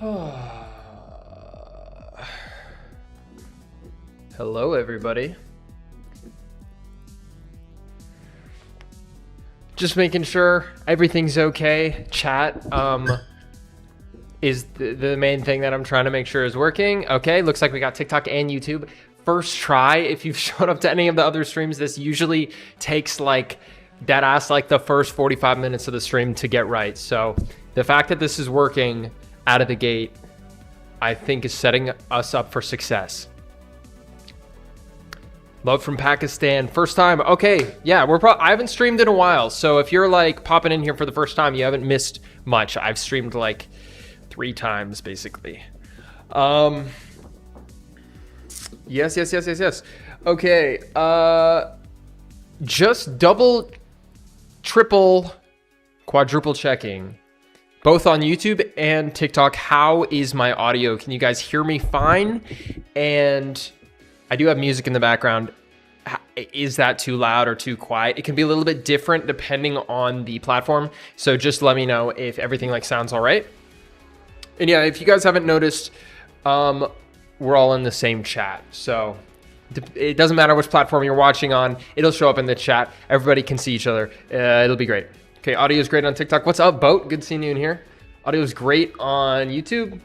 Hello, everybody. Just making sure everything's okay. Chat is the main thing that I'm trying to make sure is working. Okay, looks like we got TikTok and YouTube. First try. If you've shown up to any of the other streams, this usually takes like the first 45 minutes of the stream to get right. So the fact that this is working out of the gate, I think is setting us up for success. Love from Pakistan. First time. Okay, yeah, I haven't streamed in a while. So if you're like popping in here for the first time, you haven't missed much. I've streamed like 3 times basically. Yes. Okay. Just double, triple, quadruple checking. Both on YouTube and TikTok. How is my audio? Can you guys hear me fine? And I do have music in the background. Is that too loud or too quiet? It can be a little bit different depending on the platform. So just let me know if everything like sounds all right. And yeah, if you guys haven't noticed, we're all in the same chat. So it doesn't matter which platform you're watching on. It'll show up in the chat. Everybody can see each other. It'll be great. Okay, audio is great on TikTok. What's up, Boat? Good seeing you in here. Audio is great on YouTube.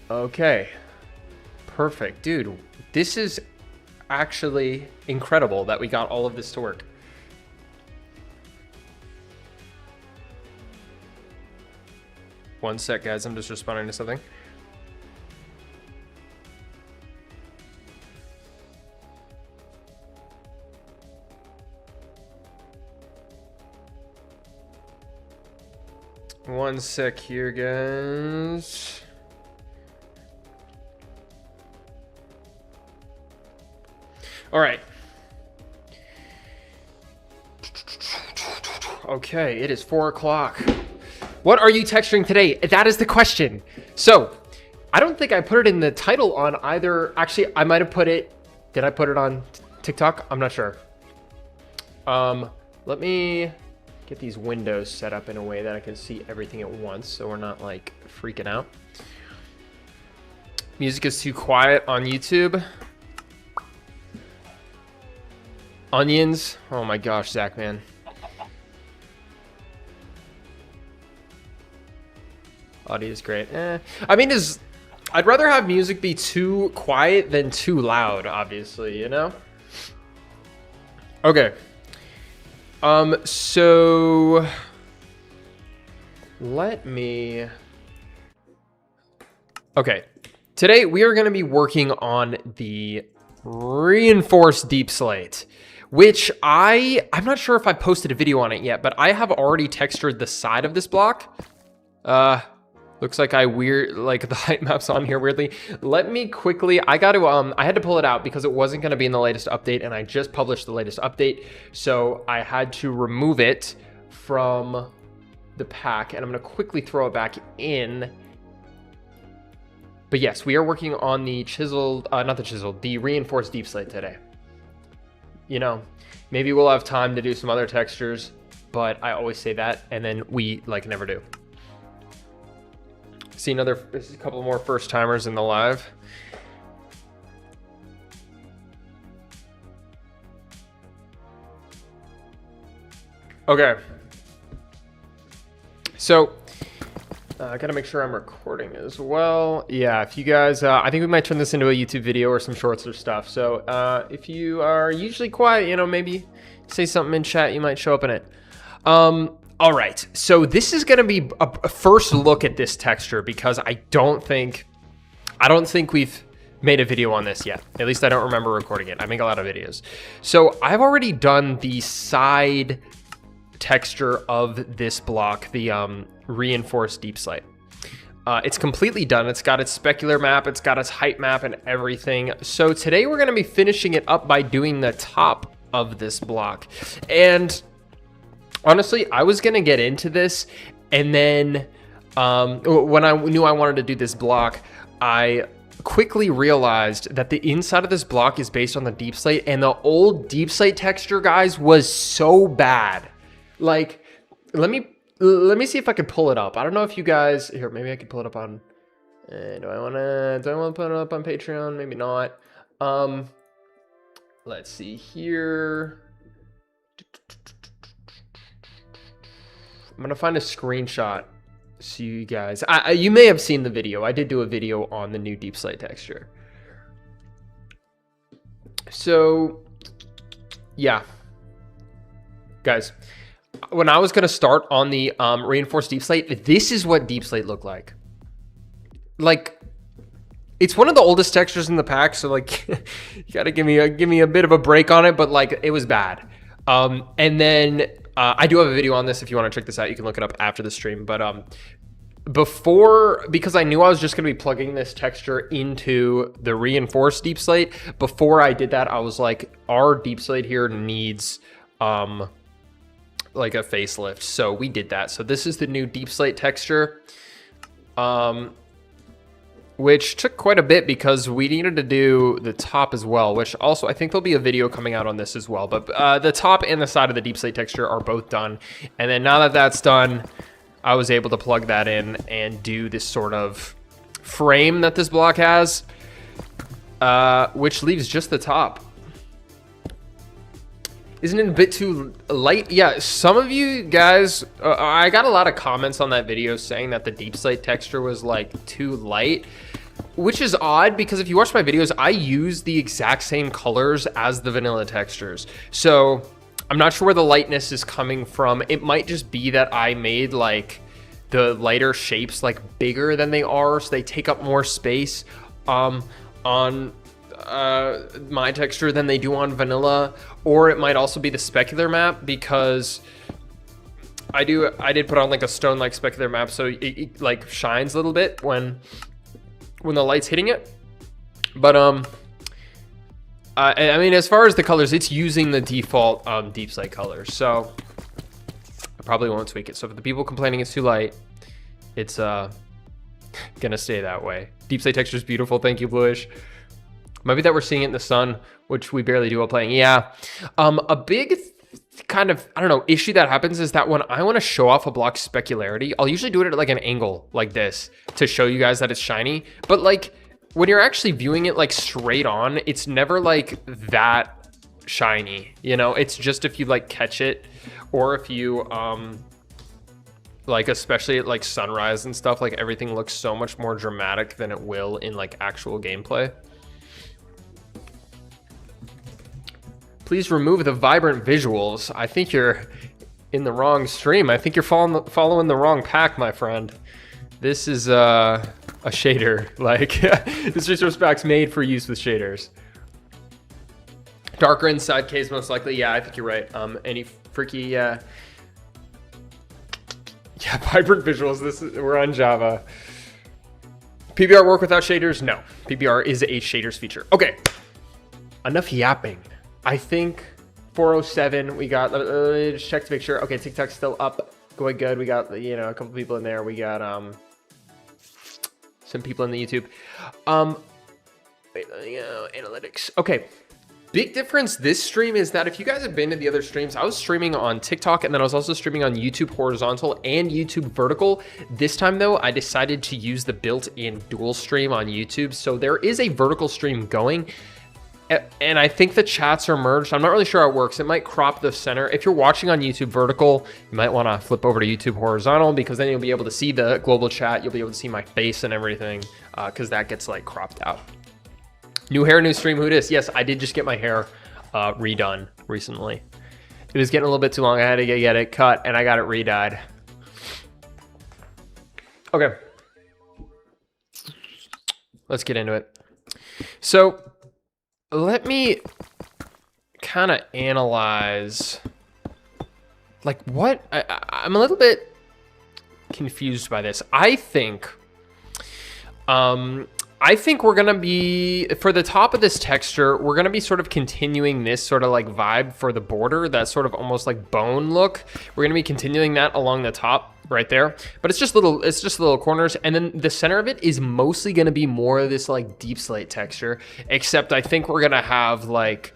Okay. Perfect. Dude, this is actually incredible that we got all of this to work. One sec, guys. I'm just responding to something. One sec here, guys. All right. Okay, it is 4 o'clock. What are you texturing today? That is the question. So, I don't think I put it in the title on either. Actually, I might have put it. Did I put it on TikTok? I'm not sure. Let me get these windows set up in a way that I can see everything at once so we're not like freaking out. Music is too quiet on YouTube. Onions. Oh my gosh, Zach, man. Audio is great. I mean, I'd rather have music be too quiet than too loud, obviously, you know? Okay. So let me... Okay. Today, we are going to be working on the reinforced Deepslate, which I'm not sure if I posted a video on it yet, but I have already textured the side of this block. Looks like like the height map's on here weirdly. Let me quickly, I had to pull it out because it wasn't gonna be in the latest update and I just published the latest update. So I had to remove it from the pack and I'm gonna quickly throw it back in. But yes, we are working on the the reinforced Deepslate today. You know, maybe we'll have time to do some other textures, but I always say that and then we like never do. See a couple more first timers in the live. Okay. So I gotta make sure I'm recording as well. Yeah, if you guys, I think we might turn this into a YouTube video or some shorts or stuff. So if you are usually quiet, you know, maybe say something in chat, you might show up in it. All right, so this is gonna be a first look at this texture because I don't think we've made a video on this yet. At least I don't remember recording it. I make a lot of videos. So I've already done the side texture of this block, the reinforced Deepslate. It's completely done. It's got its specular map, it's got its height map and everything. So today we're gonna be finishing it up by doing the top of this block. And honestly, I was gonna get into this and then when I knew I wanted to do this block, I quickly realized that the inside of this block is based on the Deepslate and the old Deepslate texture, guys, was so bad. Like, let me let me see if I can pull it up. I don't know if you guys here. Maybe I can pull it up on. Do I want to put it up on Patreon? Maybe not. Let's see here. I'm gonna find a screenshot so you guys. You may have seen the video. I did do a video on the new Deepslate texture. So, yeah, guys. When I was gonna start on the reinforced Deepslate, this is what Deepslate looked like. Like, it's one of the oldest textures in the pack, so like, you gotta give me a bit of a break on it. But like, it was bad. And then I do have a video on this if you want to check this out. You can look it up after the stream. But because I knew I was just gonna be plugging this texture into the reinforced Deepslate. Before I did that, I was like, our Deepslate here needs like a facelift, so we did that. So this is the new Deepslate texture, which took quite a bit because we needed to do the top as well, which also I think there'll be a video coming out on this as well. But the top and the side of the Deepslate texture are both done, and then now that that's done, I was able to plug that in and do this sort of frame that this block has, which leaves just the top. Isn't it a bit too light? Yeah, some of you guys, I got a lot of comments on that video saying that the Deepslate texture was like too light, which is odd because if you watch my videos, I use the exact same colors as the vanilla textures. So I'm not sure where the lightness is coming from. It might just be that I made like the lighter shapes like bigger than they are, so they take up more space on my texture than they do on vanilla. Or it might also be the specular map, because I did put on like a stone like specular map, so it like shines a little bit when the light's hitting it. But I mean, as far as the colors, it's using the default Deepslate colors, so I probably won't tweak it. So for the people complaining it's too light, it's gonna stay that way. Deepslate texture is beautiful. Thank you, Bluish. Might be that we're seeing it in the sun, which we barely do while playing. Yeah. A big kind of, I don't know, issue that happens is that when I want to show off a block's specularity, I'll usually do it at like an angle like this to show you guys that it's shiny. But like when you're actually viewing it like straight on, it's never like that shiny, you know? It's just if you like catch it, or if you like, especially at like sunrise and stuff, like everything looks so much more dramatic than it will in like actual gameplay. Please remove the vibrant visuals. I think you're in the wrong stream. I think you're following the wrong pack, my friend. This is a shader. Like, this resource pack's made for use with shaders. Darker inside case most likely. Yeah, I think you're right. Any freaky, yeah, vibrant visuals. We're on Java. PBR work without shaders? No. PBR is a shaders feature. Okay. Enough yapping. I think 407, we got, let me just check to make sure. Okay, TikTok's still up, going good. We got, you know, a couple people in there. We got some people in the YouTube. Wait, analytics. Okay, big difference this stream is that if you guys have been to the other streams, I was streaming on TikTok, and then I was also streaming on YouTube horizontal and YouTube vertical. This time though, I decided to use the built-in dual stream on YouTube. So there is a vertical stream going. And I think the chats are merged. I'm not really sure how it works. It might crop the center. If you're watching on YouTube vertical, you might want to flip over to YouTube horizontal, because then you'll be able to see the global chat. You'll be able to see my face and everything, because that gets like cropped out. New hair, new stream. Who dis? Yes, I did just get my hair redone recently. It was getting a little bit too long. I had to get it cut, and I got it re-dyed. Okay. Let's get into it. So let me kind of analyze, like, what I'm a little bit confused by this. I think we're gonna be, for the top of this texture, we're gonna be sort of continuing this sort of like vibe for the border, that sort of almost like bone look. We're gonna be continuing that along the top right there, but it's just little corners, and then the center of it is mostly gonna be more of this like Deepslate texture, except I think we're gonna have like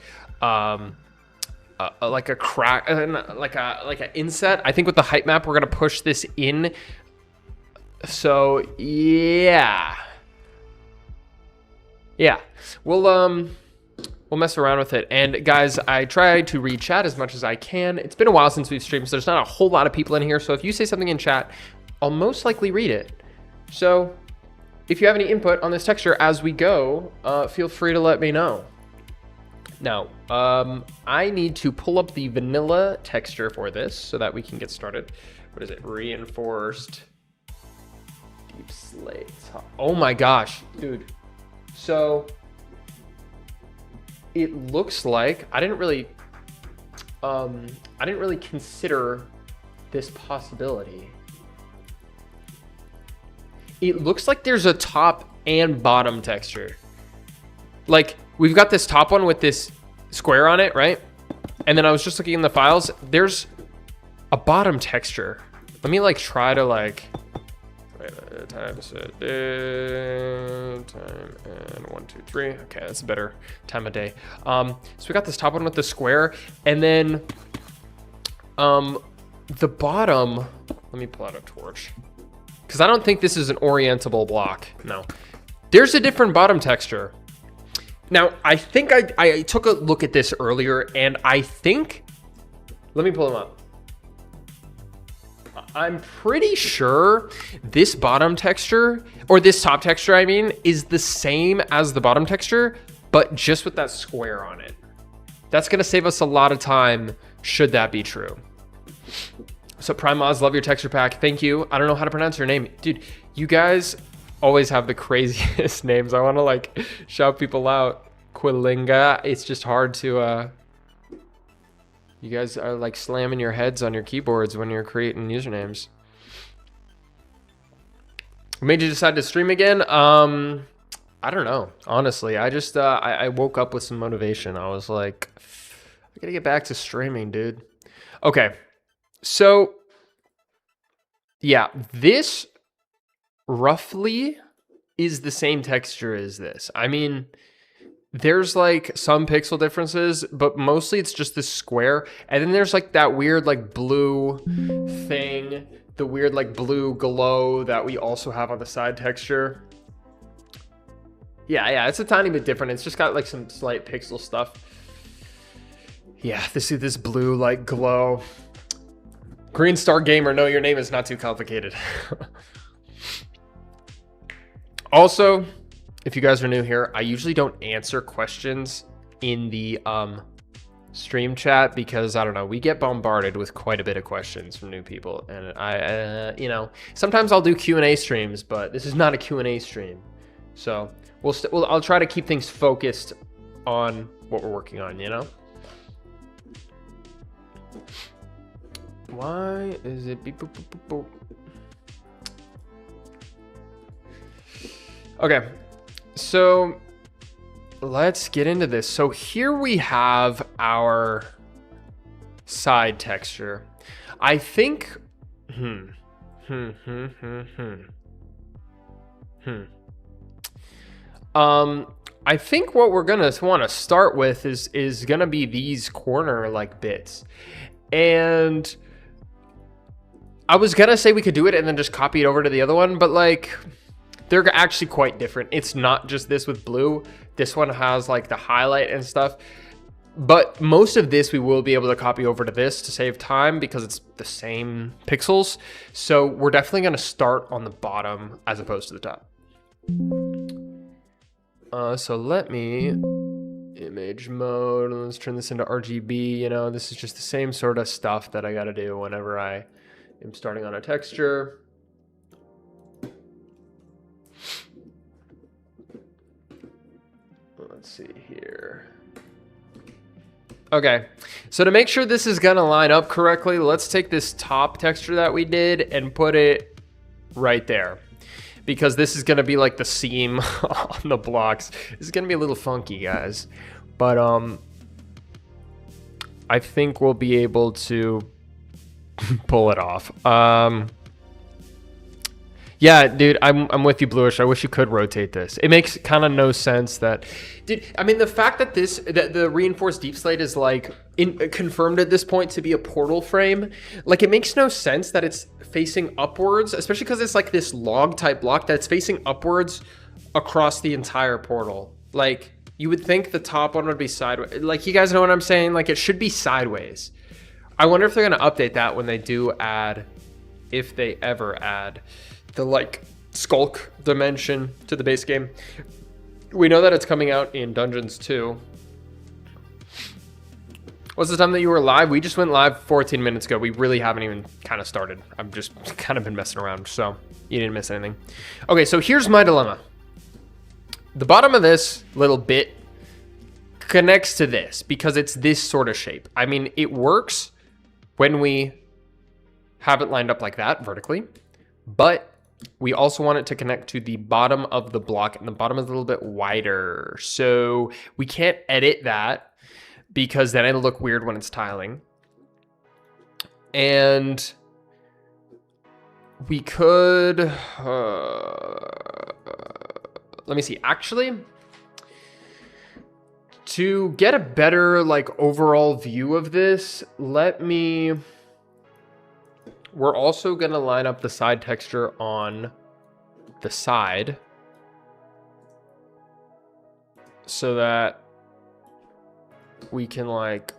like a crack, like an inset. I think with the height map, we're gonna push this in. So yeah, we'll mess around with it. And guys, I try to read chat as much as I can. It's been a while since we've streamed, so there's not a whole lot of people in here. So if you say something in chat, I'll most likely read it. So if you have any input on this texture as we go, feel free to let me know. Now, I need to pull up the vanilla texture for this so that we can get started. What is it? Reinforced Deepslate. Oh my gosh, dude. So it looks like I didn't really consider this possibility. It looks like there's a top and bottom texture. Like, we've got this top one with this square on it, right? And then I was just looking in the files. There's a bottom texture. Let me like try to like time and 1 2 3. Okay, that's a better time of day. So we got this top one with the square, and then the bottom. Let me pull out a torch because I don't think this is an orientable block. No, there's a different bottom texture. Now, I think I took a look at this earlier, and I think, let me pull them up. I'm pretty sure this bottom texture, or this top texture, I mean, is the same as the bottom texture, but just with that square on it. That's gonna save us a lot of time, should that be true. So Prime Oz, love your texture pack, thank you. I don't know how to pronounce your name. Dude, you guys always have the craziest names. I wanna like shout people out. Quilinga, it's just hard to, you guys are like slamming your heads on your keyboards when you're creating usernames. What made you decide to stream again? I don't know, honestly. I just, I woke up with some motivation. I was like, I gotta get back to streaming, dude. Okay, so yeah, this roughly is the same texture as this. I mean, there's like some pixel differences, but mostly it's just this square. And then there's like that weird like blue thing, the weird like blue glow that we also have on the side texture. Yeah, it's a tiny bit different. It's just got like some slight pixel stuff. Yeah, this blue like glow. Green Star Gamer, no, your name is not too complicated. Also, if you guys are new here, I usually don't answer questions in the stream chat because, I don't know, we get bombarded with quite a bit of questions from new people. And I, you know, sometimes I'll do Q&A streams, but this is not a Q&A stream. So I'll try to keep things focused on what we're working on, you know? Why is it beep, boop, boop, boop, boop. Okay, so let's get into this. So here we have our side texture. I think, I think what we're gonna want to start with is gonna be these corner like bits. And I was gonna say we could do it and then just copy it over to the other one, but like, they're actually quite different. It's not just this with blue. This one has like the highlight and stuff. But most of this we will be able to copy over to this to save time because it's the same pixels. So we're definitely gonna start on the bottom as opposed to the top. So let me, image mode, let's turn this into RGB. You know, this is just the same sort of stuff that I gotta do whenever I am starting on a texture. Let's see here. Okay, so to make sure this is gonna line up correctly, let's take this top texture that we did and put it right there. Because this is gonna be like the seam on the blocks. This is gonna be a little funky, guys. But I think we'll be able to pull it off. Yeah, dude, I'm with you, Bluish. I wish you could rotate this. It makes kind of no sense that, dude. I mean, the fact that the reinforced deep slate is like confirmed at this point to be a portal frame, like it makes no sense that it's facing upwards, especially because it's like this log type block that's facing upwards across the entire portal. Like you would think the top one would be sideways. Like you guys know what I'm saying? Like it should be sideways. I wonder if they're gonna update that when they do add, if they ever add the like skulk dimension to the base game. We know that it's coming out in Dungeons 2. What's the time that you were live? We just went live 14 minutes ago. We really haven't even kind of started. I've just kind of been messing around, so you didn't miss anything. Okay, so here's my dilemma. The bottom of this little bit connects to this because it's this sort of shape. I mean, it works when we have it lined up like that vertically, but we also want it to connect to the bottom of the block, and the bottom is a little bit wider. So we can't edit that because then it'll look weird when it's tiling. And we could, let me see, actually, to get a better like overall view of this, we're also going to line up the side texture on the side so that we can like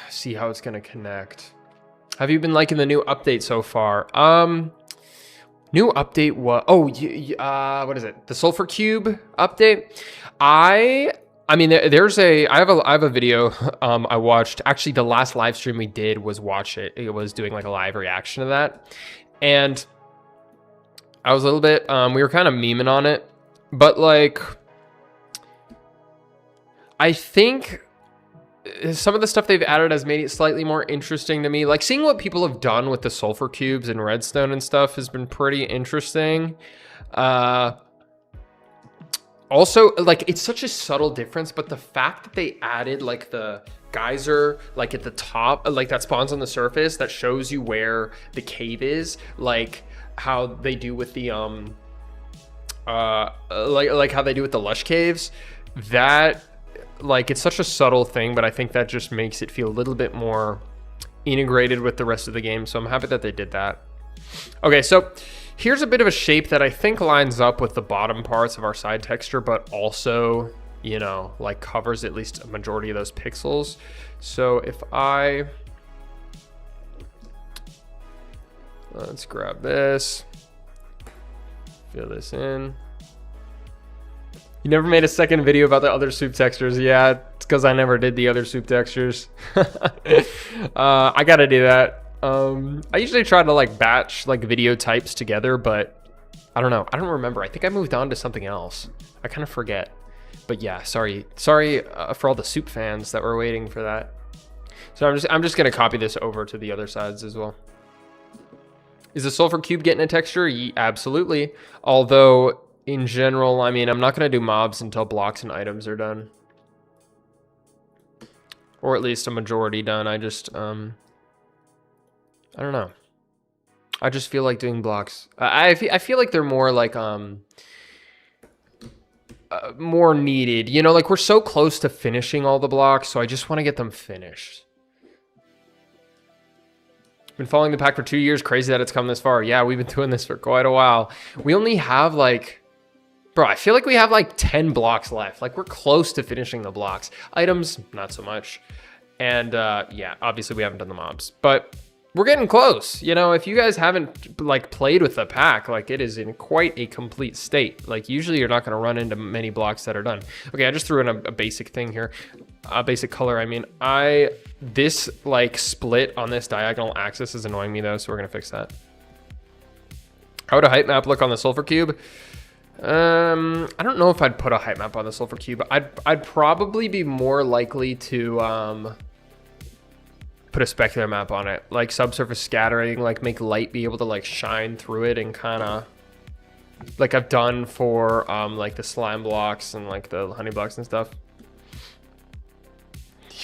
see how it's going to connect. Have you been liking the new update so far? New update what? Oh, what is it? The Sulfur Cube update? I mean, I have a video I watched. Actually, the last live stream we did was watch it. It was doing like a live reaction to that. And I was a little bit, we were kind of memeing on it. But like, I think some of the stuff they've added has made it slightly more interesting to me. Like seeing what people have done with the sulfur cubes and redstone and stuff has been pretty interesting. Also, like, it's such a subtle difference, but the fact that they added, like, the geyser, like, at the top, like, that spawns on the surface, that shows you where the cave is, like, how they do with the, like how they do with the lush caves, that, like, it's such a subtle thing, but I think that just makes it feel a little bit more integrated with the rest of the game, so I'm happy that they did that. Okay, so here's a bit of a shape that I think lines up with the bottom parts of our side texture, but also, you know, like covers at least a majority of those pixels. So if let's grab this, fill this in. You never made a second video about the other soup textures. Yeah, it's because I never did the other soup textures. I gotta do that. I usually try to like batch like video types together, but I don't know. I don't remember. I think I moved on to something else. I kind of forget. But yeah, sorry for all the soup fans that were waiting for that. So I'm just gonna copy this over to the other sides as well. Is the sulfur cube getting a texture? Absolutely. Although in general, I mean, I'm not gonna do mobs until blocks and items are done, or at least a majority done. I just I don't know. I just feel like doing blocks. I feel like they're more like more needed. You know, like we're so close to finishing all the blocks, so I just want to get them finished. Been following the pack for 2 years. Crazy that it's come this far. Yeah, we've been doing this for quite a while. We only have like, bro, I feel like we have like 10 blocks left. Like we're close to finishing the blocks. Items, not so much. And yeah, obviously we haven't done the mobs, but we're getting close. You know, if you guys haven't like played with the pack, like it is in quite a complete state. Like usually you're not going to run into many blocks that are done. Okay, I just threw in a basic thing here, a basic color. I mean, this like split on this diagonal axis is annoying me though, so we're going to fix that. How would a height map look on the sulfur cube? I don't know if I'd put a height map on the sulfur cube. I'd probably be more likely to put a specular map on it, like subsurface scattering, like make light be able to like shine through it, and kind of like I've done for like the slime blocks and like the honey blocks and stuff.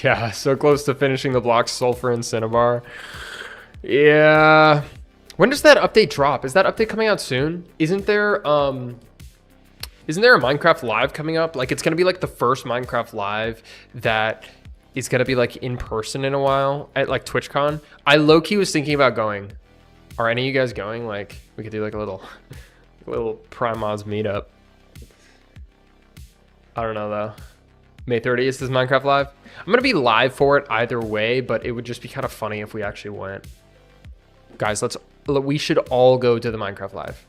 Yeah, so close to finishing the blocks, sulfur and cinnabar. Yeah, When does that update drop? Is that update coming out soon? Isn't there a Minecraft Live coming up? Like, it's gonna be like the first Minecraft Live that is gonna be like in person in a while at like TwitchCon. I low-key was thinking about going. Are any of you guys going? Like, we could do like a little Prime Mods meetup. I don't know though. May 30th is Minecraft Live. I'm gonna be live for it either way, but it would just be kind of funny if we actually went. Guys, we should all go to the Minecraft Live.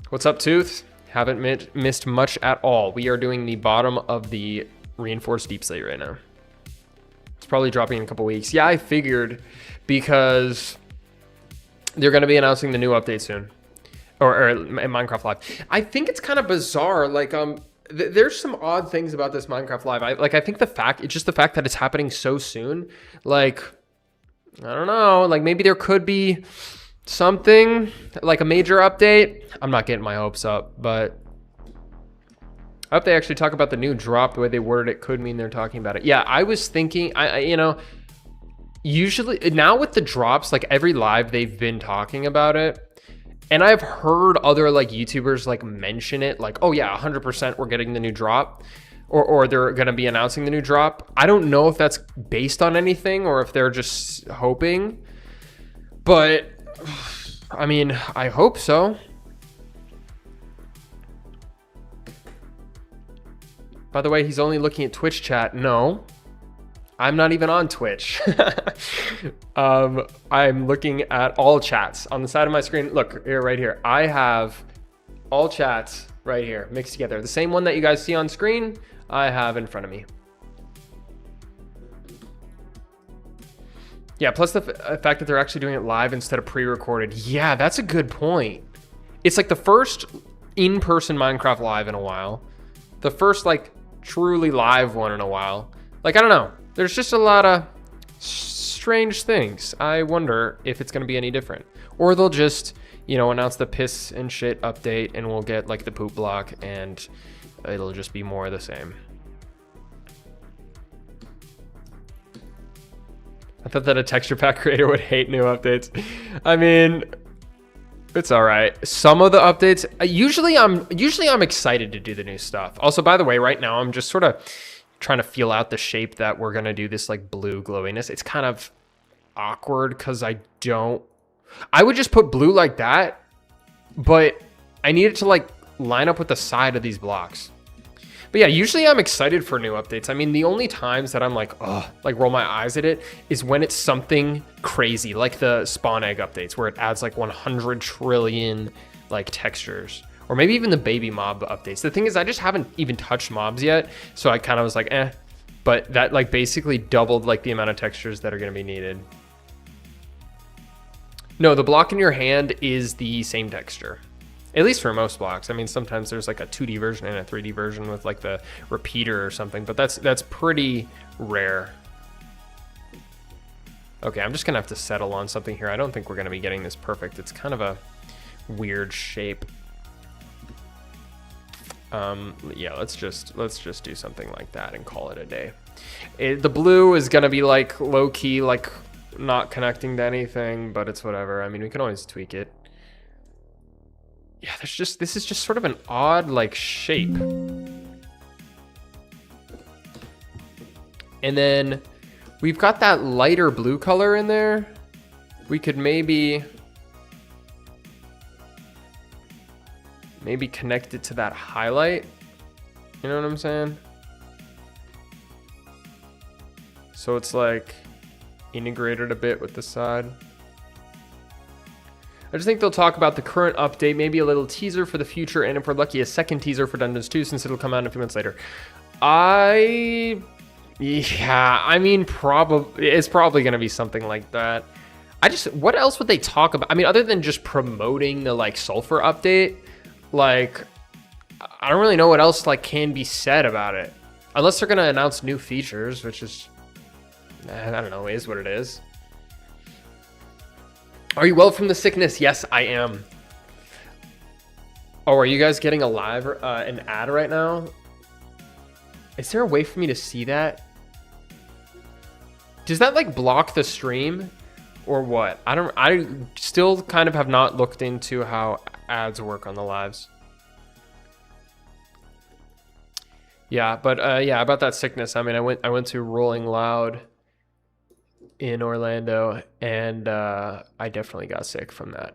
What's up, Tooth? Haven't missed much at all. We are doing the bottom of the reinforced Deepslate right now. It's probably dropping in a couple weeks. Yeah, I figured, because they're going to be announcing the new update soon, or Minecraft Live. I think it's kind of bizarre. Like, there's some odd things about this Minecraft Live. I think it's just the fact that it's happening so soon. Like, I don't know. Like, maybe there could be something like a major update. I'm not getting my hopes up, but I hope they actually talk about the new drop. The way they worded it could mean they're talking about it. Yeah, I was thinking, you know, usually now with the drops, like every live they've been talking about it, and I've heard other like YouTubers like mention it, like, oh yeah, 100% we're getting the new drop, or they're going to be announcing the new drop. I don't know if that's based on anything or if they're just hoping, but I mean, I hope so. By the way, he's only looking at Twitch chat. No, I'm not even on Twitch. I'm looking at all chats on the side of my screen. Look here, right here. I have all chats right here mixed together. The same one that you guys see on screen, I have in front of me. Yeah, plus the fact that they're actually doing it live instead of pre-recorded. Yeah, that's a good point. It's like the first in-person Minecraft Live in a while. The first like truly live one in a while. Like, I don't know. There's just a lot of strange things. I wonder if it's going to be any different. Or they'll just, you know, announce the piss and shit update and we'll get like the poop block and it'll just be more of the same. I thought that a texture pack creator would hate new updates. I mean, it's all right. Some of the updates, usually I'm excited to do the new stuff. Also, by the way, right now I'm just sort of trying to feel out the shape that we're gonna do this like blue glowiness. It's kind of awkward because I would just put blue like that, but I need it to like line up with the side of these blocks. But yeah, usually I'm excited for new updates. I mean, the only times that I'm like, oh, like roll my eyes at it is when it's something crazy, like the spawn egg updates, where it adds like 100 trillion like textures, or maybe even the baby mob updates. The thing is, I just haven't even touched mobs yet, so I kind of was like, eh. But that like basically doubled like the amount of textures that are going to be needed. No, the block in your hand is the same texture. At least for most blocks. I mean, sometimes there's like a 2D version and a 3D version with like the repeater or something, but that's pretty rare. Okay, I'm just gonna have to settle on something here. I don't think we're gonna be getting this perfect. It's kind of a weird shape. Yeah, let's just do something like that and call it a day. The blue is gonna be like low key, like not connecting to anything, but it's whatever. I mean, we can always tweak it. Yeah, this is just sort of an odd like shape. And then we've got that lighter blue color in there. We could maybe connect it to that highlight. You know what I'm saying? So it's like integrated a bit with the side. I just think they'll talk about the current update, maybe a little teaser for the future, and if we're lucky, a second teaser for Dungeons 2, since it'll come out in a few months later. Yeah, I mean, it's probably going to be something like that. What else would they talk about? I mean, other than just promoting the, like, Sulfur update, like, I don't really know what else, like, can be said about it. Unless they're going to announce new features, which is, I don't know, is what it is. Are you well from the sickness? Yes, I am. Oh, are you guys getting a live, an ad right now? Is there a way for me to see that? Does that like block the stream? Or what? I still kind of have not looked into how ads work on the lives. Yeah, but yeah, about that sickness. I mean, I went to Rolling Loud in Orlando, and I definitely got sick from that.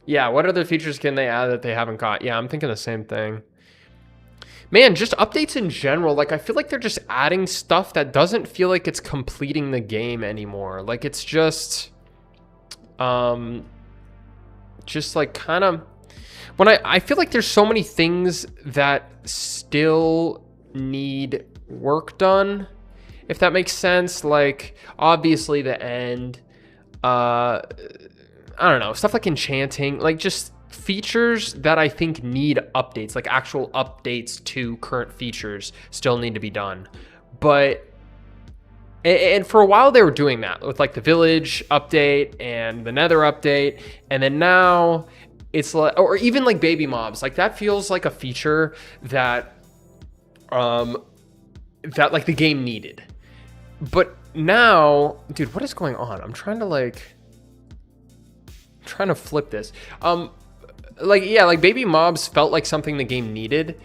Yeah, what other features can they add that they haven't got? Yeah, I'm thinking the same thing. Man, just updates in general. Like, I feel like they're just adding stuff that doesn't feel like it's completing the game anymore. Like, it's just like kind of, when I feel like there's so many things that still need work done, if that makes sense. Like, obviously the end, I don't know, stuff like enchanting, like just features that I think need updates, like actual updates to current features still need to be done. But and for a while they were doing that with like the village update and the nether update, and then now it's like, or even like baby mobs, like that feels like a feature that that like the game needed. But now, dude, what is going on? I'm trying to flip this. Like, yeah, like baby mobs felt like something the game needed,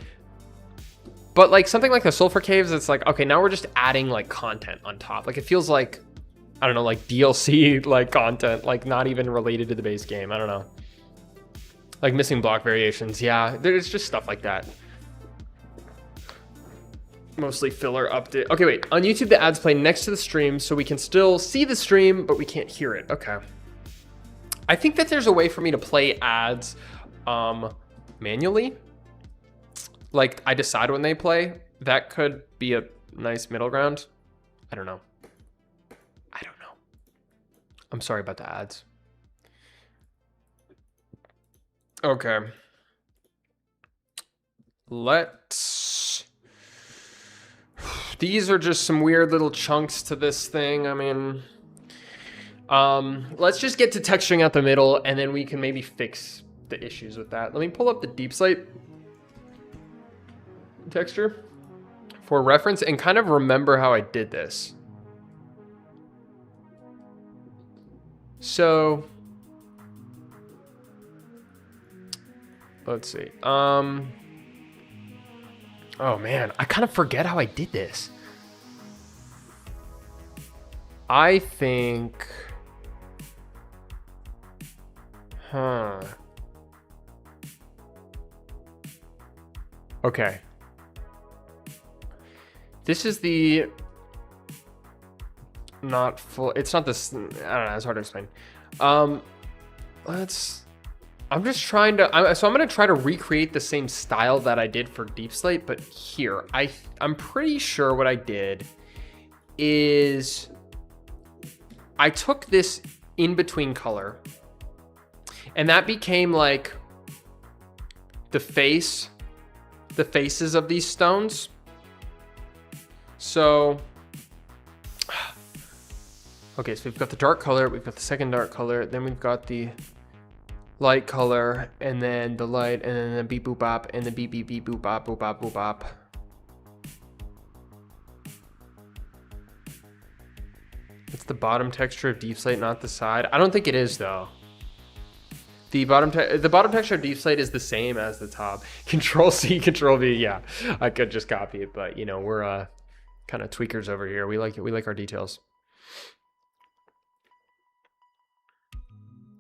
but like something like the sulfur caves, it's like, okay, now we're just adding like content on top. Like, it feels like, I don't know, like DLC like content, like not even related to the base game. I don't know, like missing block variations. Yeah, there's just stuff like that. Mostly filler update. Okay, wait, on YouTube the ads play next to the stream, so we can still see the stream but we can't hear it. Okay, I think that there's a way for me to play ads manually. Like, I decide when they play. That could be a nice middle ground. I don't know. I'm sorry about the ads. Okay. These are just some weird little chunks to this thing. I mean, let's just get to texturing out the middle, and then we can maybe fix the issues with that. Let me pull up the Deepslate texture for reference and kind of remember how I did this. So let's see. Oh man, I kind of forget how I did this. I think, okay. This is the not full, it's not this, I don't know, it's hard to explain. I'm just trying to, so I'm going to try to recreate the same style that I did for Deepslate, but here, I'm pretty sure what I did is I took this in-between color, and that became like the faces of these stones. So, okay, so we've got the dark color, we've got the second dark color, then we've got the light color, and then the light, and then the beep boop bop, and the beep beep beep boop bop boop bop boop bop. It's the bottom texture of Deepslate, not the side. I don't think it is though. The bottom texture of Deepslate is the same as the top. Control C, Control V. Yeah, I could just copy it, but you know, we're kind of tweakers over here. We like it. We like our details.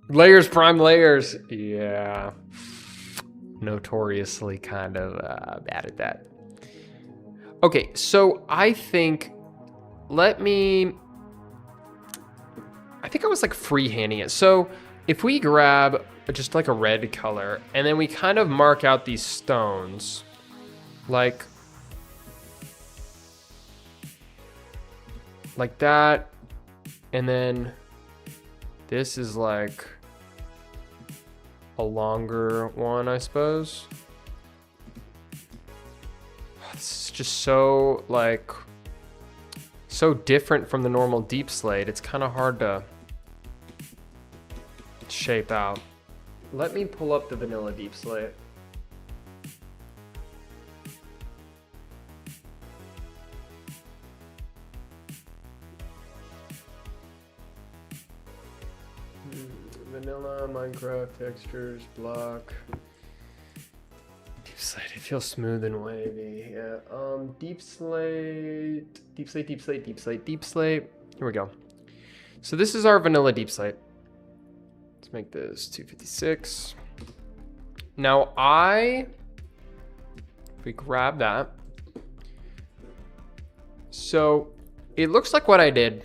Layers, prime layers. Yeah. Notoriously kind of bad at that. Okay, so I think, I think I was like freehanding it. So if we grab just like a red color, and then we kind of mark out these stones, like that, and then this is like a longer one, I suppose. This is just so like so different from the normal Deepslate. It's kind of hard to shape out. Let me pull up the vanilla Deepslate. Vanilla, Minecraft, textures, block. Deepslate, it feels smooth and wavy. Yeah. Deepslate. Here we go. So this is our vanilla Deepslate. Let's make this 256. Now if we grab that. So it looks like what I did.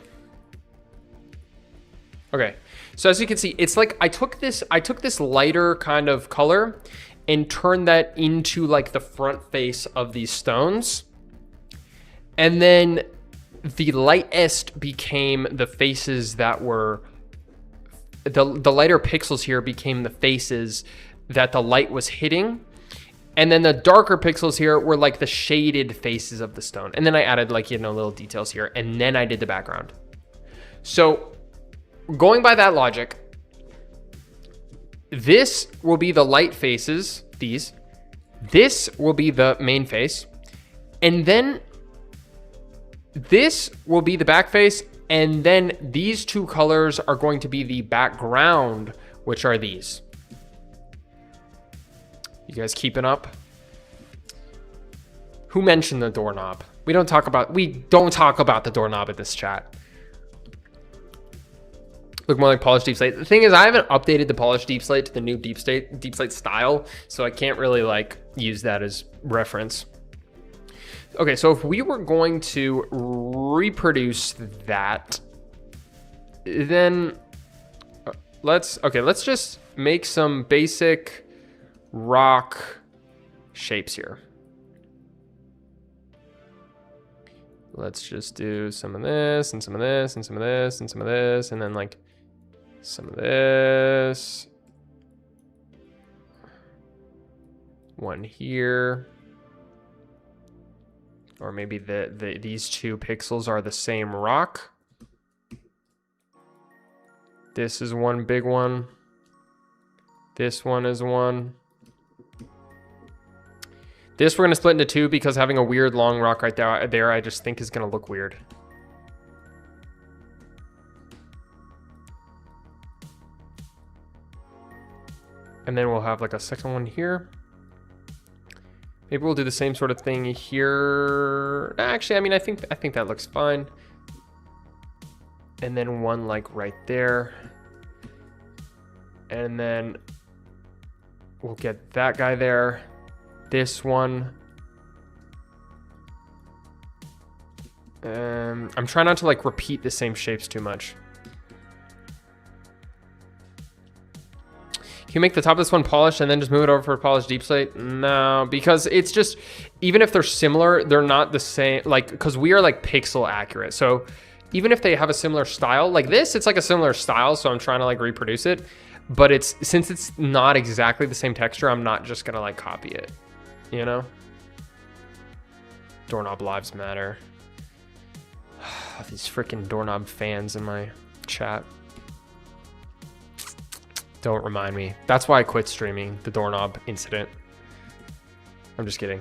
Okay. So as you can see, it's like I took this lighter kind of color and turned that into like the front face of these stones. And then the lightest became the faces that were, the lighter pixels here became the faces that the light was hitting. And then the darker pixels here were like the shaded faces of the stone. And then I added like, you know, little details here. And then I did the background. So going by that logic, this will be the light faces, these. This will be the main face. And then this will be the back face. And then these two colors are going to be the background, which are these. You guys keeping up? Who mentioned the doorknob? We don't talk about the doorknob at this chat. Look more like polished Deepslate. The thing is, I haven't updated the polished Deepslate to the new Deepslate style, so I can't really like use that as reference. Okay, so if we were going to reproduce that, then let's just make some basic rock shapes here. Let's just do some of this and some of this and some of this and some of this, and then like some of this. One here. Or maybe these two pixels are the same rock. This is one big one. This one is one. This we're going to split into two because having a weird long rock right there I just think is going to look weird. And then we'll have like a second one here. Maybe we'll do the same sort of thing here. Actually, I mean, I think that looks fine. And then one like right there. And then we'll get that guy there. This one. I'm trying not to like repeat the same shapes too much. Can you make the top of this one polished and then just move it over for a polished Deepslate? No, because it's just, even if they're similar, they're not the same, like, because we are like pixel accurate. So even if they have a similar style, like this, it's like a similar style, so I'm trying to like reproduce it. But since it's not exactly the same texture, I'm not just gonna like copy it, you know? Doorknob lives matter. These freaking doorknob fans in my chat. Don't remind me. That's why I quit streaming the doorknob incident. I'm just kidding.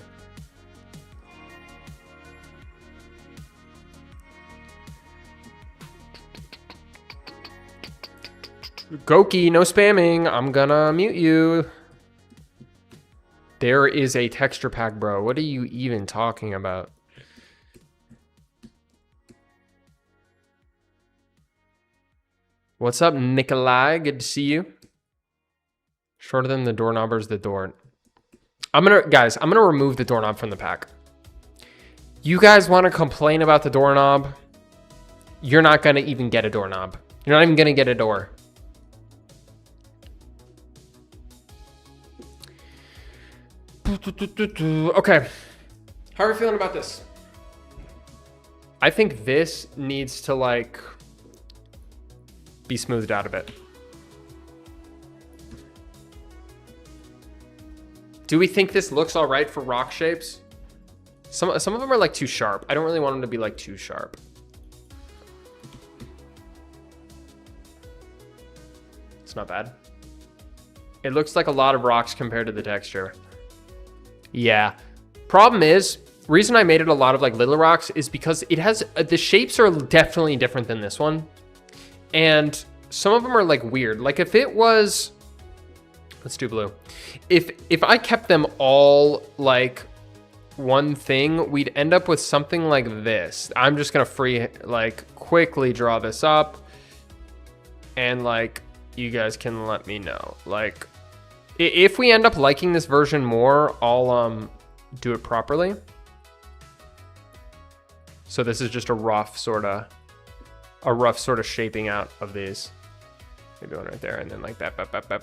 Goki, no spamming. I'm gonna mute you. There is a texture pack, bro. What are you even talking about? What's up, Nikolai? Good to see you. Shorter than the doorknob or is the door? Guys, I'm gonna remove the doorknob from the pack. You guys want to complain about the doorknob? You're not gonna even get a doorknob. You're not even gonna get a door. Okay. How are we feeling about this? I think this needs to like be smoothed out a bit. Do we think this looks all right for rock shapes? Some of them are like too sharp. I don't really want them to be like too sharp. It's not bad. It looks like a lot of rocks compared to the texture. Yeah. Problem is, reason I made it a lot of like little rocks is because it has, the shapes are definitely different than this one. And some of them are like weird. Like if it was, let's do blue. If I kept them all like one thing, we'd end up with something like this. I'm just gonna quickly draw this up, and like you guys can let me know. Like if we end up liking this version more, I'll do it properly. So this is just a rough sort of shaping out of these. Maybe one right there, and then like that,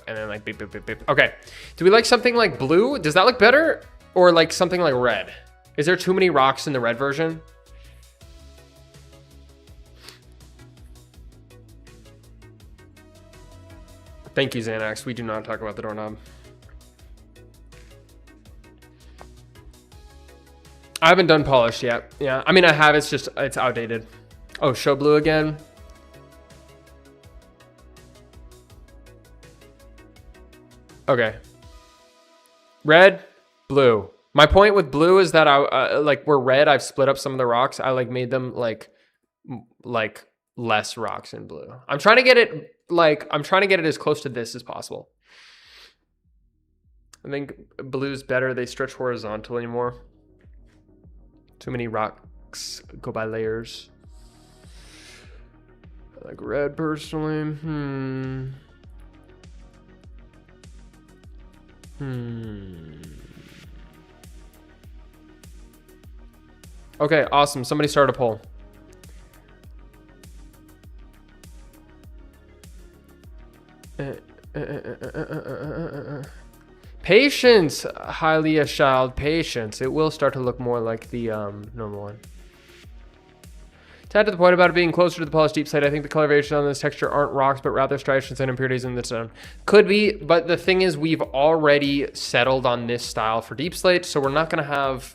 and then like beep, beep, beep, beep. Okay, do we like something like blue? Does that look better? Or like something like red? Is there too many rocks in the red version? Thank you, Xanax. We do not talk about the doorknob. I haven't done polished yet. Yeah, I mean I have, it's outdated. Oh, show blue again. Okay. Red, blue. My point with blue is that where red, I've split up some of the rocks. I like made them like less rocks in blue. I'm trying to get it as close to this as possible. I think blue's better. They stretch horizontally more. Too many rocks go by layers. I like red personally. Okay, awesome. Somebody start a poll. Patience, highly child, patience. It will start to look more like the normal one. To add to the point about it being closer to the polished deep slate, I think the color variations on this texture aren't rocks, but rather striations and impurities in the stone. Could be, but the thing is, we've already settled on this style for deep slate, so we're not going to have.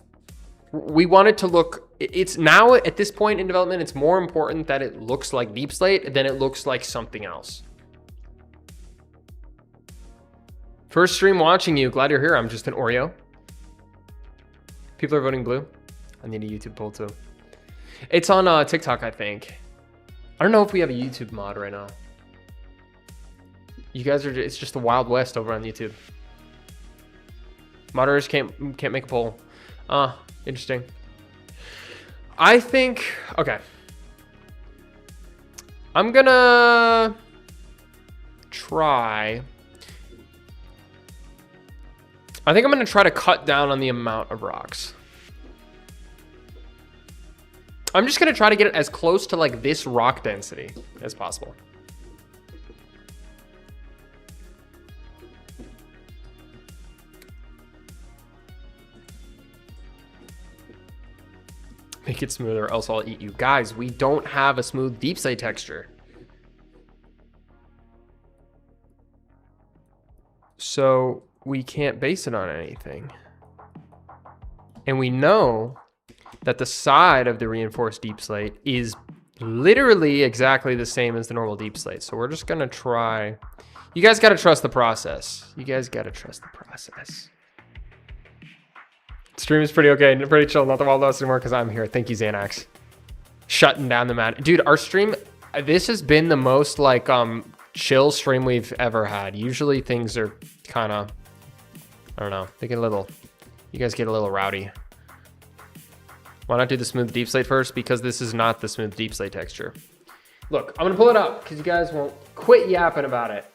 We want it to look. It's now at this point in development, it's more important that it looks like deep slate than it looks like something else. First stream watching you. Glad you're here. I'm just an Oreo. People are voting blue. I need a YouTube poll too. It's on TikTok, I think. I don't know if we have a YouTube mod right now. You guys are, it's just the Wild West over on YouTube. Moderators can't make a poll. Interesting. I think, okay. I'm gonna try. I think I'm gonna try to cut down on the amount of rocks. I'm just gonna try to get it as close to like this rock density as possible. Make it smoother, else I'll eat you. Guys, we don't have a smooth deep slate texture. So we can't base it on anything. And we know that the side of the reinforced deep slate is literally exactly the same as the normal deep slate. So we're just gonna try. You guys gotta trust the process. You guys gotta trust the process. Stream is pretty okay, pretty chill. Not the Wild West anymore because I'm here. Thank you, Xanax. Shutting down the mat. Dude, our stream, this has been the most like chill stream we've ever had. Usually things are kind of, I don't know, they get a little, you guys get a little rowdy. Why not do the smooth deep slate first? Because this is not the smooth deep slate texture. Look, I'm gonna pull it up because you guys won't quit yapping about it.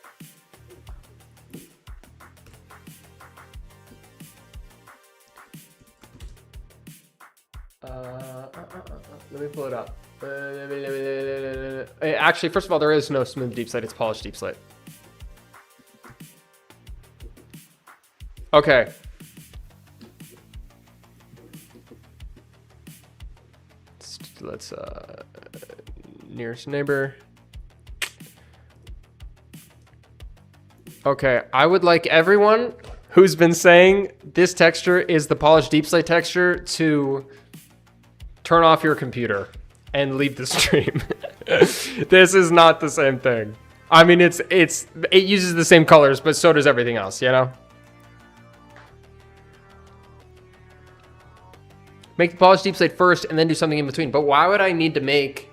Let me pull it up. Actually, first of all, there is no smooth deep slate. It's polished deep slate. Okay. Let's nearest neighbor. Okay, I would like everyone who's been saying this texture is the polished deep slate texture to turn off your computer and leave the stream. This is not the same thing. I mean, it uses the same colors, but so does everything else, you know? Make the polished deep slate first and then do something in between. But why would I need to make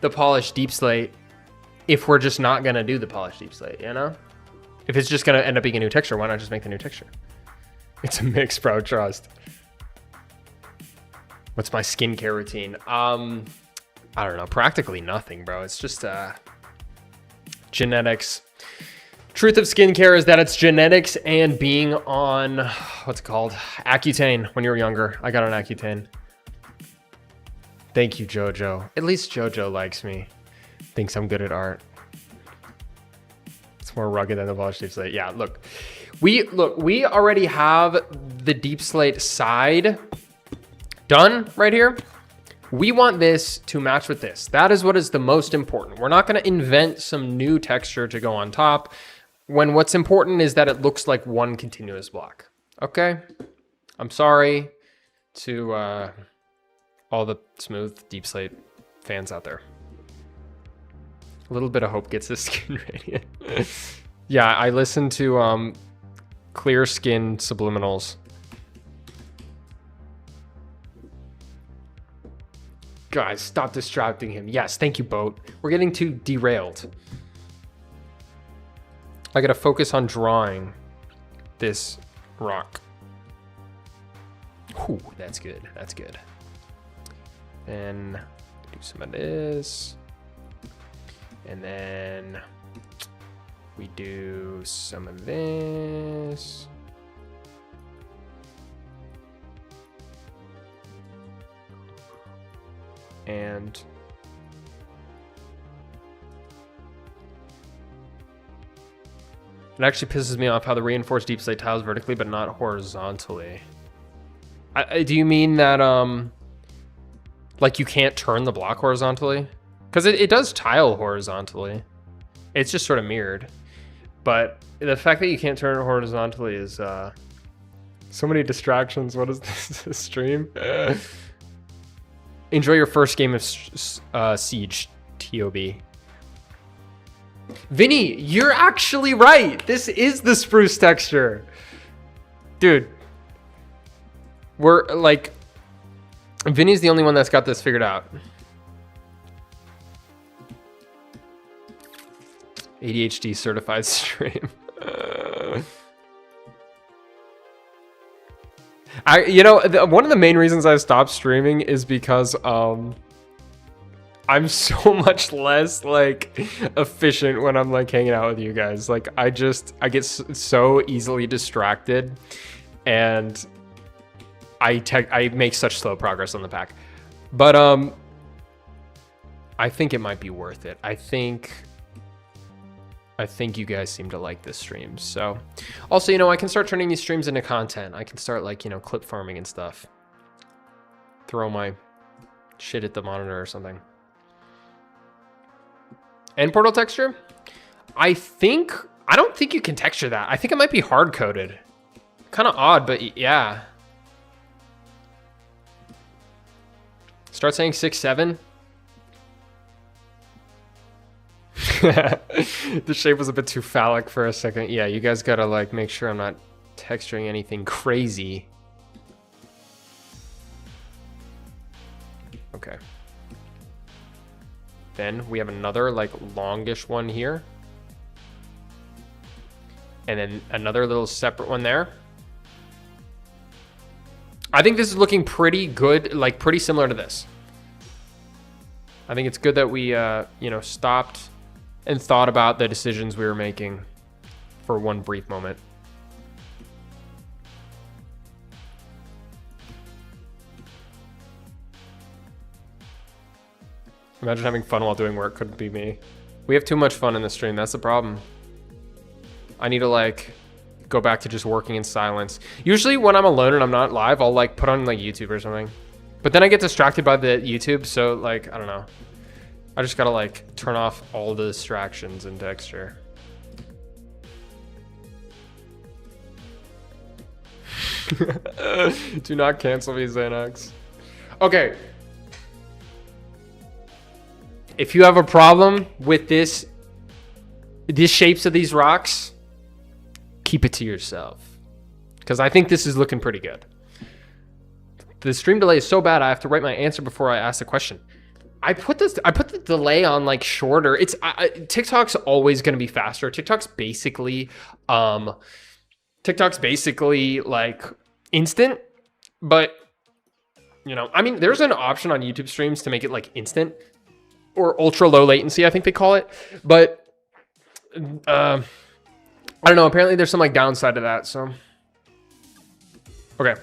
the polished deep slate if we're just not going to do the polished deep slate, you know? If it's just going to end up being a new texture, why not just make the new texture? It's a mix, bro, trust. What's my skincare routine? I don't know, practically nothing, bro. It's just genetics. Truth of skincare is that it's genetics and being on, what's it called? Accutane when you were younger. I got on Accutane. Thank you, Jojo. At least Jojo likes me. Thinks I'm good at art. It's more rugged than the polished deep slate. Yeah, look, we already have the deep slate side done right here. We want this to match with this. That is what is the most important. We're not going to invent some new texture to go on top when what's important is that it looks like one continuous block. Okay? I'm sorry to all the smooth deep slate fans out there. A little bit of hope gets this skin radiant. Yeah, I listened to Clear Skin Subliminals. Guys, stop distracting him. Yes, thank you, Boat. We're getting too derailed. I gotta focus on drawing this rock. Ooh, that's good. That's good. Then do some of this. And then we do some of this. And it actually pisses me off how the reinforced deep slate tiles vertically but not horizontally. Do you mean that like you can't turn the block horizontally? Because it does tile horizontally. It's just sort of mirrored. But the fact that you can't turn it horizontally is so many distractions. What is this stream? Enjoy your first game of Siege, TOB. Vinny, you're actually right. This is the spruce texture. Dude. We're like... Vinny's the only one that's got this figured out. ADHD certified stream. One of the main reasons I stopped streaming is because I'm so much less like efficient when I'm like hanging out with you guys. Like I get so easily distracted, and I make such slow progress on the pack. But I think it might be worth it. I think you guys seem to like this stream. So also, I can start turning these streams into content. I can start like, clip farming and stuff. Throw my shit at the monitor or something. End portal texture? I don't think you can texture that. I think it might be hard coded. Kind of odd, but yeah. Start saying 6, 7. The shape was a bit too phallic for a second. Yeah, you guys gotta like make sure I'm not texturing anything crazy. Okay. Then we have another like longish one here. And then another little separate one there. I think this is looking pretty good, like pretty similar to this. I think it's good that we, stopped and thought about the decisions we were making for one brief moment. Imagine having fun while doing work. Couldn't be me. We have too much fun in the stream. That's the problem. I need to like go back to just working in silence. Usually when I'm alone and I'm not live, I'll like put on like YouTube or something. But then I get distracted by the YouTube, so like, I don't know. I just gotta like turn off all the distractions in texture. Do not cancel me, Xanax. Okay. If you have a problem with these shapes of these rocks, keep it to yourself. Because I think this is looking pretty good. The stream delay is so bad I have to write my answer before I ask the question. I put the delay on like shorter. It's TikTok's always going to be faster. TikTok's basically like instant, but you know, I mean, there's an option on YouTube streams to make it like instant or ultra low latency, I think they call it. But I don't know. Apparently there's some like downside to that. So, okay.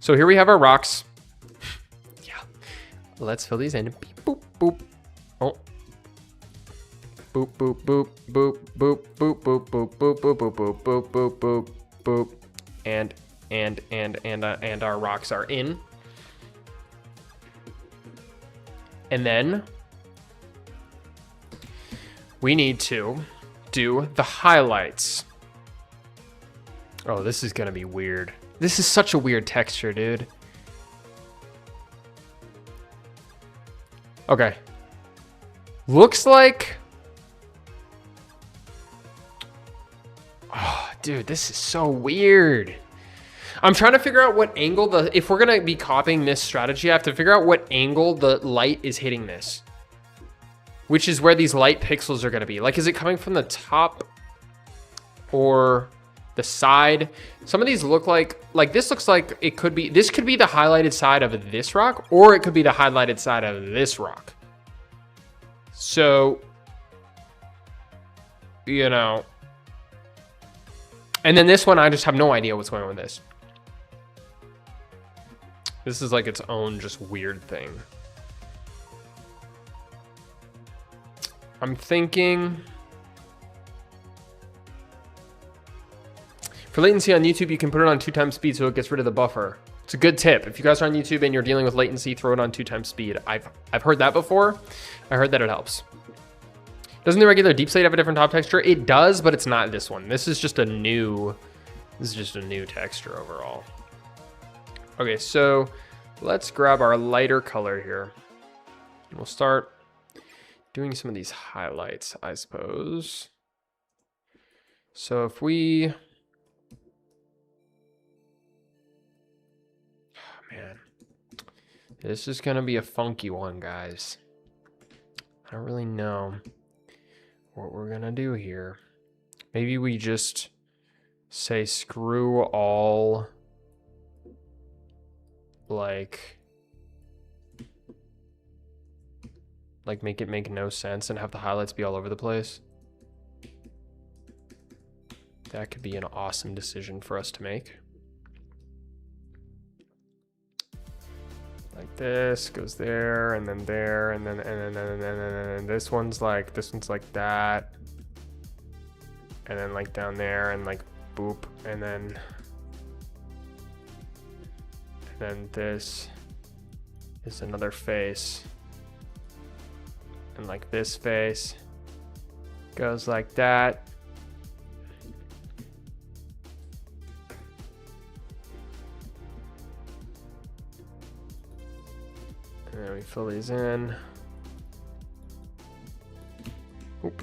So here we have our rocks. Yeah. Let's fill these in. Beep, boop, boop. Oh. Boop, boop, boop, boop, boop, boop, boop, boop, boop, boop, boop, boop, boop, boop, boop, boop. And our rocks are in. And then we need to do the highlights. Oh, this is gonna be weird. This is such a weird texture, dude. Okay. Looks like... Oh, dude, this is so weird. I'm trying to figure out what angle if we're gonna be copying this strategy, I have to figure out what angle the light is hitting this. Which is where these light pixels are gonna be. Like, is it coming from the top or the side? Some of these look like this looks like it could be, this could be the highlighted side of this rock, or it could be the highlighted side of this rock. So, you know, and then this one, I just have no idea what's going on with this. This is like its own just weird thing. I'm thinking for latency on YouTube, you can put it on 2x speed so it gets rid of the buffer. It's a good tip. If you guys are on YouTube and you're dealing with latency, throw it on 2x speed. I've heard that before. I heard that it helps. Doesn't the regular Deepslate have a different top texture? It does, but it's not this one. This is just a new texture overall. Okay, so let's grab our lighter color here. We'll start doing some of these highlights, I suppose. So if we... Oh, man. This is going to be a funky one, guys. I don't really know what we're going to do here. Maybe we just say screw all... like make it make no sense and have the highlights be all over the place. That could be an awesome decision for us to make. Like this goes there, and then there, and then this one's like that, and then like down there, and like boop, and then this is another face, and like this face goes like that. And then we fill these in. Oop.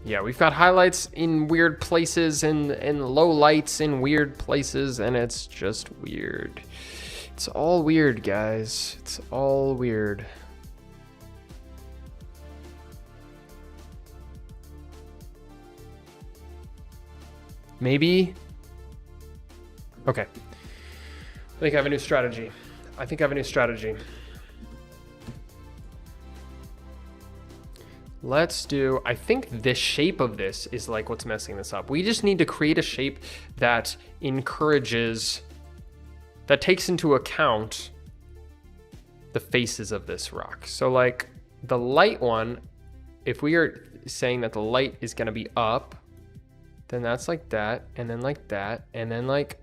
Yeah, we've got highlights in weird places and low lights in weird places, and it's just weird. It's all weird, guys. It's all weird. Maybe. Okay. I think I have a new strategy. Let's do, I think this shape of this is like what's messing this up. We just need to create a shape that encourages, that takes into account the faces of this rock. So like the light one, if we are saying that the light is gonna be up, then that's like that, and then like that, and then like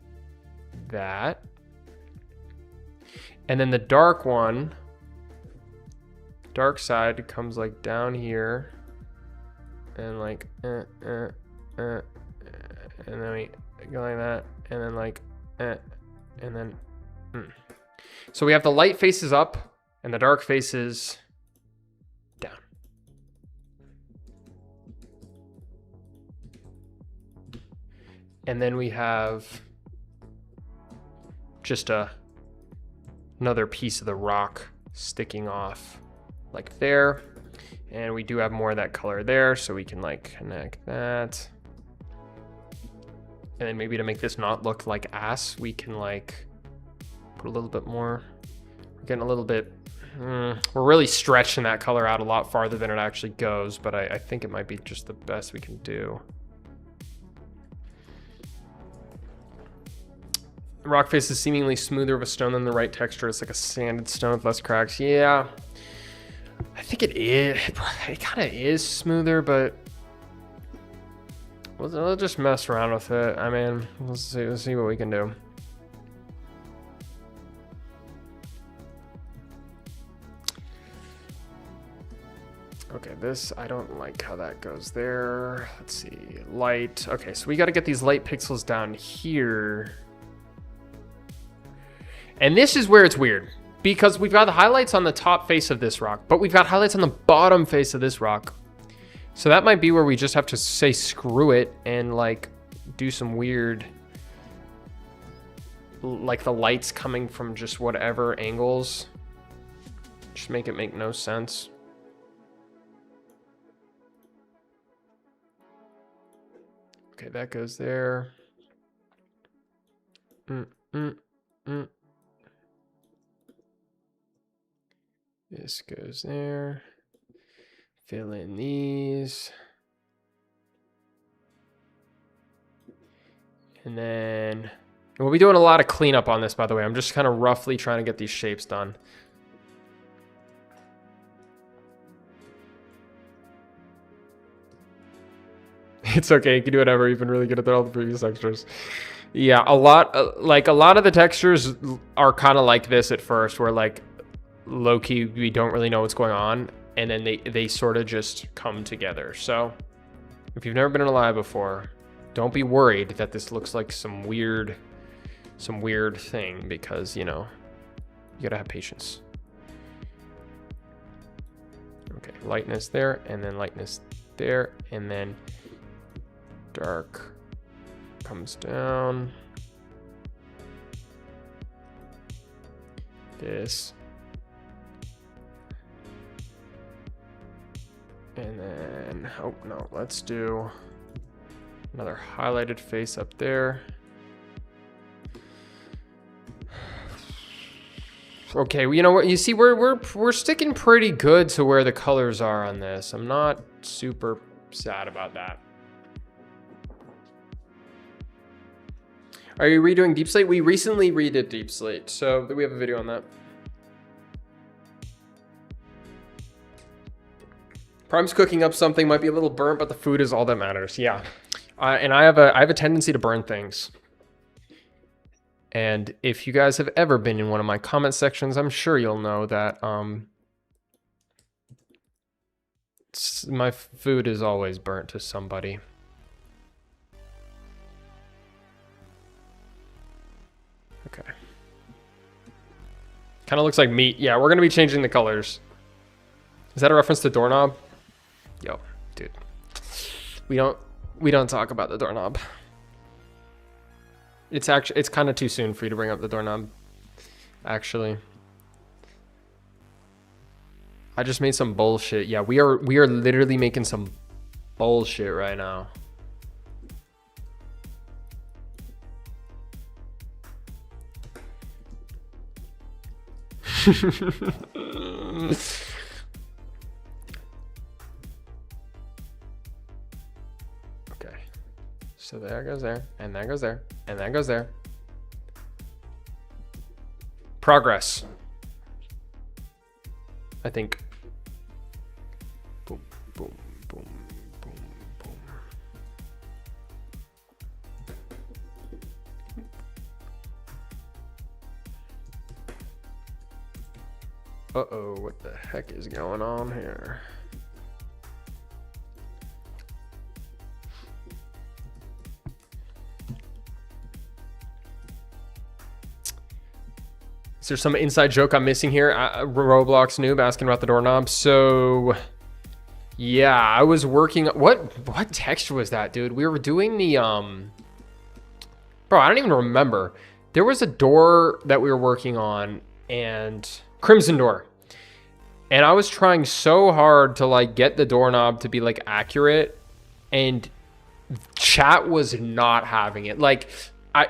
that. And then the dark one, dark side comes like down here and like and then we go like that, and then like and then So we have the light faces up and the dark faces down. And then we have just another piece of the rock sticking off like there. And we do have more of that color there, so we can like connect that. And then maybe to make this not look like ass, we can like put a little bit more. We're getting a little bit, we're really stretching that color out a lot farther than it actually goes, but I think it might be just the best we can do. The rock face is seemingly smoother of a stone than the right texture. It's like a sanded stone with less cracks. Yeah, I think it is. It kind of is smoother, but we'll just mess around with it. I mean, let's see what we can do. Okay, this, I don't like how that goes there. Let's see, light. Okay, so we got to get these light pixels down here. And this is where it's weird, because we've got the highlights on the top face of this rock, but we've got highlights on the bottom face of this rock. So that might be where we just have to say screw it and like do some weird, like the lights coming from just whatever angles. Just make it make no sense. Okay, that goes there. This goes there. Fill in these. And then we'll be doing a lot of cleanup on this, by the way. I'm just kind of roughly trying to get these shapes done. It's okay, you can do whatever. You've been really good at all the previous textures. Yeah, a lot of the textures are kind of like this at first, where like low-key we don't really know what's going on, and then they sort of just come together. So if you've never been in a live before, don't be worried that this looks like some weird thing, because you know, you gotta have patience. Okay, lightness there, and then lightness there, and then dark comes down. This. And then, oh no, let's do another highlighted face up there. Okay, well, you know what? You see, we're sticking pretty good to where the colors are on this. I'm not super sad about that. Are you redoing Deepslate? We recently redid Deepslate, so we have a video on that. Prime's cooking up something, might be a little burnt, but the food is all that matters. Yeah, and I have a tendency to burn things. And if you guys have ever been in one of my comment sections, I'm sure you'll know that my food is always burnt to somebody. Okay. Kind of looks like meat. Yeah, we're gonna be changing the colors. Is that a reference to doorknob? Yo, dude. We don't talk about the doorknob. It's kind of too soon for you to bring up the doorknob. Actually. I just made some bullshit. Yeah, we are literally making some bullshit right now. Okay, so that goes there, and that goes there, and that goes there. Progress, I think. Boom, boom, boom, boom, boom. Uh-oh, what the heck is going on here? Is there some inside joke I'm missing here? Roblox noob asking about the doorknob. So, yeah, I was working. What texture was that, dude? We were doing the bro, I don't even remember. there was a door that we were working on, and Crimson Door. And I was trying so hard to like get the doorknob to be like accurate, and chat was not having it. Like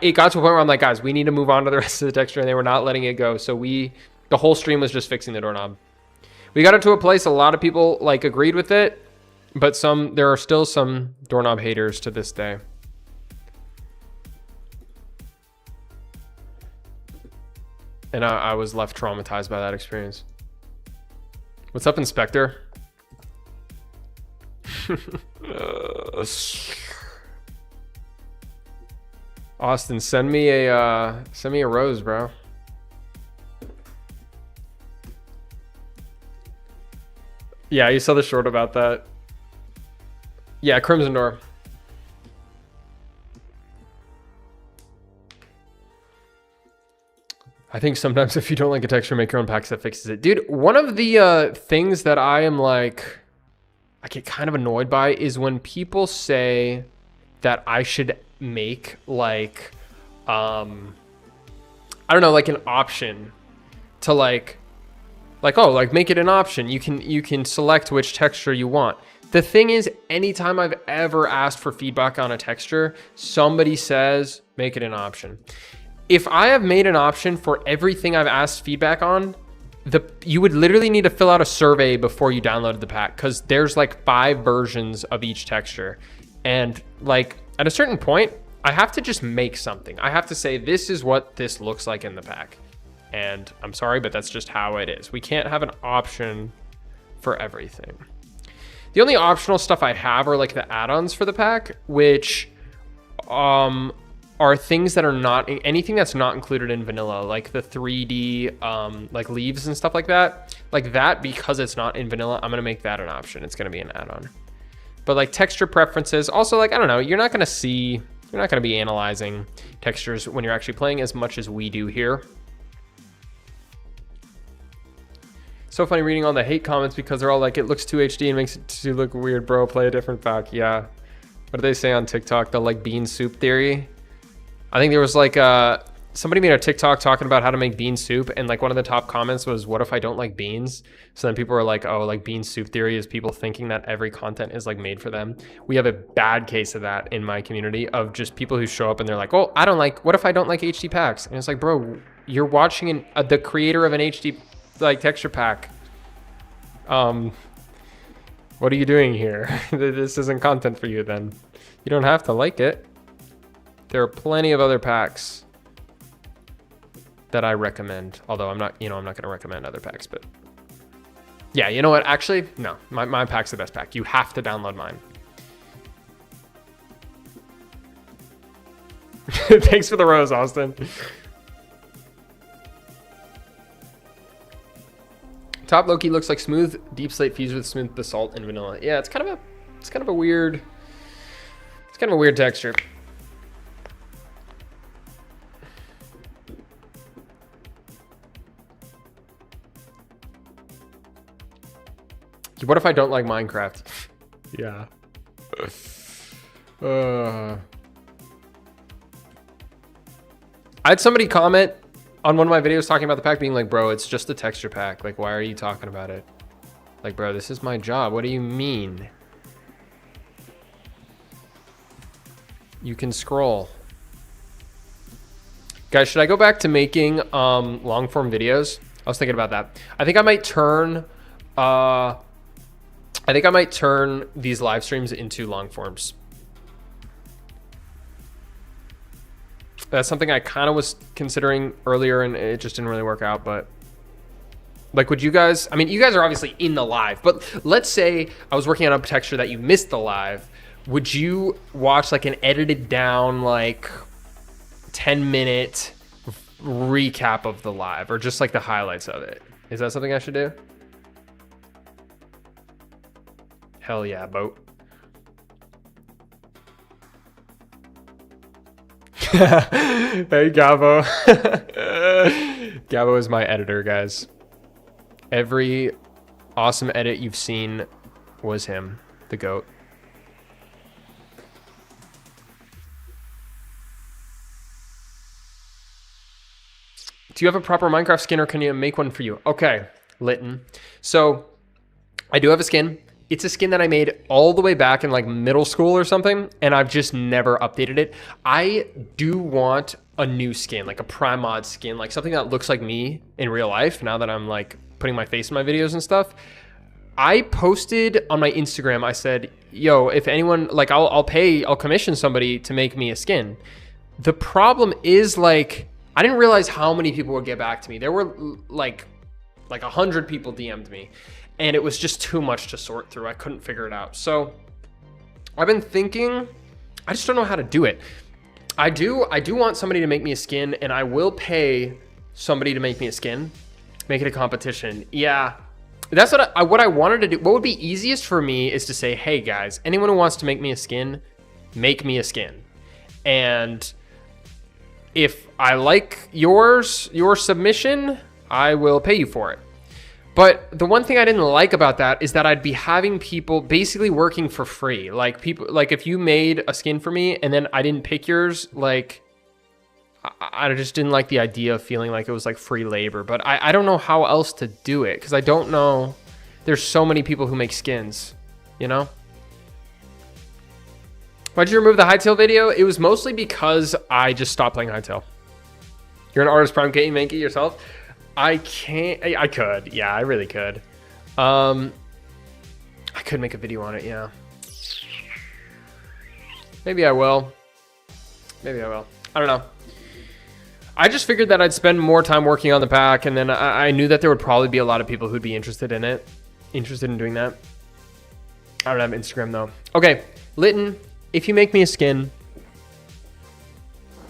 it got to a point where I'm like, guys, we need to move on to the rest of the texture, and they were not letting it go. So the whole stream was just fixing the doorknob. We got it to a place a lot of people like agreed with it, but there are still some doorknob haters to this day. And I was left traumatized by that experience. What's up, Inspector? Austin, send me a rose, bro. Yeah, you saw the short about that. Yeah, Crimson Door. I think sometimes if you don't like a texture, make your own packs that fixes it. Dude, one of the things that I am like, I get kind of annoyed by is when people say that I should make like, I don't know, like an option to like, oh, like make it an option. You can select which texture you want. The thing is, anytime I've ever asked for feedback on a texture, somebody says, make it an option. If I have made an option for everything I've asked feedback on, you would literally need to fill out a survey before you downloaded the pack, because there's like 5 versions of each texture. And like at a certain point, I have to just make something. I have to say, this is what this looks like in the pack. And I'm sorry, but that's just how it is. We can't have an option for everything. The only optional stuff I have are like the add-ons for the pack, which are things that are not anything that's not included in vanilla, like the 3D like leaves and stuff like that. Like that, because it's not in vanilla, I'm gonna make that an option. It's gonna be an add-on. But like texture preferences, also like, I don't know, you're not gonna be analyzing textures when you're actually playing as much as we do here. So funny reading all the hate comments because they're all like, it looks too HD and makes it too look weird, bro. Play a different pack. Yeah. What do they say on TikTok? The like bean soup theory. I think there was like somebody made a TikTok talking about how to make bean soup, and like one of the top comments was, what if I don't like beans? So then people were like, oh, like bean soup theory is people thinking that every content is like made for them. We have a bad case of that in my community, of just people who show up and they're like, oh, what if I don't like HD packs? And it's like, bro, you're watching the creator of an HD like texture pack. What are you doing here? This isn't content for you then. You don't have to like it. There are plenty of other packs that I recommend, although I'm not going to recommend other packs, but yeah, you know what? Actually, no, my pack's the best pack. You have to download mine. Thanks for the rose, Austin. Top Loki looks like smooth Deepslate fused with smooth basalt and vanilla. Yeah, it's kind of a weird texture. What if I don't like Minecraft? Yeah. I had somebody comment on one of my videos talking about the pack being like, bro, it's just a texture pack. Like, why are you talking about it? Like, bro, this is my job. What do you mean? You can scroll. Guys, should I go back to making long form videos? I was thinking about that. I think I might turn these live streams into long forms. That's something I kind of was considering earlier, and it just didn't really work out. But like, would you guys, I mean, you guys are obviously in the live, but let's say I was working on a texture that you missed the live. Would you watch like an edited down, like 10-minute recap of the live, or just like the highlights of it? Is that something I should do? Hell yeah, boat. Hey, Gabo. Gabo is my editor, guys. Every awesome edit you've seen was him, the GOAT. Do you have a proper Minecraft skin or can you make one for you? Okay, Litton. So I do have a skin. It's a skin that I made all the way back in like middle school or something, and I've just never updated it. I do want a new skin, like a Prime Mod skin, like something that looks like me in real life now that I'm like putting my face in my videos and stuff. I posted on my Instagram, I said, yo, if anyone, like I'll commission somebody to make me a skin. The problem is like, I didn't realize how many people would get back to me. There were like 100 people DM'd me. And it was just too much to sort through. I couldn't figure it out. So I've been thinking, I just don't know how to do it. I do want somebody to make me a skin, and I will pay somebody to make me a skin, make it a competition. Yeah, that's what I wanted to do. What would be easiest for me is to say, hey guys, anyone who wants to make me a skin, make me a skin. And if I like your submission, I will pay you for it. But the one thing I didn't like about that is that I'd be having people basically working for free. Like people, like if you made a skin for me and then I didn't pick yours, like I just didn't like the idea of feeling like it was like free labor. But I don't know how else to do it because I don't know. There's so many people who make skins, you know? Why'd you remove the Hytale video? It was mostly because I just stopped playing Hytale. You're an artist prime, can't you make it yourself? I can't, I could. Yeah, I really could. I could make a video on it, yeah. Maybe I will. Maybe I will. I don't know. I just figured that I'd spend more time working on the pack, and then I knew that there would probably be a lot of people who'd be interested in it. Interested in doing that. I don't have Instagram, though. Okay, Litton, if you make me a skin,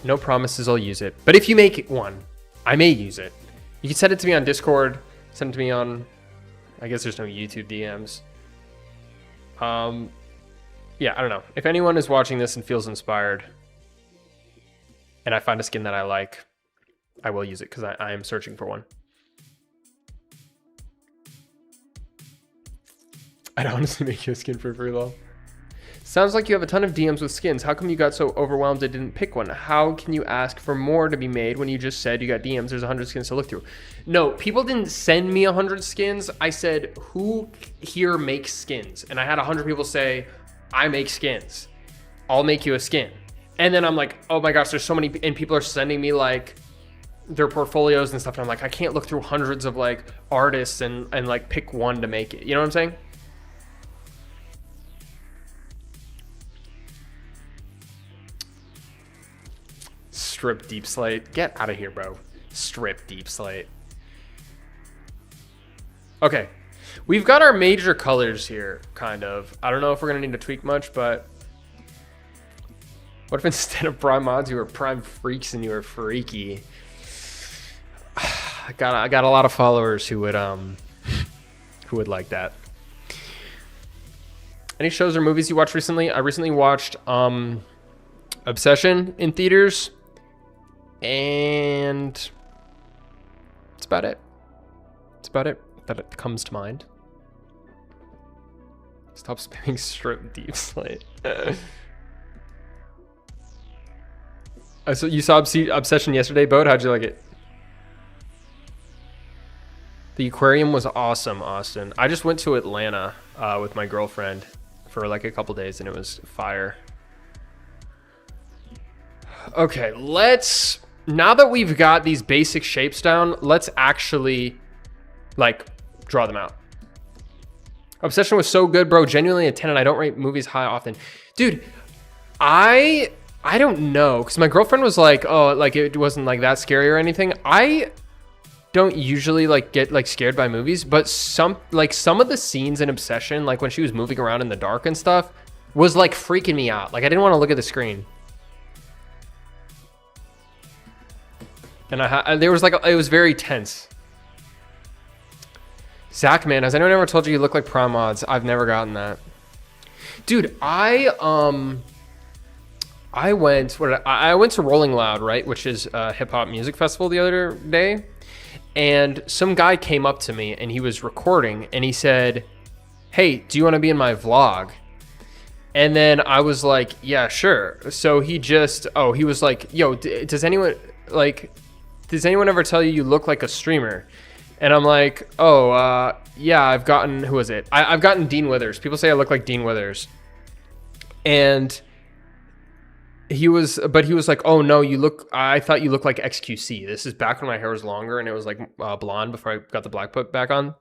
no promises I'll use it. But if you make one, I may use it. You can send it to me on Discord, send it to me on, I guess there's no YouTube DMs. Yeah, I don't know. If anyone is watching this and feels inspired, and I find a skin that I like, I will use it because I am searching for one. I'd honestly make you a skin for free, lol. Sounds like you have a ton of DMs with skins. How come you got so overwhelmed and didn't pick one? How can you ask for more to be made when you just said you got DMs? There's 100 skins to look through. No, people didn't send me 100 skins. I said, who here makes skins? And I had 100 people say, I make skins. I'll make you a skin. And then I'm like, oh my gosh, there's so many. And people are sending me like their portfolios and stuff. And I'm like, I can't look through hundreds of like artists and like pick one to make it. You know what I'm saying? Strip Deepslate. Get out of here, bro. Strip Deepslate. Okay. We've got our major colors here, kind of. I don't know if we're going to need to tweak much, but what if instead of prime mods, you were prime freaks and you were freaky? I got a lot of followers who would like that. Any shows or movies you watched recently? I recently watched Obsession in theaters. And that's about it. That's about it that comes to mind. Stop spamming strip Deepslate. So you saw Obsession yesterday, Boat? How'd you like it? The aquarium was awesome, Austin. I just went to Atlanta with my girlfriend for like a couple days, and it was fire. Okay, now that we've got these basic shapes down, let's actually like draw them out. Obsession was so good, bro. Genuinely a 10, and I don't rate movies high often. Dude, I don't know, because my girlfriend was like, oh, like it wasn't like that scary or anything. I don't usually like get like scared by movies, but some of the scenes in Obsession, like when she was moving around in the dark and stuff, was like freaking me out. Like I didn't want to look at the screen. And there was like, it was very tense. Zach, man, has anyone ever told you look like Prime Mods? I've never gotten that. Dude, I went to Rolling Loud, right? Which is a hip hop music festival the other day. And some guy came up to me and he was recording and he said, hey, do you want to be in my vlog? And then I was like, yeah, sure. So he was like, yo, does anyone like, does anyone ever tell you you look like a streamer? And I'm like, oh, yeah, I've gotten, who was it? I've gotten Dean Withers. People say I look like Dean Withers. And he was like, oh no, I thought you looked like XQC. This is back when my hair was longer and it was like blonde before I got the black put back on.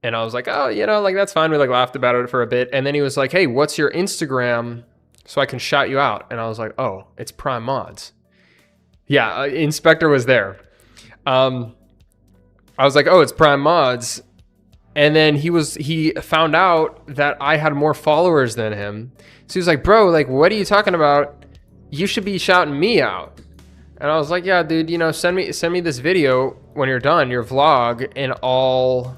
And I was like, oh, like that's fine. We like laughed about it for a bit. And then he was like, hey, what's your Instagram so I can shout you out? And I was like, oh, it's Prime Mods. Yeah, Inspector was there. I was like, oh, it's Prime Mods. And then he found out that I had more followers than him. So he was like, bro, like, what are you talking about? You should be shouting me out. And I was like, yeah, dude, send me this video when you're done, your vlog, and I'll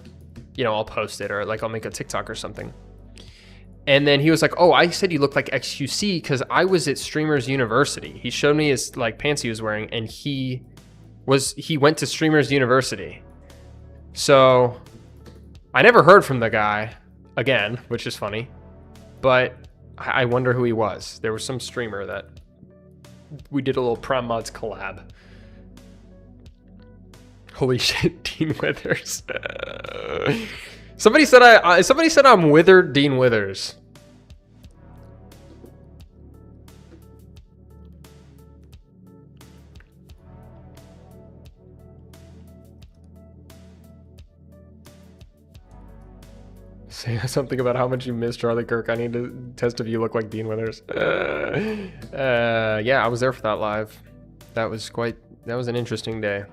post it, or like I'll make a TikTok or something. And then he was like, oh, I said you look like XQC because I was at Streamers University. He showed me his like pants he was wearing, and he went to Streamers University. So I never heard from the guy again, which is funny, but I wonder who he was. There was some streamer that we did a little Prime Mods collab. Holy shit, Dean Withers. Somebody said I'm withered Dean Withers. Say something about how much you miss Charlie Kirk. I need to test if you look like Dean Withers. Yeah, I was there for that live. That was an interesting day.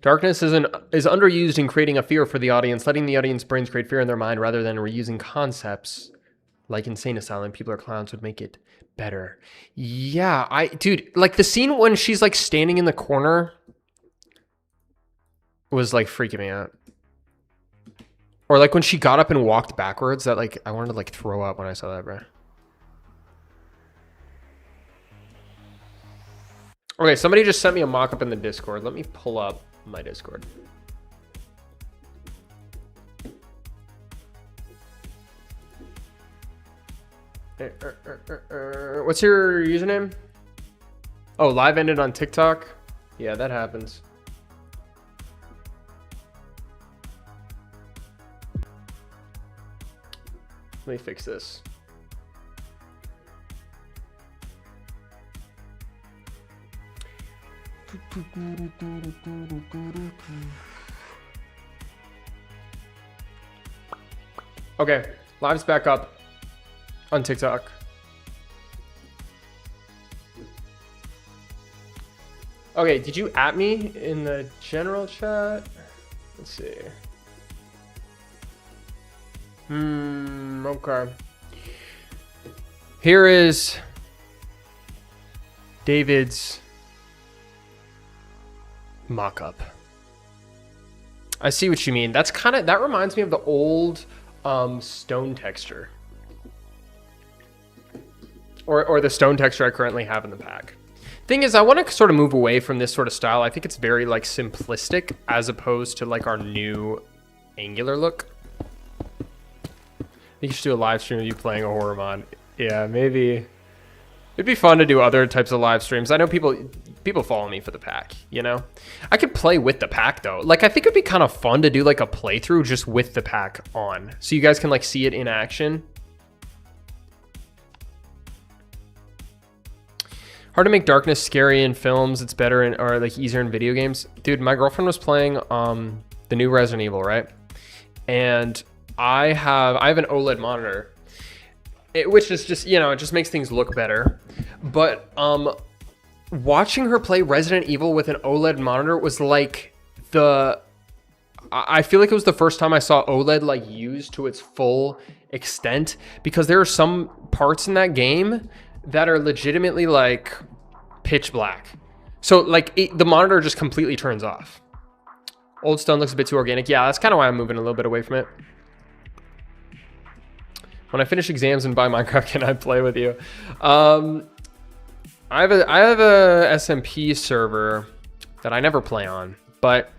Darkness is underused in creating a fear for the audience, letting the audience brains create fear in their mind rather than reusing concepts like Insane Asylum, People Are Clowns would make it better. Yeah, dude, like the scene when she's like standing in the corner was like freaking me out. Or like when she got up and walked backwards, that like I wanted to like throw up when I saw that, bro. Okay, somebody just sent me a mock-up in the Discord. Let me pull up my Discord. What's your username? Oh, live ended on TikTok? Yeah, that happens. Let me fix this. Okay, live's back up on TikTok. Okay, did you at me in the general chat? Let's see. Okay. Here is David's mock-up. I see what you mean. That reminds me of the old stone texture. Or the stone texture I currently have in the pack. Thing is, I want to sort of move away from this sort of style. I think it's very like simplistic as opposed to like our new angular look. I think you should do a live stream of you playing a horror mod. Yeah, maybe. It'd be fun to do other types of live streams. I know people follow me for the pack, you know? I could play with the pack though. Like I think it'd be kind of fun to do like a playthrough just with the pack on. So you guys can like see it in action. Hard to make darkness scary in films. It's better in, or like easier in video games. Dude, my girlfriend was playing the new Resident Evil, right? And I have an OLED monitor, which is just, you know, it just makes things look better. But watching her play Resident Evil with an OLED monitor was like I feel like it was the first time I saw OLED like used to its full extent, because there are some parts in that game that are legitimately like pitch black. So like the monitor just completely turns off. Old Stone looks a bit too organic. Yeah, that's kind of why I'm moving a little bit away from it. When I finish exams and buy Minecraft, can I play with you? I have a SMP server that I never play on, but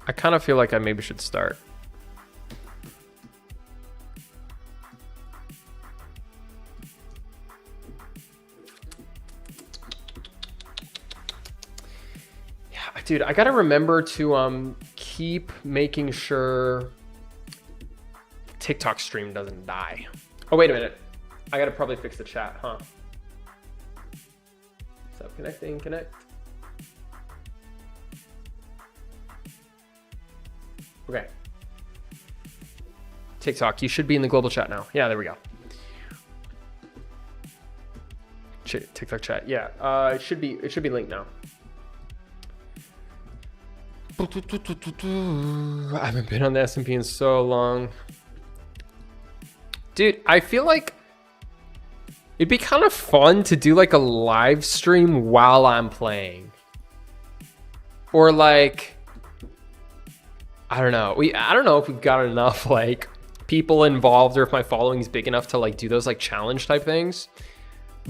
I kind of feel like I maybe should start. Dude, I gotta remember to keep making sure TikTok stream doesn't die. Oh, wait a minute. I gotta probably fix the chat, huh? What's up? Connecting, connect. Okay. TikTok, you should be in the global chat now. Yeah, there we go. TikTok chat. Yeah, it should be linked now. I haven't been on the SMP in so long. Dude, I feel like it'd be kind of fun to do like a live stream while I'm playing. Or like, I don't know. I don't know if we've got enough like people involved or if my following is big enough to like do those like challenge type things.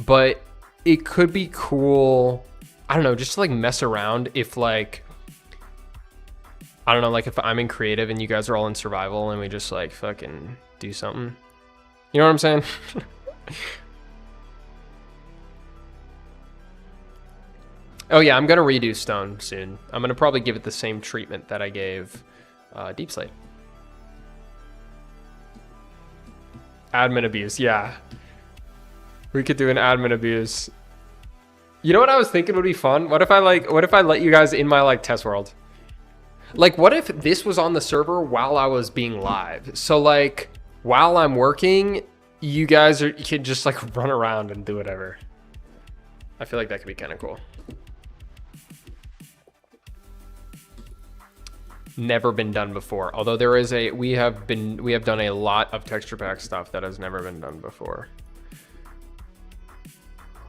But it could be cool. I don't know, just to like mess around if like, I don't know, like if I'm in creative and you guys are all in survival and we just like fucking do something. You know what I'm saying? Oh yeah, I'm gonna redo Stone soon. I'm gonna probably give it the same treatment that I gave Deepslate. Admin abuse, yeah. We could do an admin abuse. You know what I was thinking would be fun? What if I let you guys in my like test world? Like what if this was on the server while I was being live? So like while I'm working, you could just like run around and do whatever. I feel like that could be kind of cool. Never been done before. Although there is we have done a lot of texture pack stuff that has never been done before.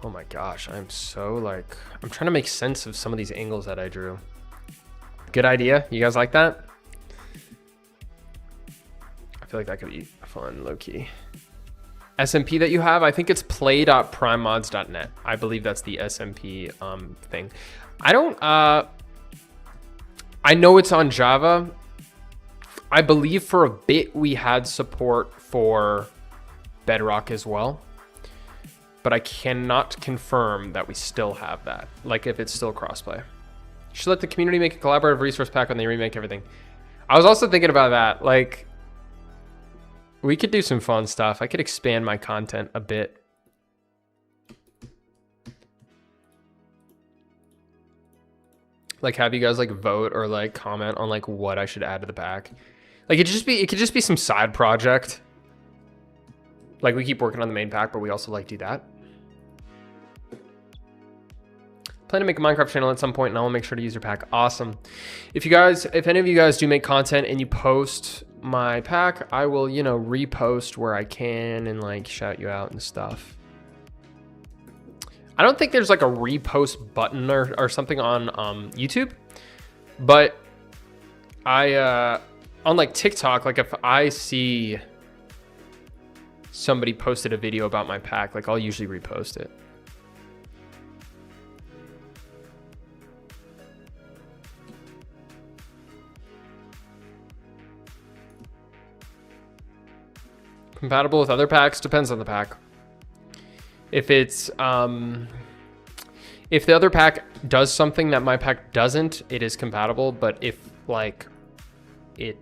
Oh my gosh, I'm so like, I'm trying to make sense of some of these angles that I drew. Good idea. You guys like that? I feel like that could be fun, low key. SMP that you have, I think it's play.primemods.net. I believe that's the SMP thing. I know it's on Java. I believe for a bit we had support for Bedrock as well, but I cannot confirm that we still have that. Like if it's still crossplay. You should let the community make a collaborative resource pack when they remake everything. I was also thinking about that. Like we could do some fun stuff. I could expand my content a bit. Like have you guys like vote or like comment on like what I should add to the pack. Like it could just be some side project. Like we keep working on the main pack, but we also like do that. Plan to make a Minecraft channel at some point and I'll make sure to use your pack. Awesome. If any of you guys do make content and you post my pack, I will, you know, repost where I can and like shout you out and stuff. I don't think there's like a repost button or something on YouTube, but on like TikTok, like if I see somebody posted a video about my pack, like I'll usually repost it. Compatible with other packs? Depends on the pack. If it's if the other pack does something that my pack doesn't, it is compatible. But if like it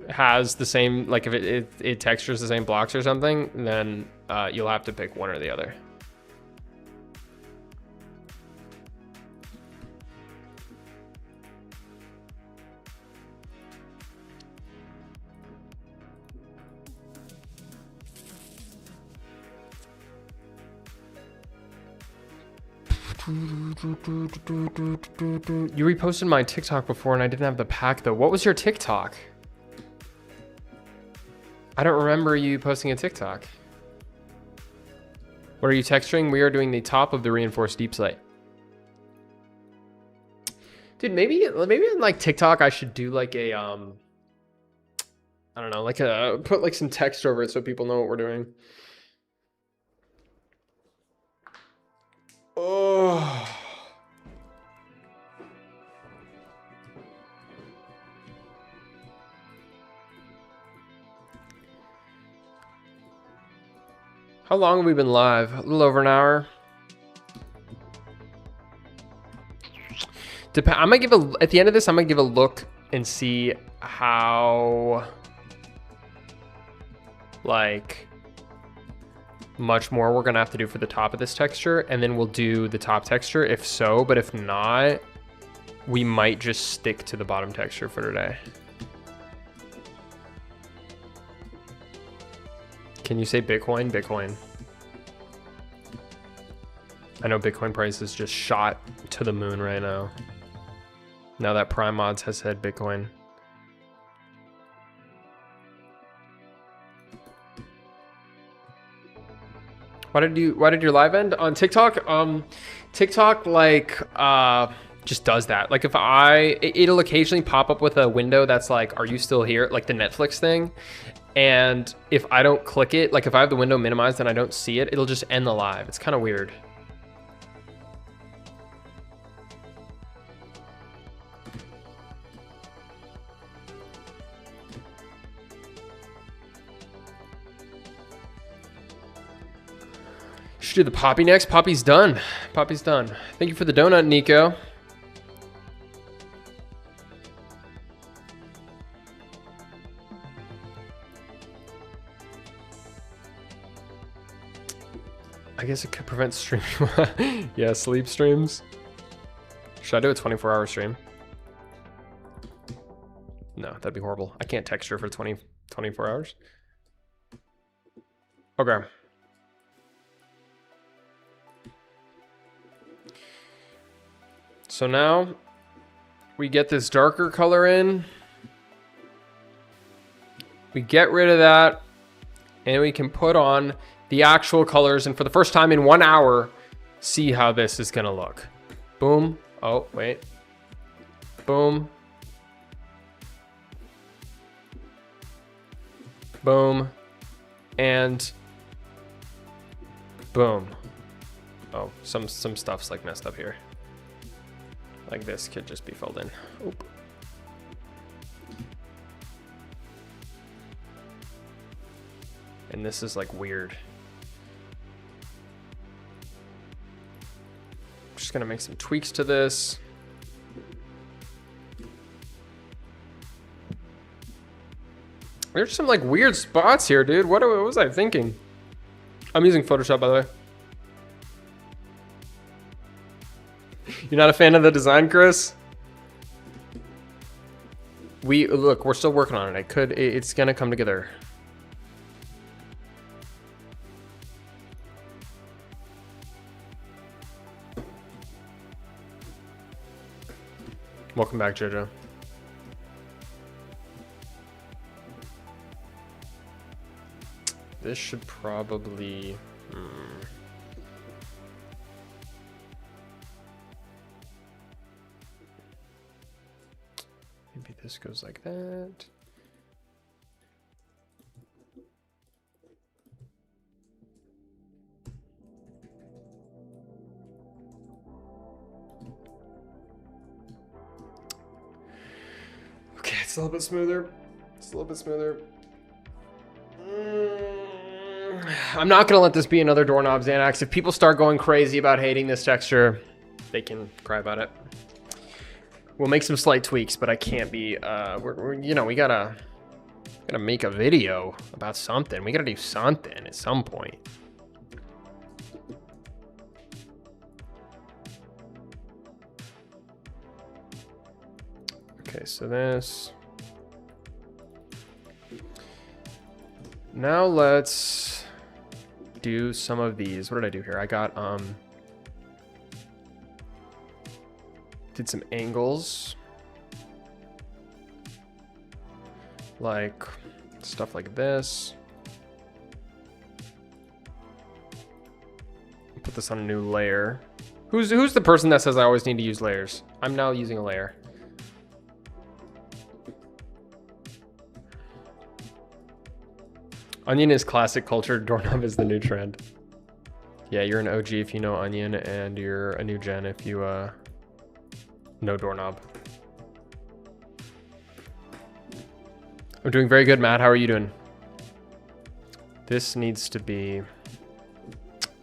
has the same, like if it textures the same blocks or something, then you'll have to pick one or the other. You reposted my TikTok before and I didn't have the pack though. What was your TikTok? I don't remember you posting a TikTok. What are you texturing? We are doing the top of the reinforced Deepslate. Dude, maybe on like TikTok I should do like a I don't know, like put like some text over it so people know what we're doing. Oh. How long have we been live? A little over an hour. I'm gonna give at the end of this, I'm gonna give a look and see how like much more we're gonna have to do for the top of this texture, and then we'll do the top texture if so, but if not, we might just stick to the bottom texture for today. Can you say Bitcoin? Bitcoin. I know Bitcoin price is just shot to the moon right now. Now that Prime Mods has said Bitcoin. Why did your live end on TikTok? TikTok like just does that. Like if it'll occasionally pop up with a window that's like, are you still here? Like the Netflix thing. And if I don't click it, like if I have the window minimized and I don't see it, it'll just end the live. It's kind of weird. Should do the Poppy next. Poppy's done. Poppy's done. Thank you for the donut, Nico. I guess it could prevent streaming. Yeah, sleep streams. Should I do a 24-hour stream? No, that'd be horrible. I can't texture for 24 hours. Okay. So now we get this darker color in. We get rid of that, and we can put on the actual colors, and for the first time in 1 hour, see how this is gonna look. Boom. Oh, wait. Boom. Boom. And boom. Oh, some stuff's like messed up here. Like this could just be filled in. Oop. And this is like weird. I'm just gonna make some tweaks to this. There's some like weird spots here, dude. What was I thinking? I'm using Photoshop, by the way. You're not a fan of the design, Chris? Look, we're still working on it. It's gonna come together. Welcome back, Jojo. This should probably... Maybe this goes like that. Okay, it's a little bit smoother. It's a little bit smoother. I'm not gonna let this be another doorknob Xanax. If people start going crazy about hating this texture, they can cry about it. We'll make some slight tweaks, but I can't be. You know, we gotta make a video about something. We gotta do something at some point. Okay, so this. Now let's do some of these. What did I do here? I got did some angles, like stuff like this. Put this on a new layer. Who's the person that says I always need to use layers? I'm now using a layer. Onion is classic culture. Doorknob is the new trend. Yeah, you're an OG if you know Onion, and you're a new gen if you know Doorknob. I'm doing very good, Matt. How are you doing? This needs to be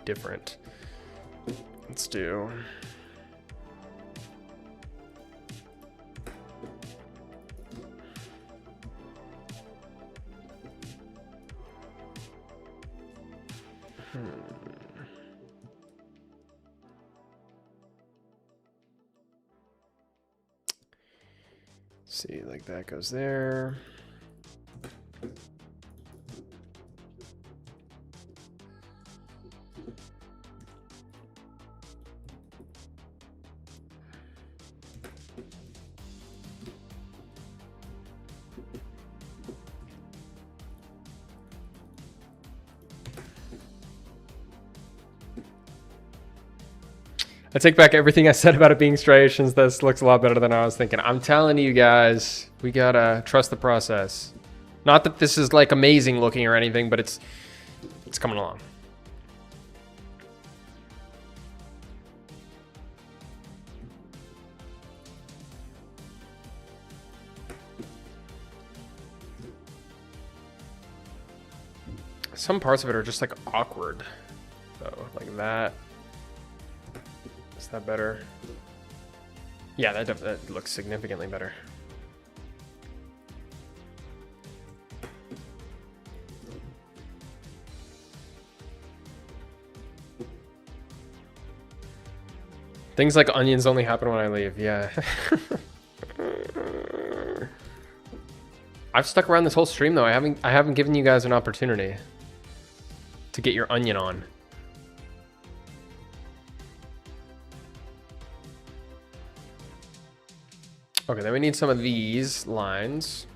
different. Let's do... See, like that goes there. I take back everything I said about it being striations. This looks a lot better than I was thinking. I'm telling you guys, we gotta trust the process. Not that this is like amazing looking or anything, but it's coming along. Some parts of it are just like awkward. So like that. Is that better? Yeah, that looks significantly better. Things like onions only happen when I leave. Yeah. I've stuck around this whole stream though. I haven't given you guys an opportunity to get your onion on. Okay, then we need some of these lines.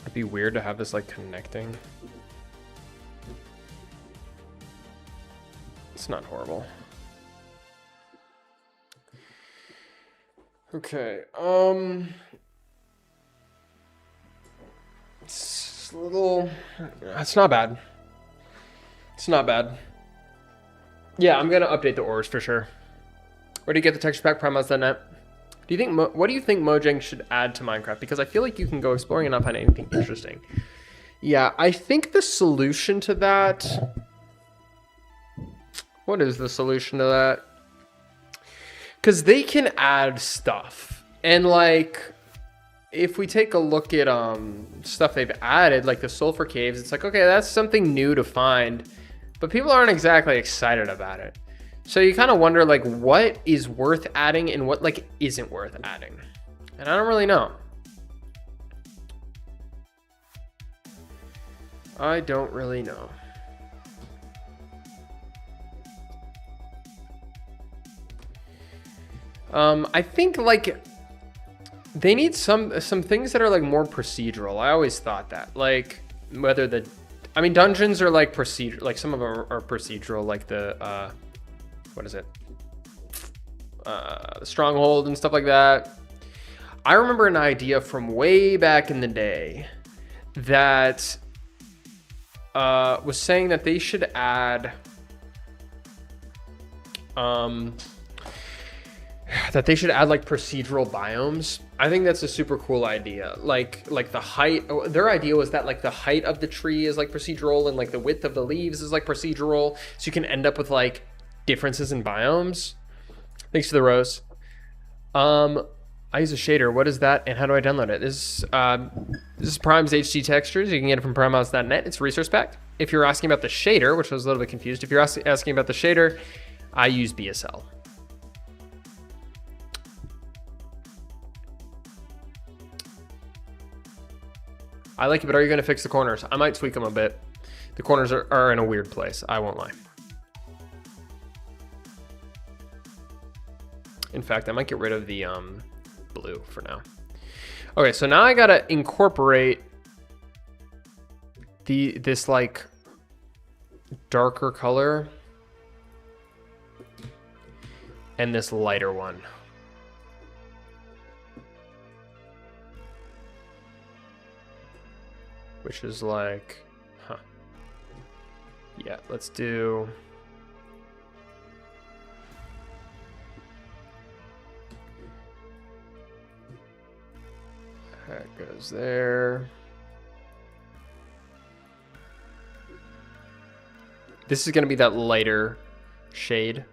It'd be weird to have this like connecting. It's not horrible. Okay, it's a little, it's not bad. It's not bad. Yeah, I'm gonna update the ores for sure. Where do you get the texture pack? Primos.net. Do you think, what do you think Mojang should add to Minecraft? Because I feel like you can go exploring and not find anything interesting. Yeah, I think the solution to that, what is the solution to that? Because they can add stuff, and like if we take a look at stuff they've added, like the sulfur caves, it's like, okay, that's something new to find, but people aren't exactly excited about it. So you kind of wonder like what is worth adding and what like isn't worth adding, and I don't really know. I don't really know. I think like they need some things that are like more procedural. I always thought that, like whether the, I mean, dungeons are like procedural, like some of them are procedural, like the what is it? The stronghold and stuff like that. I remember an idea from way back in the day that was saying that they should add like procedural biomes. I think that's a super cool idea. Like the height, their idea was that like the height of the tree is like procedural and like the width of the leaves is like procedural. So you can end up with like differences in biomes. Thanks to the rose. I use a shader. What is that and how do I download it? This is Prime's HD textures. You can get it from primehouse.net. It's resource packed. If you're asking about the shader, which I was a little bit confused, if you're asking about the shader, I use BSL. I like it, but are you going to fix the corners? I might tweak them a bit. The corners are in a weird place. I won't lie. In fact, I might get rid of the blue for now. Okay, so now I got to incorporate this like darker color and this lighter one. Which is like, huh. Yeah, let's do. That goes there. This is going to be that lighter shade.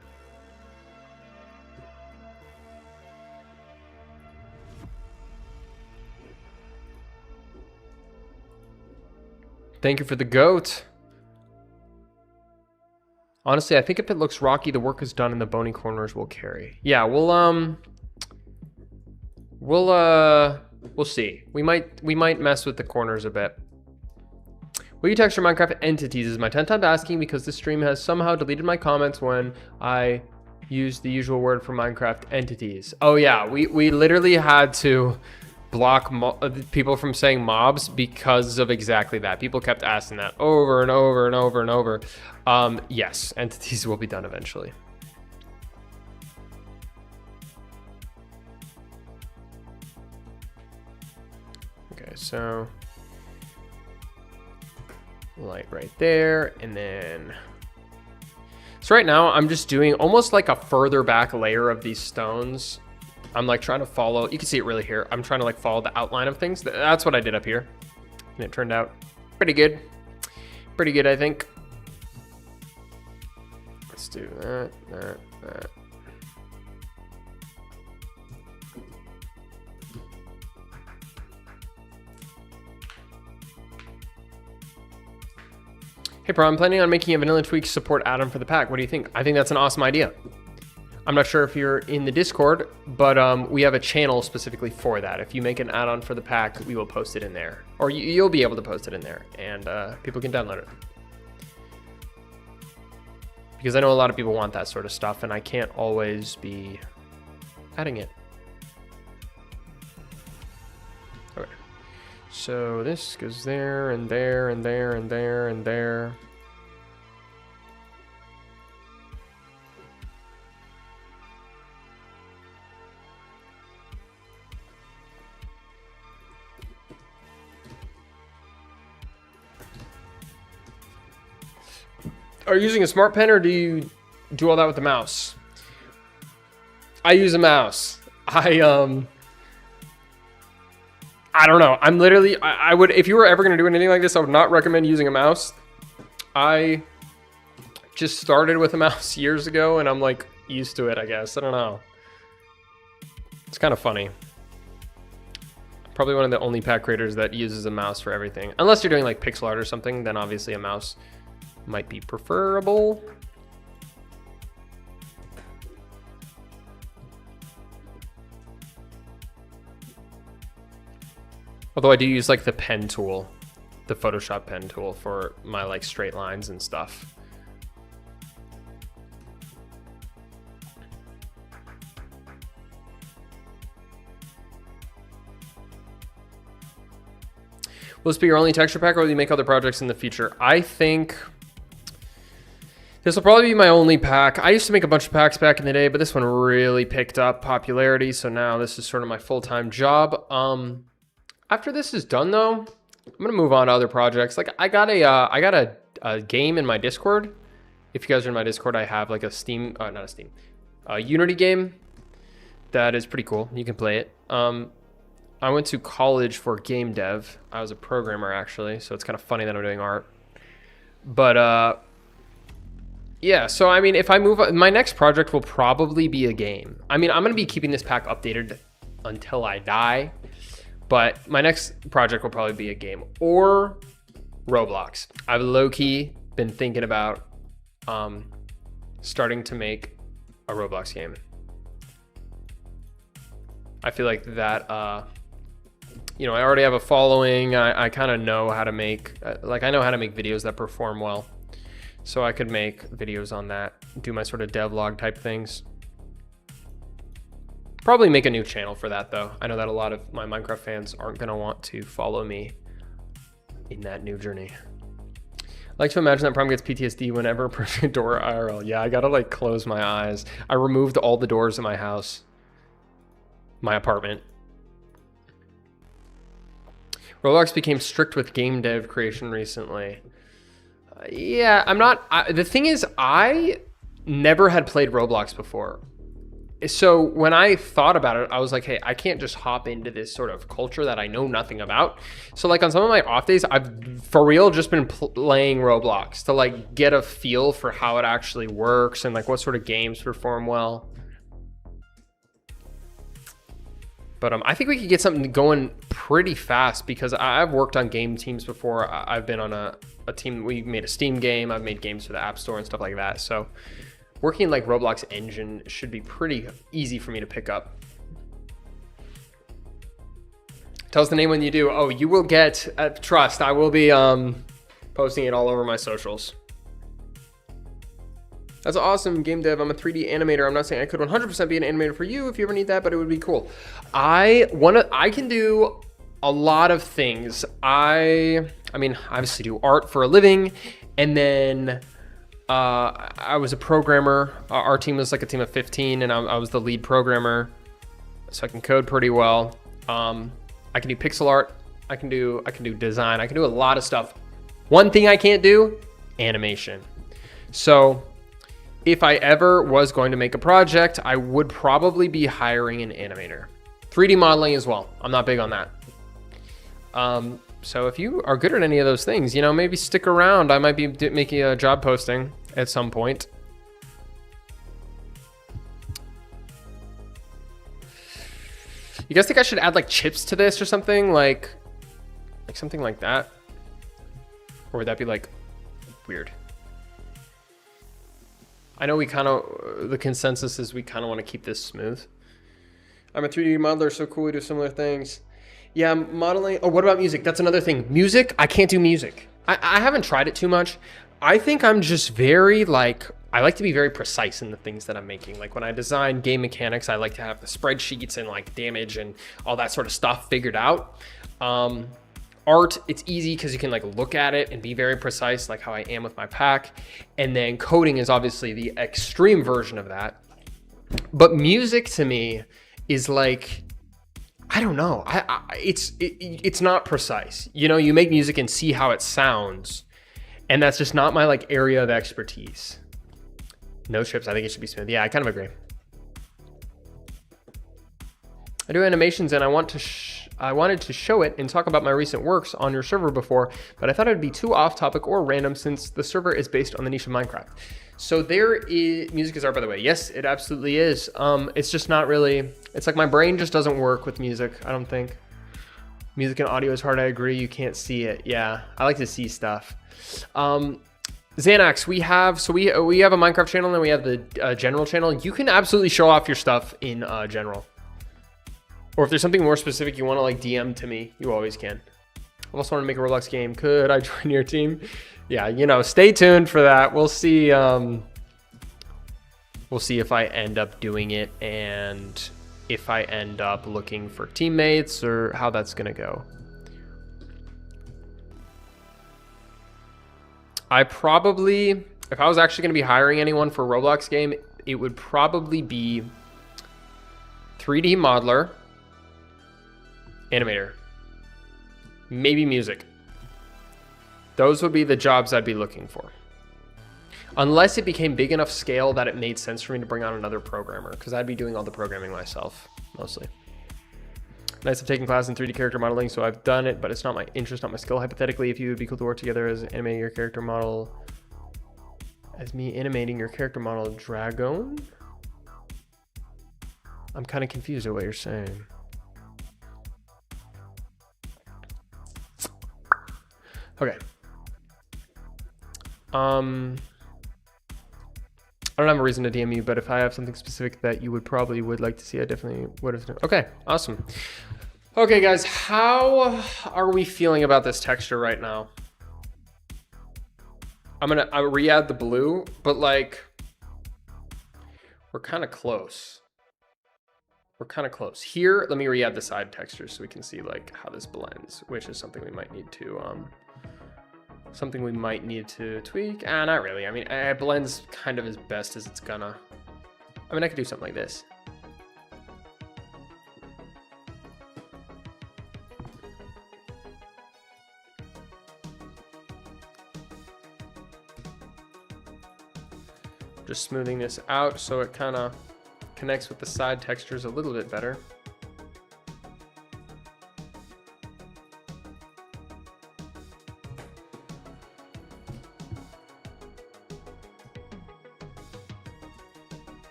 Thank you for the goat. Honestly, I think if it looks rocky, the work is done and the bony corners will carry. Yeah, we'll see. We might mess with the corners a bit. Will you texture Minecraft entities is my 10th time asking because this stream has somehow deleted my comments when I used the usual word for Minecraft entities. Oh yeah, we literally had to block people from saying mobs because of exactly that. People kept asking that over and over and over and over. Yes, entities will be done eventually. Okay, so light right there, and then so right now I'm just doing almost like a further back layer of these stones. I'm like trying to follow, you can see it really here. I'm trying to like follow the outline of things. That's what I did up here. And it turned out pretty good. Pretty good, I think. Let's do that. Hey, bro, I'm planning on making a vanilla tweak support add-on for the pack. What do you think? I think that's an awesome idea. I'm not sure if you're in the Discord, but we have a channel specifically for that. If you make an add-on for the pack, we will post it in there. Or you'll be able to post it in there, and people can download it. Because I know a lot of people want that sort of stuff, and I can't always be adding it. Okay. So this goes there, and there, and there, and there, and there. Are you using a smart pen or do you do all that with the mouse? I use a mouse. I don't know. I'm literally, I would, if you were ever going to do anything like this, I would not recommend using a mouse. I just started with a mouse years ago and I'm like used to it, I guess. I don't know. It's kind of funny. Probably one of the only pack creators that uses a mouse for everything. Unless you're doing like pixel art or something, then obviously a mouse might be preferable. Although I do use like the pen tool, the Photoshop pen tool for my like straight lines and stuff. Will this be your only texture pack or will you make other projects in the future? I think this will probably be my only pack. I used to make a bunch of packs back in the day, but this one really picked up popularity. So now this is sort of my full-time job. After this is done though, I'm gonna move on to other projects. Like I got a game in my Discord. If you guys are in my Discord, I have like a Steam, not a Steam, Unity game that is pretty cool. You can play it. I went to college for game dev. I was a programmer actually, so it's kind of funny that I'm doing art. But yeah, so I mean, if I move on, my next project will probably be a game. I mean, I'm gonna be keeping this pack updated until I die, but my next project will probably be a game or Roblox. I've low-key been thinking about starting to make a Roblox game. I feel like that, you know, I already have a following. I kind of know how to make, like I know how to make videos that perform well. So I could make videos on that, do my sort of devlog type things. Probably make a new channel for that though. I know that a lot of my Minecraft fans aren't gonna want to follow me in that new journey. I like to imagine that Prime gets PTSD whenever approaching a door IRL. Yeah, I gotta like close my eyes. I removed all the doors in my house, my apartment. Roblox became strict with game dev creation recently. Yeah, I'm not, the thing is, I never had played Roblox before. so when I thought about it, I was like, hey, I can't just hop into this sort of culture that I know nothing about. So like on some of my off days, I've for real just been playing Roblox to like get a feel for how it actually works and like what sort of games perform well. But I think we could get something going pretty fast because I've worked on game teams before. I've been on a team. We made a Steam game. I've made games for the App Store and stuff like that. So working like Roblox engine should be pretty easy for me to pick up. Tell us the name when you do. Oh, you will get, trust, I will be posting it all over my socials. That's awesome, game dev. I'm a 3D animator. I'm not saying I could 100% be an animator for you if you ever need that, but it would be cool. I can do a lot of things. I mean, obviously do art for a living, and then I was a programmer. Our team was like a team of 15, and I was the lead programmer, so I can code pretty well. I can do pixel art. I can do design. I can do a lot of stuff. One thing I can't do, animation. So if I ever was going to make a project, I would probably be hiring an animator. 3D modeling as well. I'm not big on that. So if you are good at any of those things, you know, maybe stick around. I might be making a job posting at some point. You guys think I should add like chips to this or something? Like something like that? Or would that be like weird? I know we kind of, the consensus is we kind of want to keep this smooth. I'm a 3D modeler, so cool, we do similar things. Yeah, modeling. Oh, what about music? That's another thing. Music, I can't do music. I haven't tried it too much. I think I'm just very like, I like to be very precise in the things that I'm making. Like when I design game mechanics, I like to have the spreadsheets and like damage and all that sort of stuff figured out. Art, it's easy because you can like look at it and be very precise, like how I am with my pack. And then coding is obviously the extreme version of that. But music to me is like, I don't know. It's not precise. You know, you make music and see how it sounds, and that's just not my like area of expertise. No chips. I think it should be smooth. Yeah, I kind of agree. I do animations, and I wanted to show it and talk about my recent works on your server before, but I thought it would be too off topic or random since the server is based on the niche of Minecraft. So there is, music is art, by the way. Yes, it absolutely is. It's just not really, it's like my brain just doesn't work with music, I don't think. Music and audio is hard, I agree. You can't see it. Yeah, I like to see stuff. Xanax, we have a Minecraft channel and then we have the general channel. You can absolutely show off your stuff in general. Or if there's something more specific you want to like DM to me, you always can. I also want to make a Roblox game. Could I join your team? Yeah, you know, stay tuned for that. We'll see. We'll see if I end up doing it and if I end up looking for teammates or how that's gonna go. I probably, if I was actually gonna be hiring anyone for a Roblox game, it would probably be 3D modeler, animator, maybe music. Those would be the jobs I'd be looking for. Unless it became big enough scale that it made sense for me to bring on another programmer, because I'd be doing all the programming myself, mostly. Nice, I've taken class in 3D character modeling, so I've done it, but it's not my interest, not my skill. Hypothetically, if you would be cool to work together as animating your character model, as me animating your character model, Dragon? I'm kind of confused at what you're saying. Okay. I don't have a reason to DM you, but if I have something specific that you would probably like to see, I definitely would have. Okay, awesome. Okay, guys, how are we feeling about this texture right now? I'll re-add the blue, but like, we're kind of close. We're kind of close. Here, let me re-add the side textures so we can see like how this blends, which is something we might need to, tweak. Not really. I mean, it blends kind of as best as it's gonna. I mean, I could do something like this. Just smoothing this out so it kind of connects with the side textures a little bit better.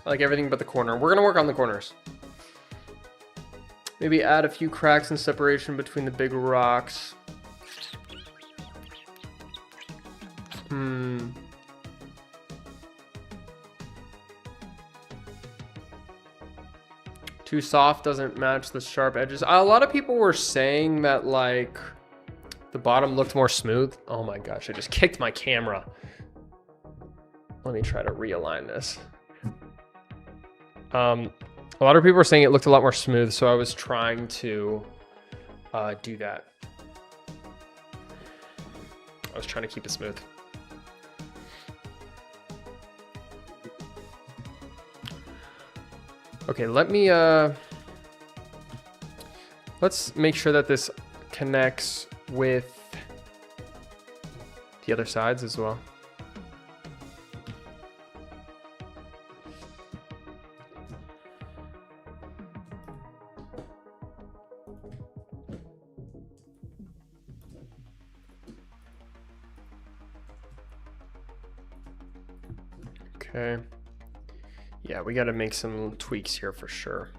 I like everything but the corner. We're gonna work on the corners. Maybe add a few cracks and separation between the big rocks. Too soft doesn't match the sharp edges. A lot of people were saying that like the bottom looked more smooth. Oh my gosh, I just kicked my camera. Let me try to realign this. A lot of people were saying it looked a lot more smooth, so I was trying to do that. I was trying to keep it smooth. Okay, let me, let's make sure that this connects with the other sides as well. Okay. Yeah, we got to make some tweaks here for sure.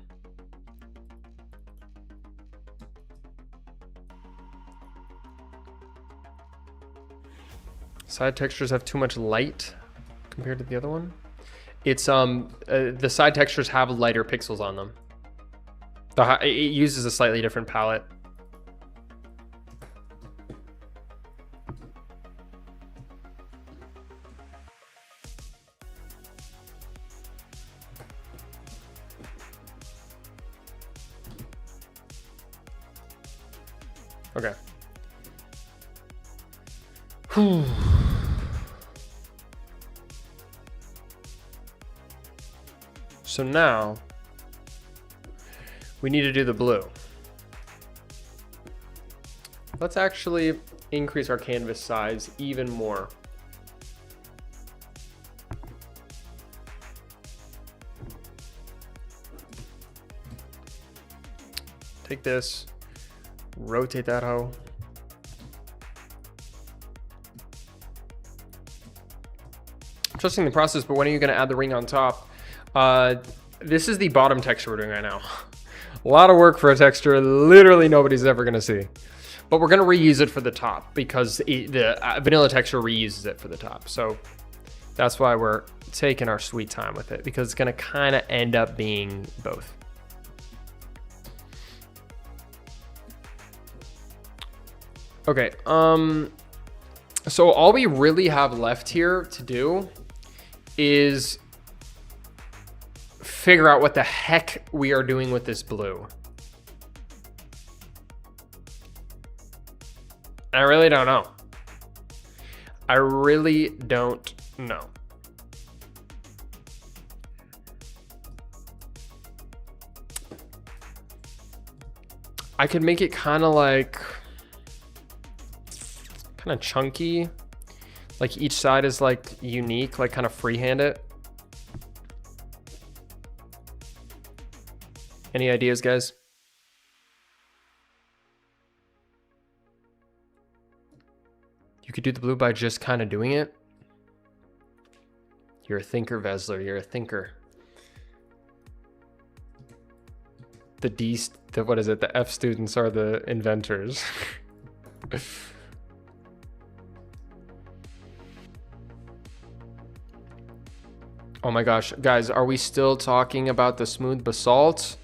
Side textures have too much light compared to the other one. It's the side textures have lighter pixels on them. It uses a slightly different palette. Okay. So now we need to do the blue. Let's actually increase our canvas size even more. Take this, rotate that hoe. Trusting the process, but when are you going to add the ring on top? This is the bottom texture we're doing right now. A lot of work for a texture literally nobody's ever going to see. But we're going to reuse it for the top because the vanilla texture reuses it for the top. So that's why we're taking our sweet time with it, because it's going to kind of end up being both. Okay, so all we really have left here to do is figure out what the heck we are doing with this blue. I really don't know. I really don't know. I could make it kind of like, kind of chunky. Like each side is like unique, like kind of freehand it. Any ideas, guys? You could do the blue by just kind of doing it. You're a thinker, Vesler. You're a thinker. What is it? The F students are the inventors. Oh my gosh, guys, are we still talking about the smooth basalt?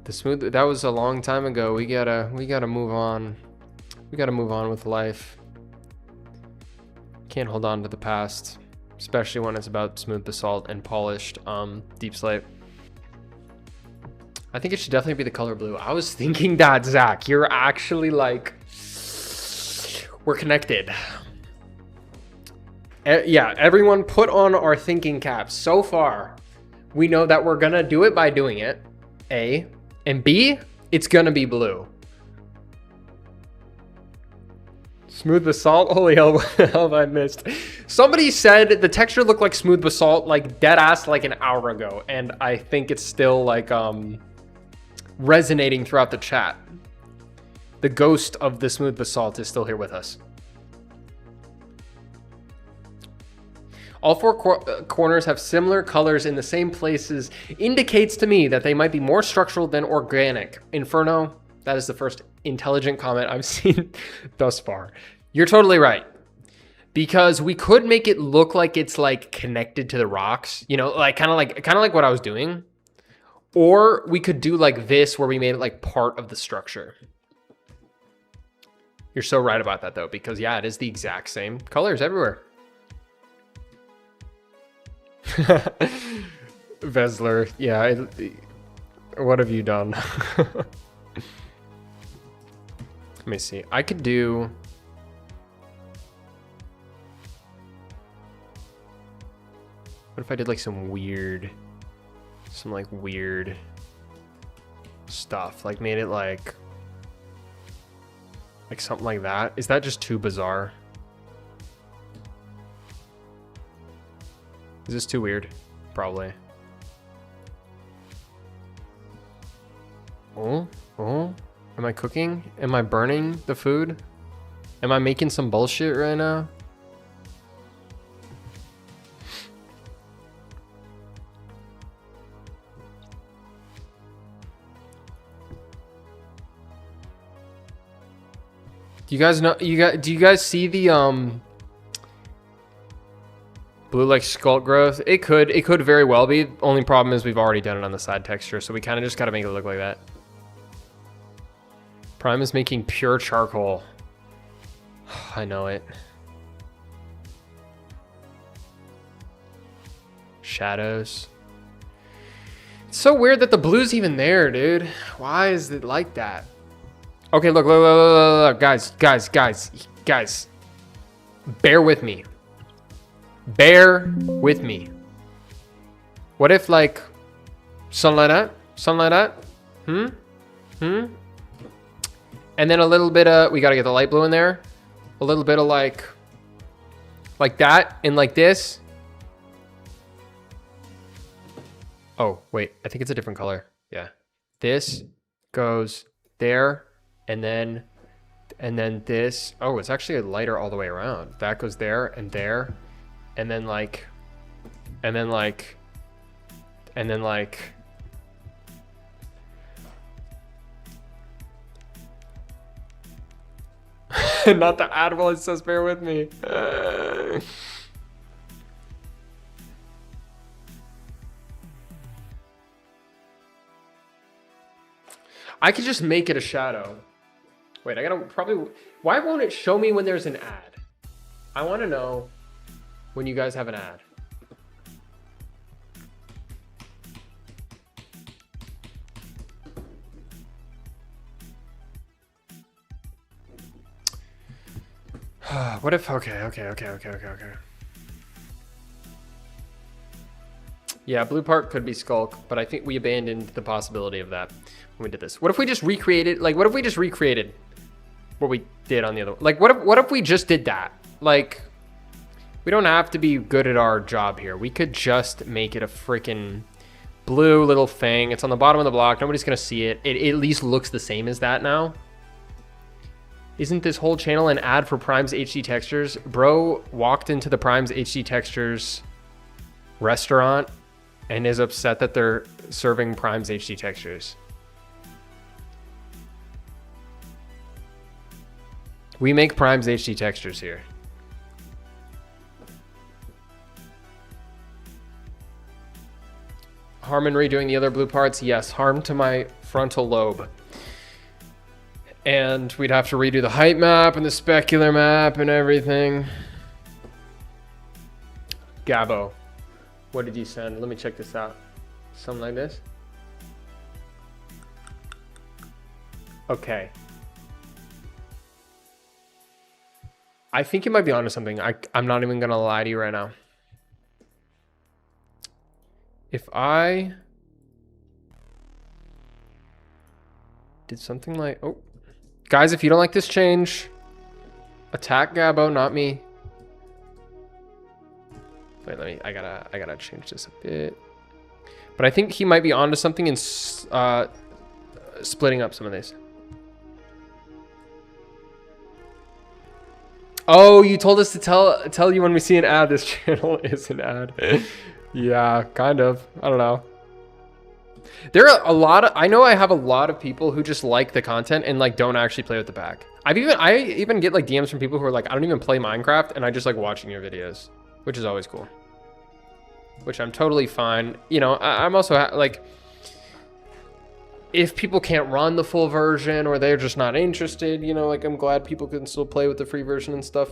The smooth, that was a long time ago. We gotta move on. We gotta move on with life. Can't hold on to the past, especially when it's about smooth basalt and polished Deepslate. I think it should definitely be the color blue. I was thinking that, Zach. You're actually like, we're connected. Yeah, everyone put on our thinking caps. So far, we know that we're gonna do it by doing it, A. And B, it's gonna be blue. Smooth basalt? Holy hell, what the hell have I missed? Somebody said the texture looked like smooth basalt, like dead ass, like an hour ago. And I think it's still like resonating throughout the chat. The ghost of the smooth basalt is still here with us. All four corners have similar colors in the same places. Indicates to me that they might be more structural than organic. Inferno, that is the first intelligent comment I've seen thus far. You're totally right. Because we could make it look like it's like connected to the rocks, you know, like kind of like what I was doing. Or we could do like this where we made it like part of the structure. You're so right about that though, because yeah, it is the exact same colors everywhere. Vesler, yeah, what have you done? Let me see. I could do... What if I did like some like weird stuff? Like made it like something like that? Is that just too bizarre? Is this too weird? Probably. Oh, am I cooking? Am I burning the food? Am I making some bullshit right now? Do you guys know, do you guys see the, blue like skull growth? It could very well be. Only problem is we've already done it on the side texture, so we kind of just got to make it look like that. Prime is making pure charcoal. I know it. Shadows. It's so weird that the blue's even there, dude. Why is it like that? Okay, look, guys. Bear with me. Bear with me. What if like something like that? Something like that? And then a little bit of, we gotta get the light blue in there. A little bit of like that and like this. Oh, wait, I think it's a different color. Yeah. This goes there and then this. Oh, it's actually a lighter all the way around. That goes there and there. And then like, and then like, and then like. Not the Admiral, it says bear with me. I could just make it a shadow. Wait, I gotta probably, why won't it show me when there's an ad? I wanna know when you guys have an ad. What if, okay. Yeah, blue part could be Skulk, but I think we abandoned the possibility of that when we did this. What if we just recreated, like, what if we just recreated what we did on the other one? Like, what if we just did that? Like, we don't have to be good at our job here. We could just make it a freaking blue little thing. It's on the bottom of the block. Nobody's gonna see it. It at least looks the same as that now. Isn't this whole channel an ad for Prime's HD Textures? Bro walked into the Prime's HD Textures restaurant and is upset that they're serving Prime's HD Textures. We make Prime's HD Textures here. Harm and redoing the other blue parts? Yes, harm to my frontal lobe. And we'd have to redo the height map and the specular map and everything. Gabo, what did you send? Let me check this out. Something like this? Okay. I think you might be onto something. I'm not even gonna lie to you right now. If I did something like, oh, guys, if you don't like this change, Attack Gabo, not me. Wait, I gotta change this a bit. But I think he might be onto something in splitting up some of these. Oh, you told us to tell you when we see an ad. This channel is an ad. Yeah, kind of. I don't know. There are a lot of, I know I have a lot of people who just like the content and like don't actually play with the pack. I even get like DMs from people who are like, I don't even play Minecraft and I just like watching your videos, which is always cool. Which I'm totally fine. You know, I'm also like, if people can't run the full version or they're just not interested, you know, like I'm glad people can still play with the free version and stuff.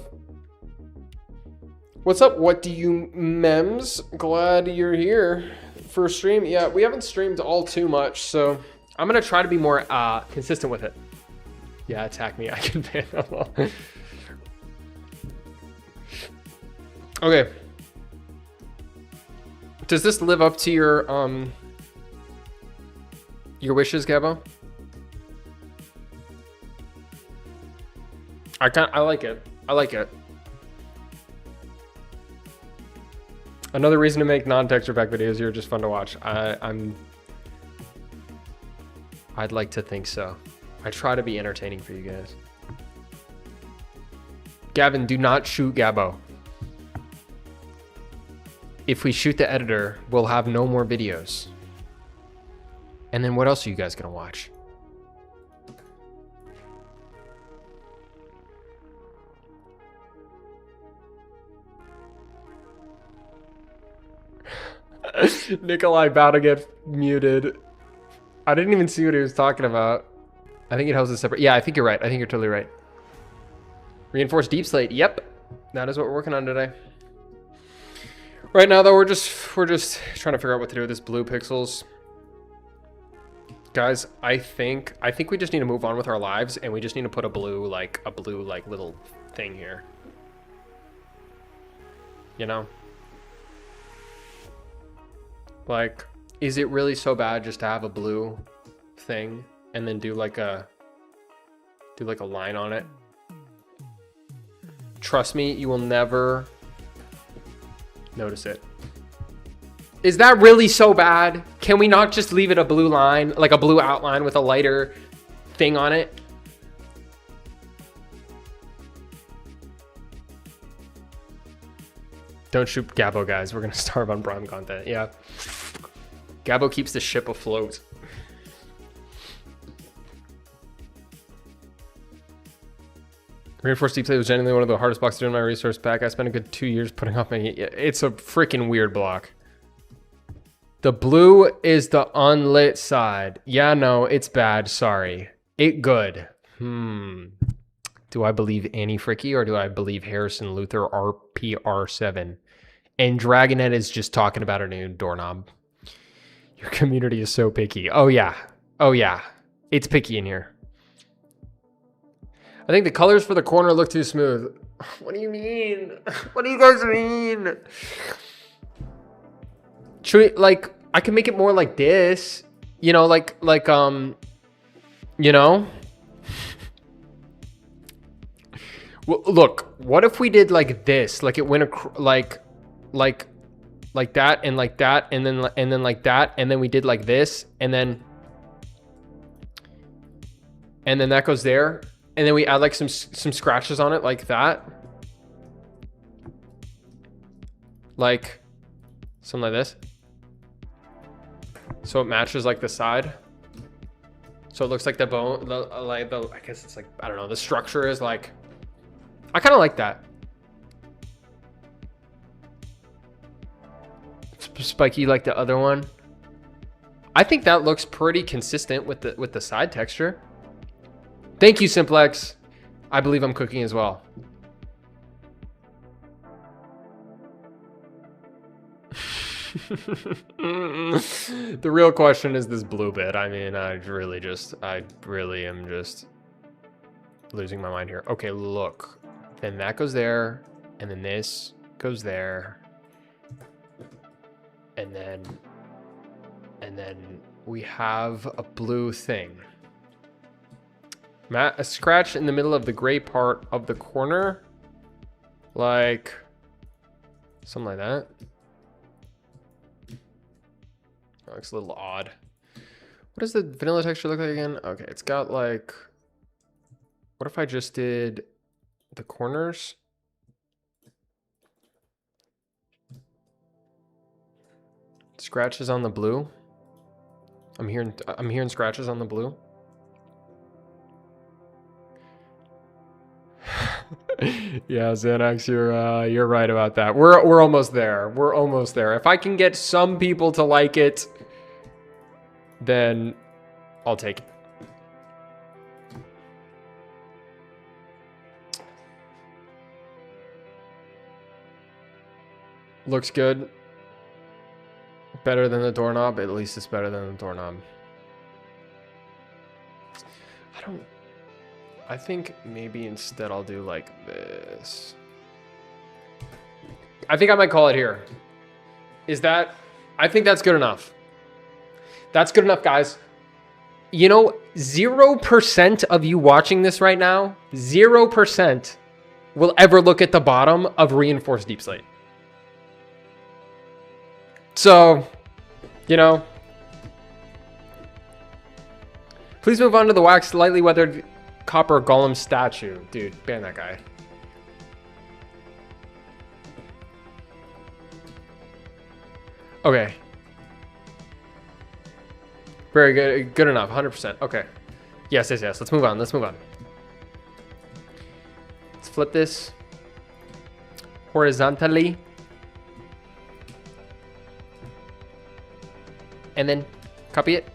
What's up? What do you mems? Glad you're here for a stream. Yeah, we haven't streamed all too much, so I'm gonna try to be more consistent with it. Yeah, attack me. I can ban them all. Okay. Does this live up to your wishes, Gabo? I like it. I like it. Another reason to make non-texture pack videos. You're just fun to watch. I'd like to think so. I try to be entertaining for you guys. Gavin, do not shoot Gabo. If we shoot the editor, we'll have no more videos. And then what else are you guys gonna watch? Nikolai about to get muted. I didn't even see what he was talking about. I think it helps us separate. Yeah, I think you're right. I think you're totally right. Reinforced Deepslate. Yep. That is what we're working on today. Right now though, we're just trying to figure out what to do with this blue pixels. Guys, I think we just need to move on with our lives and we just need to put a blue little thing here. You know? Like, is it really so bad just to have a blue thing and then do like a line on it? Trust me, you will never notice it. Is that really so bad? Can we not just leave it a blue line, like a blue outline with a lighter thing on it? Don't shoot Gabo, guys. We're gonna starve on Prime content. Yeah. Gabo keeps the ship afloat. Reinforced Deepslate was genuinely one of the hardest blocks to do in my resource pack. I spent a good 2 years putting off making it. It's a freaking weird block. The blue is the unlit side. Yeah, no, it's bad. Sorry. It good. Do I believe Annie Fricky or do I believe Harrison Luther RPR7? And Dragonette is just talking about a new doorknob. Your community is so picky. Oh, yeah. Oh, yeah. It's picky in here. I think the colors for the corner look too smooth. What do you mean? What do you guys mean? Should we, like, I can make it more like this. You know, you know? Well, look, what if we did like this? Like it went like that and like that and then like that and then we did like this and then that goes there and then we add like some scratches on it like that. Like something like this. So it matches like the side. So it looks like the bone, I guess it's like, I don't know, the structure is like, I kind of like that. Spiky like the other one. I think that looks pretty consistent with the side texture. Thank you, Simplex. I believe I'm cooking as well. The real question is this blue bit. I mean, I really am just losing my mind here. Okay, look. Then that goes there, and then this goes there. And then we have a blue thing. A scratch in the middle of the gray part of the corner. Like, something like that. That looks a little odd. What does the vanilla texture look like again? Okay, it's got like, what if I just did the corners? Scratches on the blue. I'm hearing scratches on the blue. Yeah, Xanax, you're right about that. We're almost there. We're almost there. If I can get some people to like it, then I'll take it. Looks good. Better than the doorknob. At least it's better than the doorknob. I think maybe instead I'll do like this. I think I might call it here. I think that's good enough. That's good enough, guys. You know, 0% of you watching this right now, 0% will ever look at the bottom of reinforced deep slate. So, you know, please move on to the wax lightly weathered copper golem statue. Dude, ban that guy. Okay. Very good. Good enough. 100%. Okay. Yes, yes, yes. Let's move on. Let's move on. Let's flip this horizontally. And then copy it.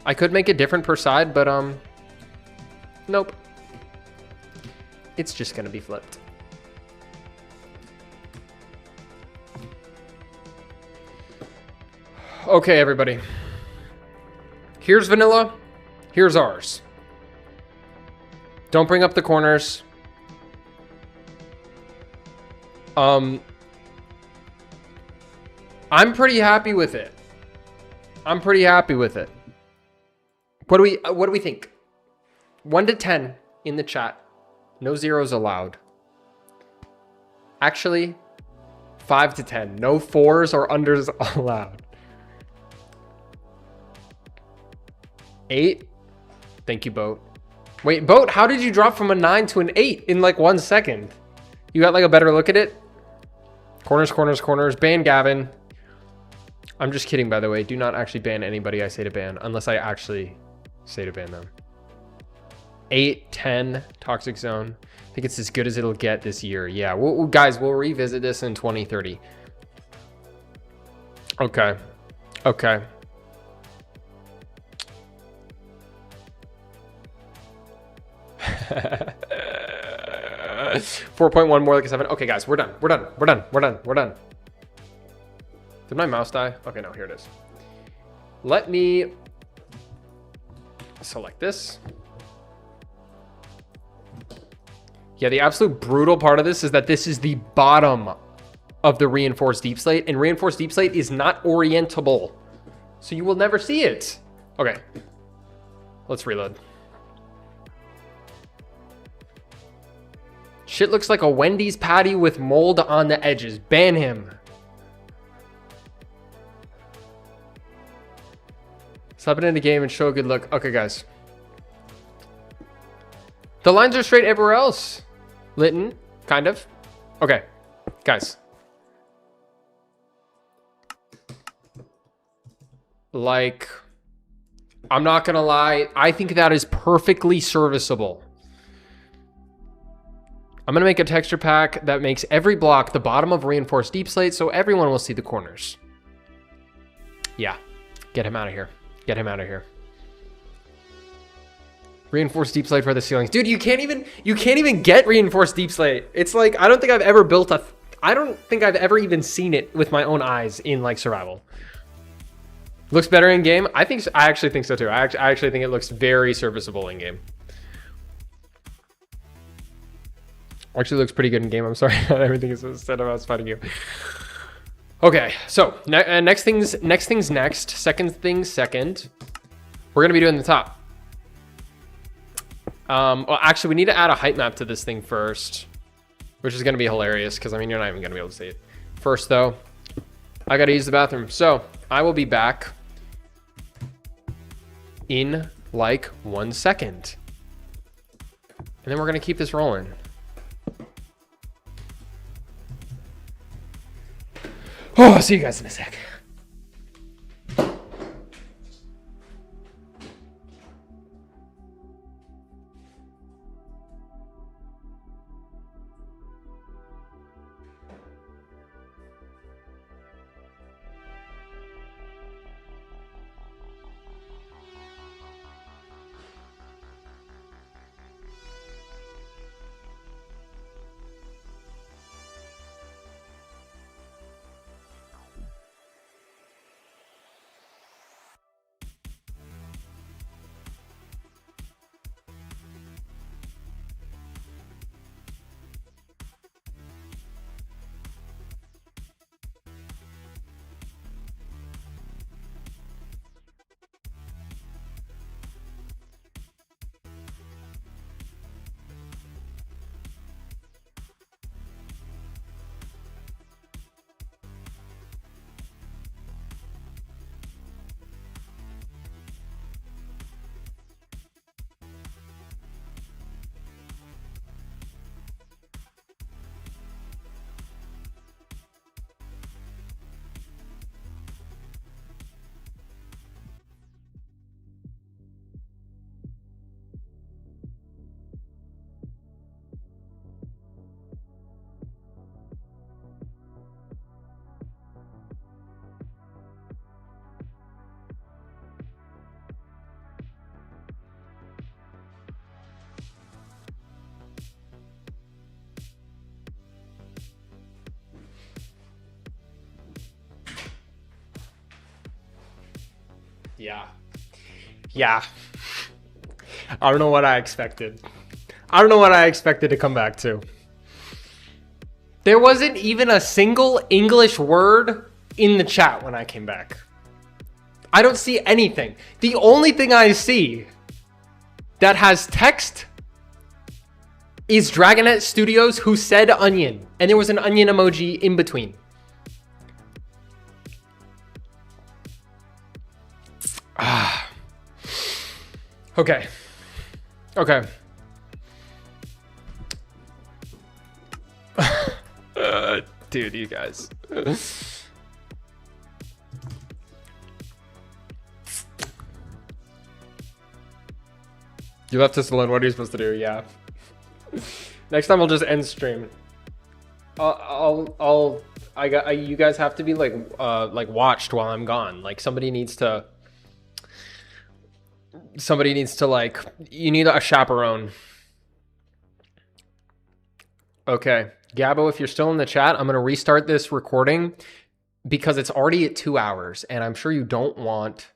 I could make it different per side, but nope. It's just gonna be flipped. Okay, everybody. Here's vanilla. Here's ours. Don't bring up the corners. I'm pretty happy with it. I'm pretty happy with it. What do we think? 1 to 10 in the chat. No zeros allowed. Actually, 5 to 10. No 4s or unders allowed. 8. Thank you, Boat. Wait, Boat, how did you drop from a 9 to an 8 in like 1 second? You got like a better look at it? Corners, corners, corners. Ban Gavin. I'm just kidding, by the way. Do not actually ban anybody I say to ban, unless I actually say to ban them. 8, 10, Toxic Zone. I think it's as good as it'll get this year. Yeah, guys, we'll revisit this in 2030. Okay. Okay. Uh, 4.1 more like a 7. Okay, guys, we're done. We're done. We're done. We're done. We're done. Did my mouse die? Okay, no, here it is. Let me select this. Yeah, the absolute brutal part of this is that this is the bottom of the reinforced deep slate, and reinforced deep slate is not orientable, so you will never see it. Okay, let's reload. Shit looks like a Wendy's patty with mold on the edges. Ban him. Slap it in the game and show a good look. Okay, guys. The lines are straight everywhere else. Litton, kind of. Okay, guys. Like, I'm not gonna lie. I think that is perfectly serviceable. I'm gonna make a texture pack that makes every block the bottom of reinforced deep slate so everyone will see the corners. Yeah, get him out of here. Get him out of here. Reinforced deep slate for the ceilings. Dude, you can't even get reinforced deep slate. It's like, I don't think I've ever built I don't think I've ever even seen it with my own eyes in like survival. Looks better in game. I actually think so too. I actually think it looks very serviceable in game. Actually looks pretty good in game. I'm sorry, not everything is said about fighting you. Okay, so next things next. Second things second. We're gonna be doing the top. Well, actually, we need to add a height map to this thing first, which is going to be hilarious because, I mean, you're not even going to be able to see it. First, though, I got to use the bathroom. So I will be back in like 1 second. And then we're going to keep this rolling. Oh, I'll see you guys in a sec. Yeah. I don't know what I expected. I don't know what I expected to come back to. There wasn't even a single English word in the chat when I came back. I don't see anything. The only thing I see that has text is Dragonette Studios, who said onion, and there was an onion emoji in between. Okay. Dude, you guys. You left us alone. What are you supposed to do? Yeah. Next time I'll just end stream. You guys have to be like watched while I'm gone. Like somebody needs to like, you need a chaperone. Okay. Gabo, if you're still in the chat, I'm going to restart this recording because it's already at 2 hours and I'm sure you don't want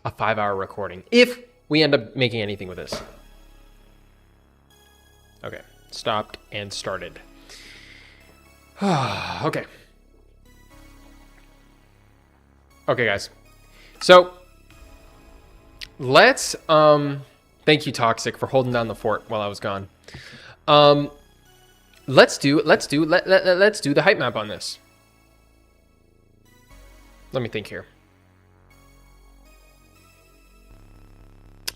a 5-hour recording if we end up making anything with this. Okay. Stopped and started. Okay. Okay, guys. So let's thank you, Toxic, for holding down the fort while I was gone. Let's do the height map on this. Let me think here.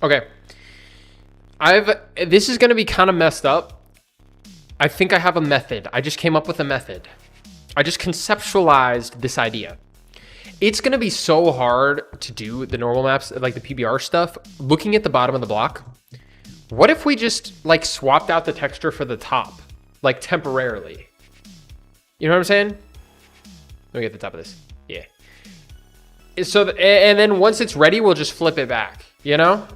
Okay. This is going to be kind of messed up. I think I have a method. I just came up with a method. I just conceptualized this idea. It's going to be so hard to do the normal maps, like the PBR stuff, looking at the bottom of the block. What if we just like swapped out the texture for the top, like temporarily? You know what I'm saying? Let me get the top of this. Yeah. So, and then once it's ready, we'll just flip it back, you know?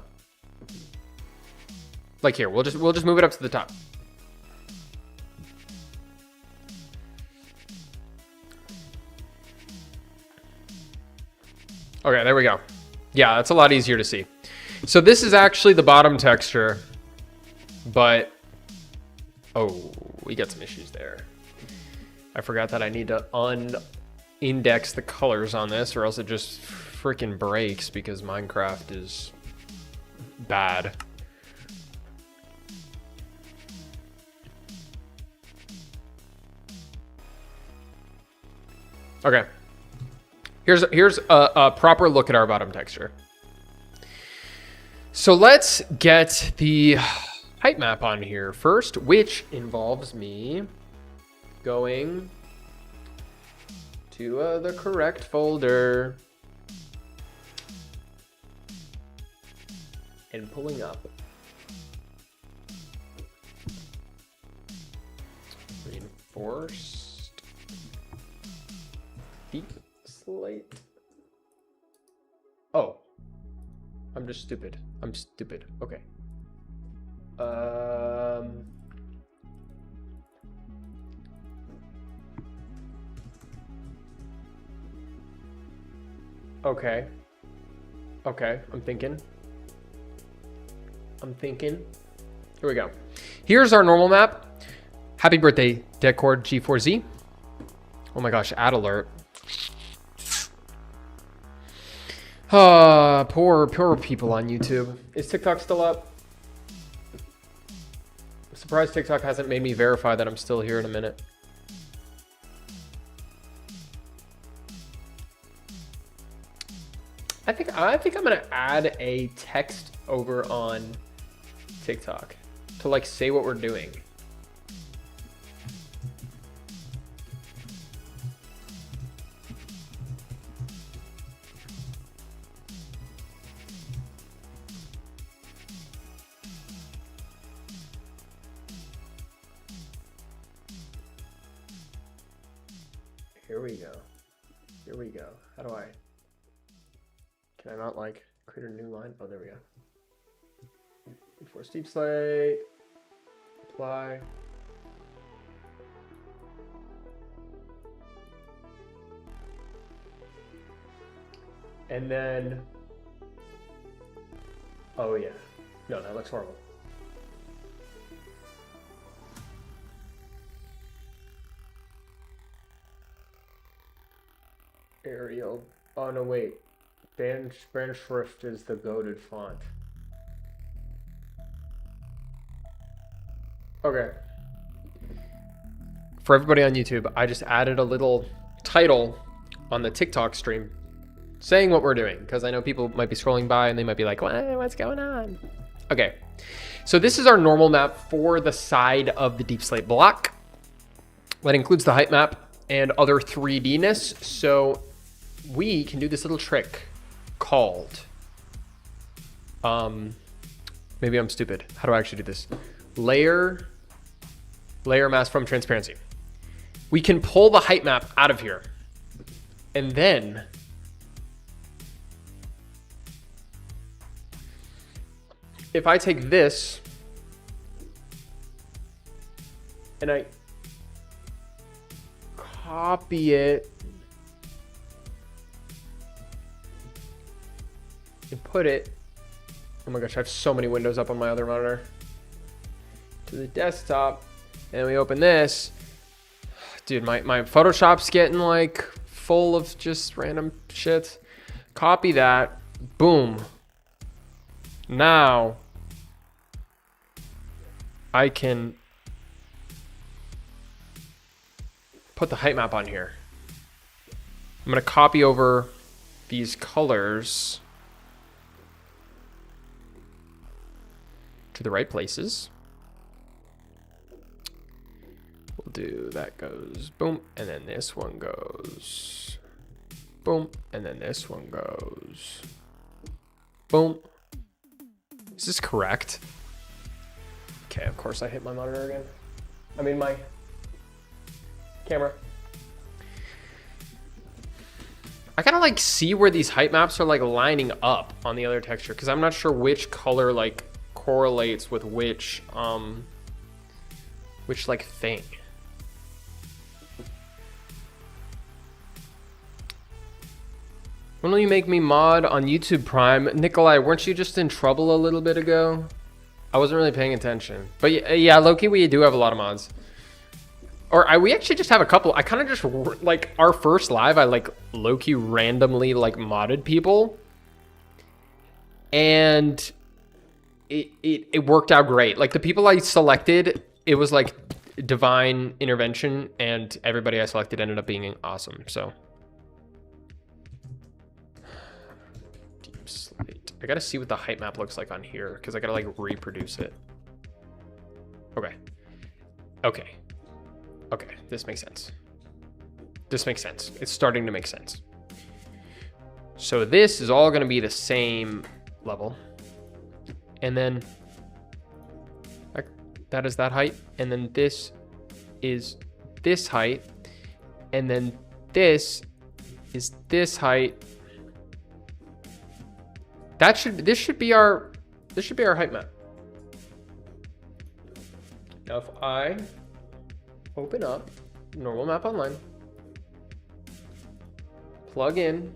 Like here, we'll just move it up to the top. Okay, there we go. Yeah, that's a lot easier to see. So this is actually the bottom texture, but oh, we got some issues there. I forgot that I need to unindex the colors on this or else it just freaking breaks because Minecraft is bad. Okay. Here's a proper look at our bottom texture. So let's get the height map on here first, which involves me going to the correct folder and pulling up reinforced Deepslate. Oh, I'm just stupid. I'm stupid. Okay. Okay. Okay, I'm thinking. Here we go. Here's our normal map. Happy birthday, Decord G4Z. Oh my gosh, ad alert. Poor people on YouTube. Is TikTok still up? I'm surprised TikTok hasn't made me verify that I'm still here in a minute. I think I'm gonna add a text over on TikTok to like say what we're doing. Here we go. Here we go. How do I? Can I not like create a new line? Oh, there we go. Reinforce Deepslate. Apply. And then, oh yeah. No, that looks horrible. Arial. Oh no, wait. Band Schrift is the goated font. Okay. For everybody on YouTube, I just added a little title on the TikTok stream saying what we're doing, because I know people might be scrolling by and they might be like, what's going on? Okay. So this is our normal map for the side of the Deepslate block. That includes the height map and other 3D-ness. So we can do this little trick called, maybe I'm stupid. How do I actually do this? Layer mask from transparency. We can pull the height map out of here. And then if I take this and I copy it and put it, oh my gosh, I have so many windows up on my other monitor, to the desktop, and we open this. Dude, my Photoshop's getting like full of just random shit. Copy that, boom. Now I can put the height map on here. I'm gonna copy over these colors to the right places. We'll do that goes boom, and then this one goes boom, and then this one goes boom. Is this correct? Okay, of course I hit my monitor again. I mean my camera. I gotta like see where these height maps are like lining up on the other texture, because I'm not sure which color like correlates with which like thing. When will you make me mod on YouTube Prime? Nikolai, weren't you just in trouble a little bit ago? I wasn't really paying attention. But yeah, Loki, we do have a lot of mods. Or we actually just have a couple. I kind of just, like, our first live, I, like, Loki randomly, like, modded people. And it worked out great. Like, the people I selected, it was, like, divine intervention. And everybody I selected ended up being awesome. So Deepslate. I gotta see what the height map looks like on here because I gotta like reproduce it. Okay. Okay. Okay. This makes sense. This makes sense. It's starting to make sense. So this is all gonna be the same level. And then that is that height. And then this is this height. And then this is this height. This should be our height map. Now if I open up normal map online, plug in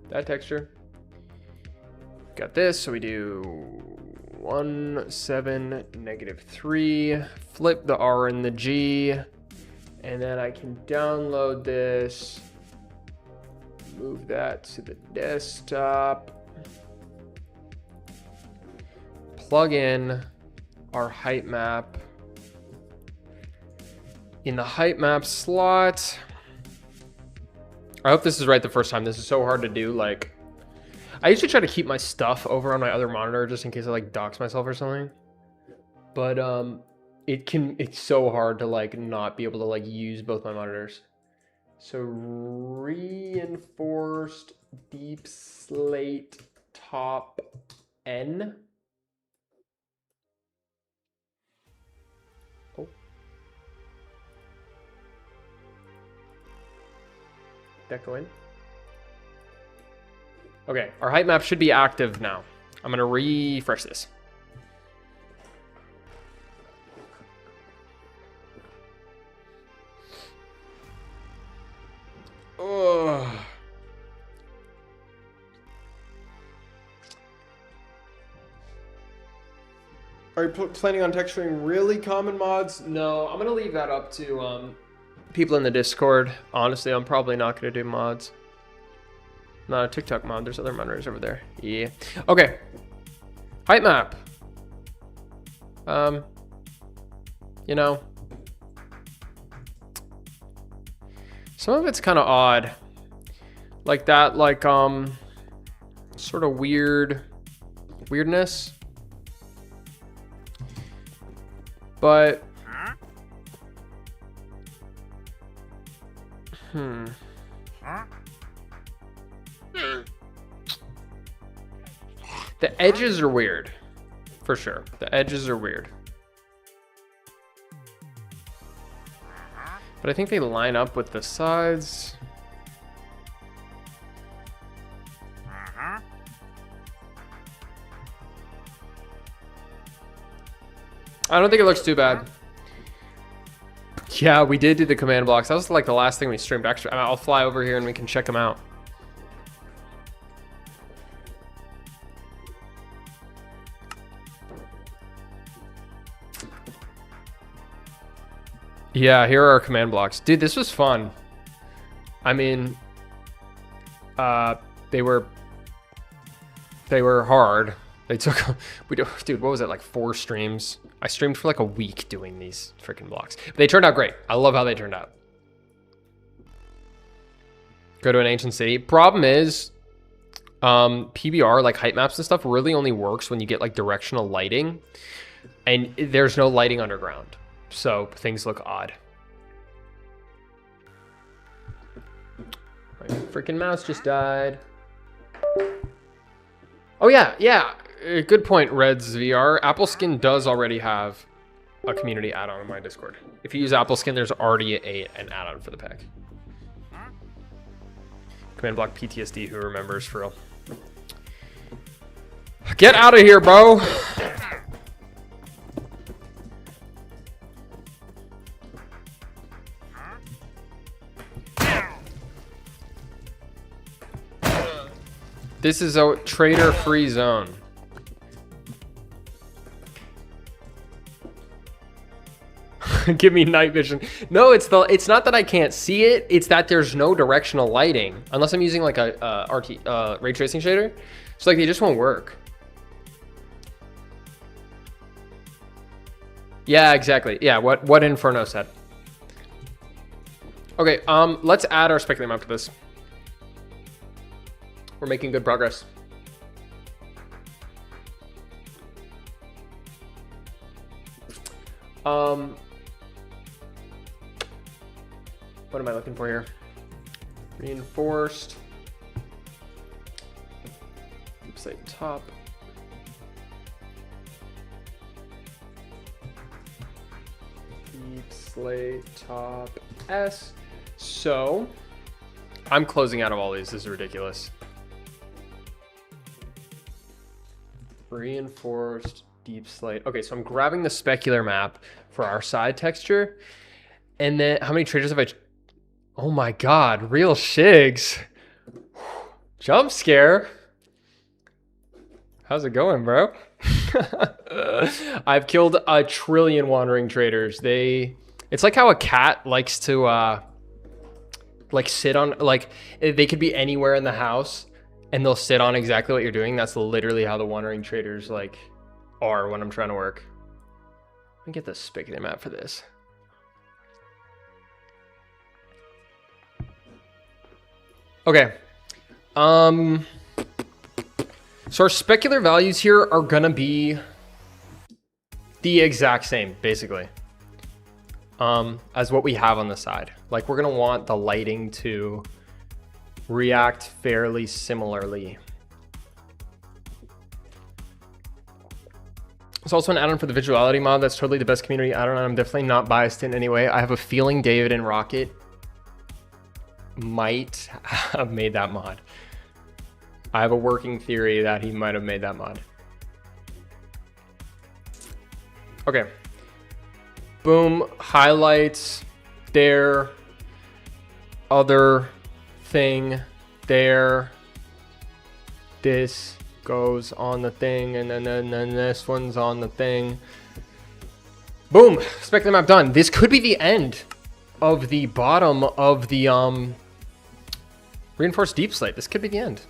that texture, got this, so we do 1, 7, -3, flip the R and the G, and then I can download this, move that to the desktop, plug in our height map in the height map slot. I hope this is right the first time. This is so hard to do. Like, I usually try to keep my stuff over on my other monitor just in case I like dox myself or something. But it's so hard to like not be able to like use both my monitors. So reinforced Deepslate top N. Oh. That go in? Okay, our height map should be active now. I'm gonna refresh this. Ugh. Are you planning on texturing really common mods? No, I'm gonna leave that up to people in the Discord. Honestly, I'm probably not gonna do mods. Not a TikTok mod. There's other monitors over there. Yeah. Okay. Height map. You know, some of it's kind of odd, like that, like sort of weirdness. But the edges are weird, for sure. The edges are weird. But I think they line up with the sides. I don't think it looks too bad. Yeah, we did do the command blocks. That was like the last thing we streamed. Actually, I'll fly over here and we can check them out. Yeah, here are our command blocks. Dude, this was fun. I mean, they were hard. They took, dude, what was it, like 4 streams? I streamed for like a week doing these freaking blocks. But they turned out great. I love how they turned out. Go to an ancient city. Problem is, PBR, like height maps and stuff, really only works when you get like directional lighting. And there's no lighting underground. So things look odd. My freaking mouse just died. Oh yeah, yeah. Good point, Reds VR. Appleskin does already have a community add-on in my Discord. If you use Appleskin, there's already an add-on for the pack. Command block PTSD, who remembers for real. Get out of here, bro! This is a trader-free zone. Give me night vision. No, it's not that I can't see it. It's that there's no directional lighting unless I'm using like a ray tracing shader. So like they just won't work. Yeah, exactly. Yeah, what Inferno said. Okay, let's add our specular map to this. We're making good progress. What am I looking for here? Reinforced. Deepslate top. Deepslate top S. So I'm closing out of all these. This is ridiculous. Reinforced Deepslate. Okay, so I'm grabbing the specular map for our side texture. And then how many traders have I? Oh my God, real shigs. Jump scare. How's it going, bro? I've killed 1 trillion wandering traders. It's like how a cat likes to like sit on, like they could be anywhere in the house and they'll sit on exactly what you're doing. That's literally how the wandering traders like are when I'm trying to work. Let me get the specular map for this. Okay. So our specular values here are gonna be the exact same, basically, as what we have on the side. Like we're gonna want the lighting to react fairly similarly. It's also an add-on for the visuality mod. That's totally the best community add-on. I'm definitely not biased in any way. I have a feeling David and Rocket might have made that mod. I have a working theory that he might have made that mod. Okay. Boom. Highlights. There. Other thing. There. This goes on the thing. And then this one's on the thing. Boom. Specular map done. This could be the end of the bottom of the reinforced Deepslate. This could be the end.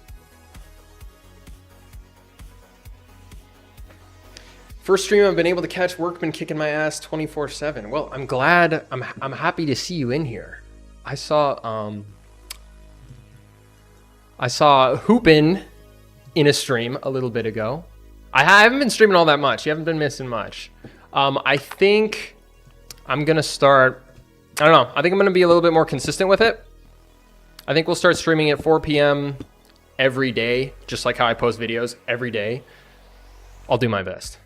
First stream I've been able to catch. Workman kicking my ass 24/7. Well, I'm glad. I'm happy to see you in here. I saw Hoopin in a stream a little bit ago. I haven't been streaming all that much. You haven't been missing much. I think I'm gonna start. I don't know. I think I'm gonna be a little bit more consistent with it. I think we'll start streaming at 4 p.m. every day, just like how I post videos every day. I'll do my best.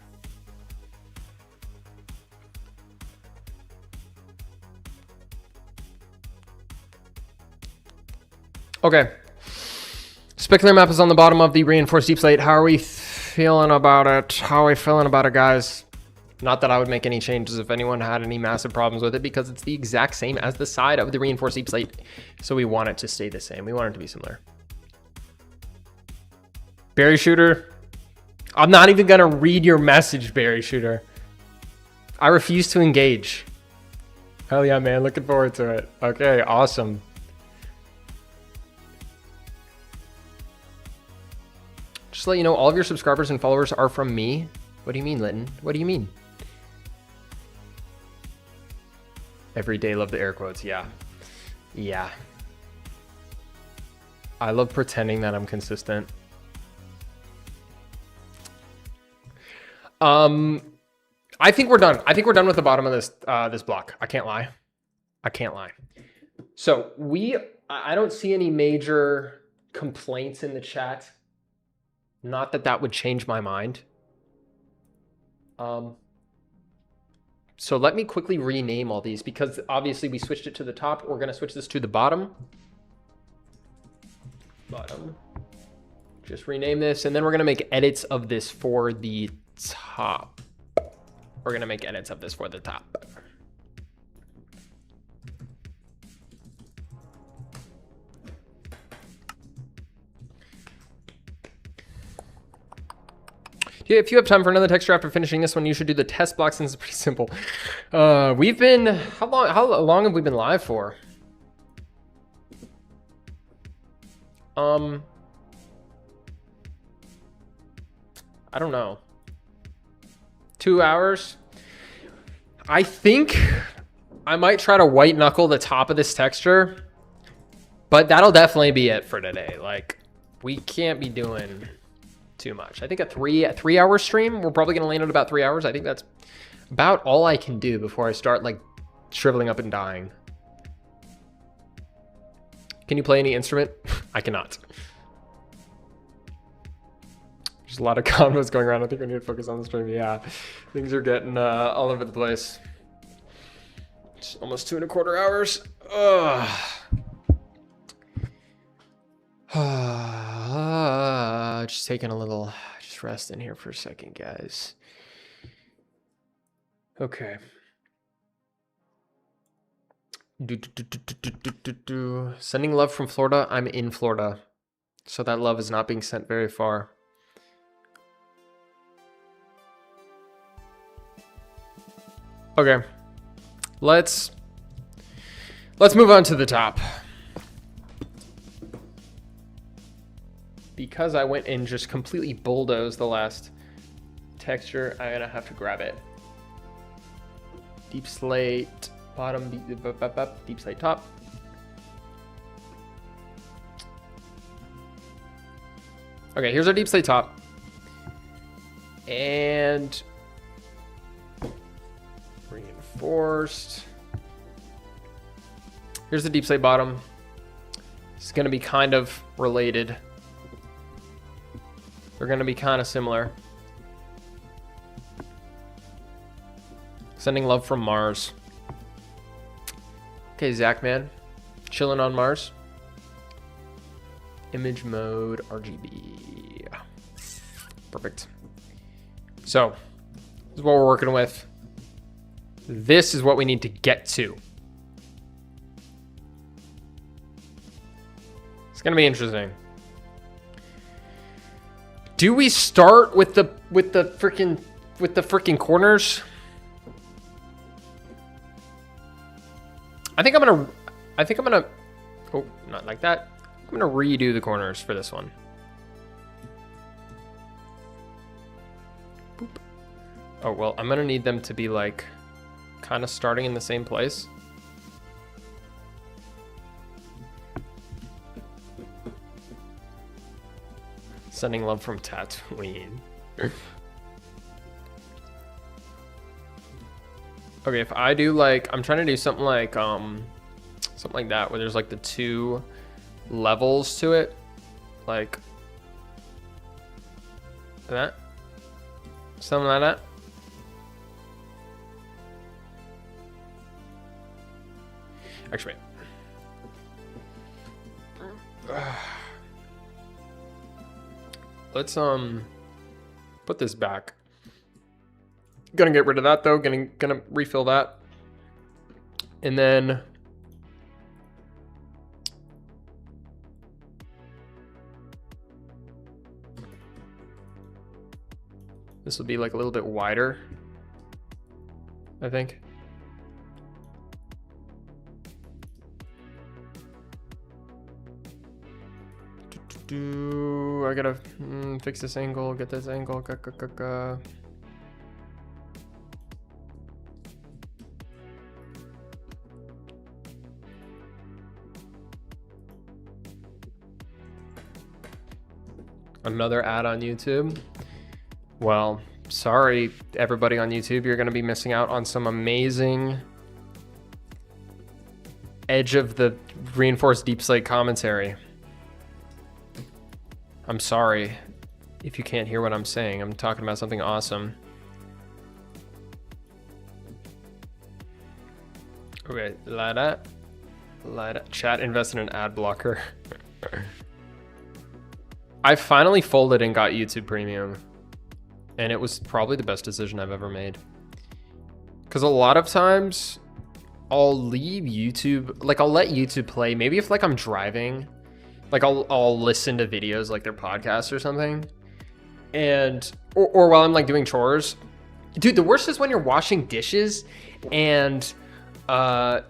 Okay. Specular map is on the bottom of the reinforced Deepslate. How are we feeling about it? How are we feeling about it, guys? Not that I would make any changes if anyone had any massive problems with it, because it's the exact same as the side of the reinforced Deepslate. So we want it to stay the same. We want it to be similar. Berry Shooter. I'm not even going to read your message, Berry Shooter. I refuse to engage. Hell yeah, man. Looking forward to it. Okay, awesome. Just to let you know, all of your subscribers and followers are from me. What do you mean, Litton? What do you mean? Every day, love the air quotes. Yeah. Yeah. I love pretending that I'm consistent. I think we're done. I think we're done with the bottom of this this block. I can't lie. I can't lie. So I don't see any major complaints in the chat. Not that that would change my mind. So let me quickly rename all these, because obviously we switched it to the top. We're going to switch this to the bottom. Bottom. Just rename this, and then we're going to make edits of this for the top. We're going to make edits of this for the top. Yeah, if you have time for another texture after finishing this one, you should do the test block, since it's pretty simple. We've been, how long have we been live for? I don't know. 2 hours? I think I might try to white knuckle the top of this texture, but that'll definitely be it for today. Like, we can't be doing too much. I think a three-hour stream, we're probably gonna land at about 3 hours. I think that's about all I can do before I start like shriveling up and dying. Can you play any instrument? I cannot. There's a lot of combos going around. I think we need to focus on the stream. Yeah, things are getting all over the place. It's almost 2.25 hours. Ugh. Just taking a little, just rest in here for a second, guys. Okay. Sending love from Florida. I'm in Florida, so that love is not being sent very far. Okay, let's move on to the top. Because I went and just completely bulldozed the last texture, I'm gonna have to grab it. Deepslate bottom, Deepslate top. Okay, here's our Deepslate top. And reinforced. Here's the Deepslate bottom. It's gonna be kind of related. They're gonna be kind of similar. Sending love from Mars. Okay, Zach, man. Chilling on Mars. Image mode, RGB. Perfect. So, this is what we're working with. This is what we need to get to. It's gonna be interesting. Do we start with the freaking corners? I think I'm gonna, oh, not like that. I'm gonna redo the corners for this one. Boop. Oh, well, I'm gonna need them to be like, kind of starting in the same place. Sending love from Tatooine. Okay, if I do like, I'm trying to do something like that, where there's like the 2 levels to it, like that, something like that. Actually, wait. Let's put this back. Gonna get rid of that though. Gonna refill that, and then this will be like a little bit wider, I think. I gotta fix this angle, get this angle. Another ad on YouTube. Well, sorry everybody on YouTube, you're gonna be missing out on some amazing edge of the reinforced Deepslate commentary. I'm sorry if you can't hear what I'm saying. I'm talking about something awesome. Okay, Lada. Chat invested in an ad blocker. I finally folded and got YouTube Premium, and it was probably the best decision I've ever made. Because a lot of times I'll leave YouTube, like I'll let YouTube play. Maybe if like I'm driving, like I'll listen to videos like their podcasts or something, and or while I'm like doing chores. Dude, the worst is when you're washing dishes and I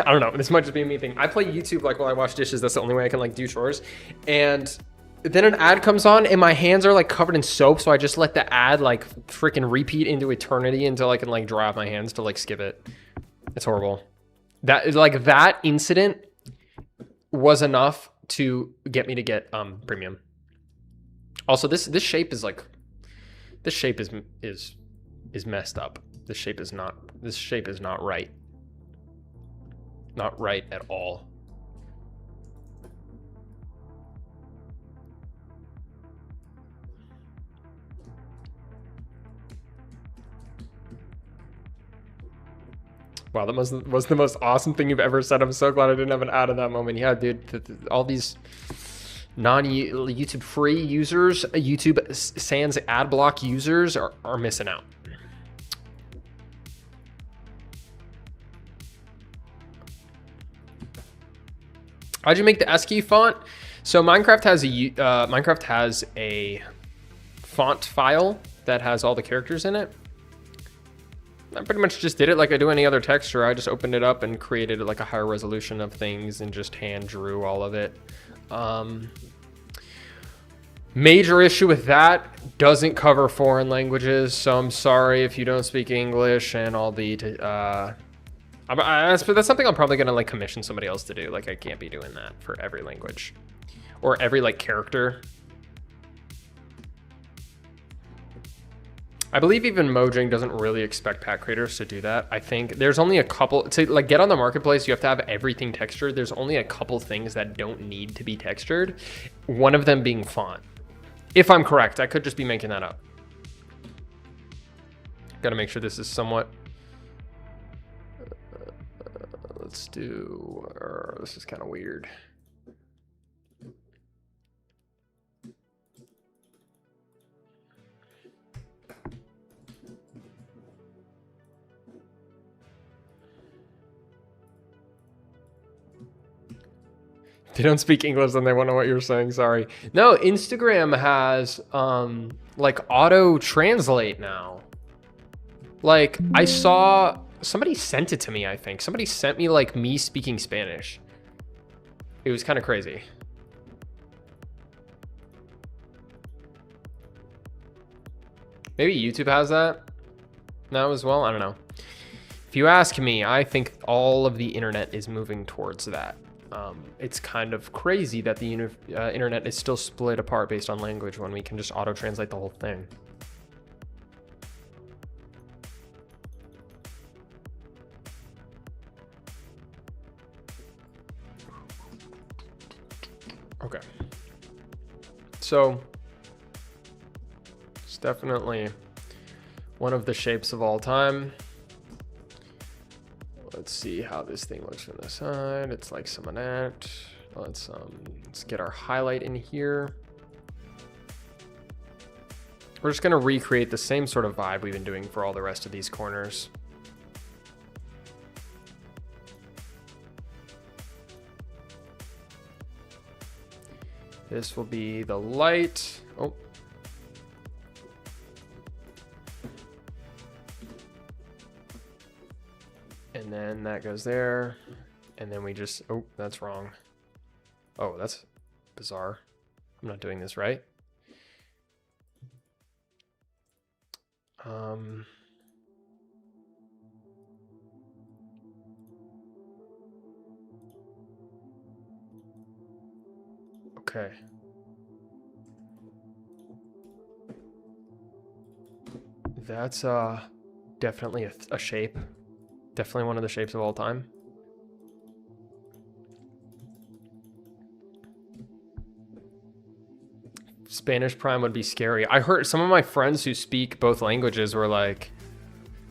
don't know, this might just be a me thing. I play YouTube like while I wash dishes. That's the only way I can like do chores. And then an ad comes on and my hands are like covered in soap, so I just let the ad like freaking repeat into eternity until I can like dry off my hands to like skip it. It's horrible. That is like that incident was enough to get me to get premium. Also, this shape is like, this shape is messed up. This shape is not right. Not right at all. Wow, that was the most awesome thing you've ever said. I'm so glad I didn't have an ad in that moment. Yeah, dude, all these non-YouTube free users, YouTube sans ad block users are missing out. How'd you make the ASCII font? So Minecraft has a font file that has all the characters in it. I pretty much just did it like I do any other texture. I just opened it up and created like a higher resolution of things and just hand drew all of it. Major issue with that, doesn't cover foreign languages, so I'm sorry if you don't speak English and all the that's something I'm probably gonna like commission somebody else to do. Like I can't be doing that for every language or every like character. I believe even Mojang doesn't really expect pack creators to do that. I think there's only a couple to like get on the marketplace. You have to have everything textured. There's only a couple things that don't need to be textured. One of them being font. If I'm correct, I could just be making that up. Got to make sure this is somewhat. Let's do. This is kind of weird. They don't speak English and they won't know what you're saying. Sorry. No, Instagram has like auto translate now. Like I saw somebody sent it to me. I think somebody sent me like me speaking Spanish. It was kind of crazy. Maybe YouTube has that now as well. I don't know. If you ask me, I think all of the internet is moving towards that. It's kind of crazy that the internet is still split apart based on language when we can just auto-translate the whole thing. Okay. So, it's definitely one of the shapes of all time. Let's see how this thing looks from the side. It's like some of that. Let's get our highlight in here. We're just gonna recreate the same sort of vibe we've been doing for all the rest of these corners. This will be the light. Oh. And then that goes there. And then we just, oh, that's wrong. Oh, that's bizarre. I'm not doing this right. Okay. That's definitely a shape. Definitely one of the shapes of all time. Spanish Prime would be scary. I heard some of my friends who speak both languages were like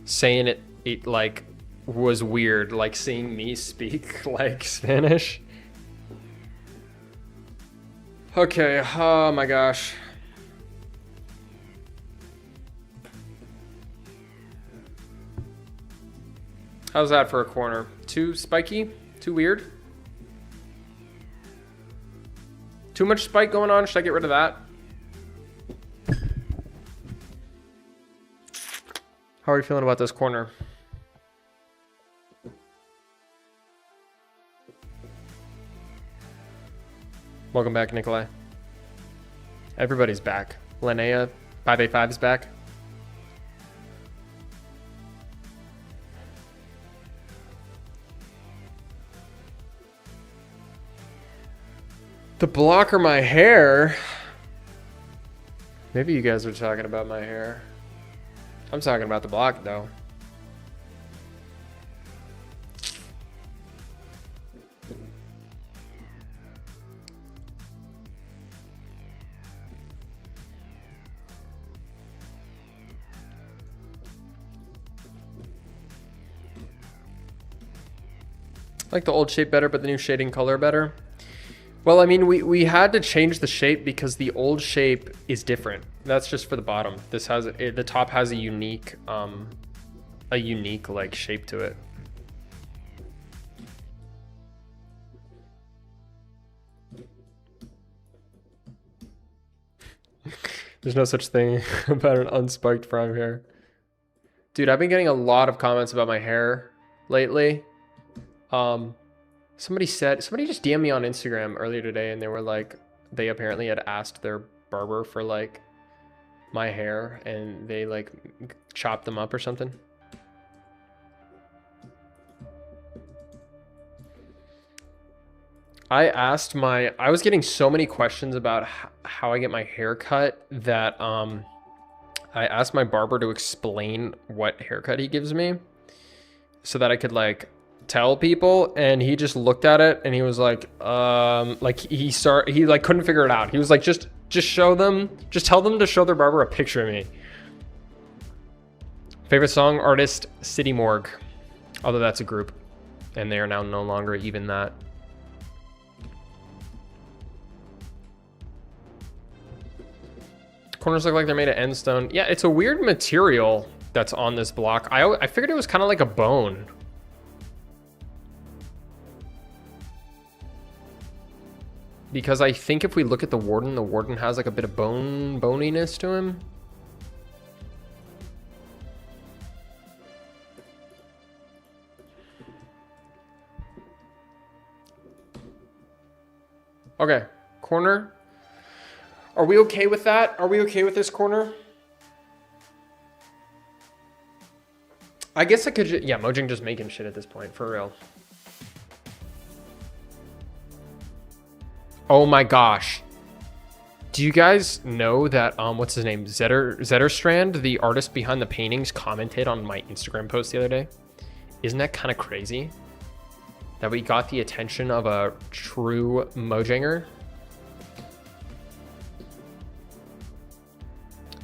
saying it like was weird, like seeing me speak like Spanish. Okay, oh my gosh. How's that for a corner? Too spiky? Too weird? Too much spike going on? Should I get rid of that? How are you feeling about this corner? Welcome back, Nikolai. Everybody's back. Linnea, 585 is back. The block or my hair? Maybe you guys are talking about my hair. I'm talking about the block though. I like the old shape better, but the new shading color better. Well, I mean, we had to change the shape because the old shape is different. That's just for the bottom. This has the top has a unique like shape to it. There's no such thing about an unspiked prime hair. Dude, I've been getting a lot of comments about my hair lately. Somebody just DM'd me on Instagram earlier today and they were like, they apparently had asked their barber for like my hair and they like chopped them up or something. I was getting so many questions about how I get my hair cut that I asked my barber to explain what haircut he gives me so that I could like tell people, and he just looked at it and he was like he like couldn't figure it out. He was like, just tell them to show their barber a picture of me. Favorite song artist, City Morgue, although that's a group and they are now no longer even that. Corners look like they're made of end stone. Yeah, it's a weird material that's on this block. I figured it was kind of like a bone. Because I think if we look at the warden has like a bit of boniness to him. Okay, corner. Are we okay with that? Are we okay with this corner? I guess I could, yeah, Mojang just making shit at this point, for real. Oh my gosh. Do you guys know that, what's his name? Zetterstrand, the artist behind the paintings, commented on my Instagram post the other day? Isn't that kind of crazy? That we got the attention of a true Mojanger?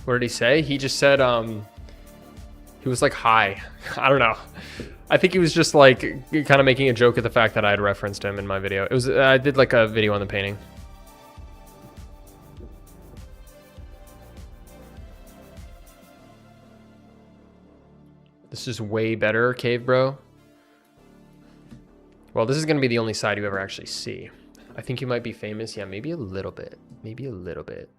What did he say? He just said, he was like, hi. I don't know. I think he was just like kind of making a joke at the fact that I had referenced him in my video. It was, I did like a video on the painting. This is way better, Cave Bro. Well, this is going to be the only side you ever actually see. I think you might be famous. Yeah, maybe a little bit. Maybe a little bit.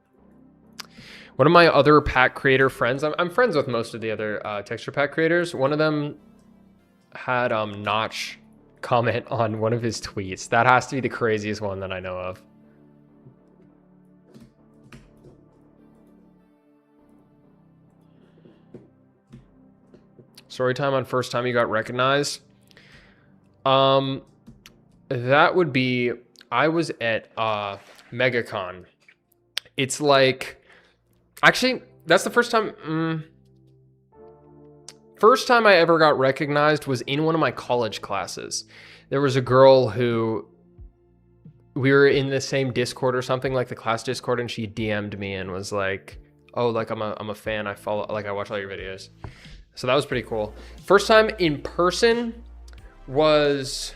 One of my other pack creator friends, I'm friends with most of the other texture pack creators. One of them had Notch comment on one of his tweets. That has to be the craziest one that I know of. Story time on first time you got recognized. That would be, I was at MegaCon. It's like, actually, that's the first time. First time I ever got recognized was in one of my college classes. There was a girl who, we were in the same Discord or something, like the class Discord, and she DM'd me and was like, "Oh, like I'm a fan. I follow, like I watch all your videos." So that was pretty cool. First time in person was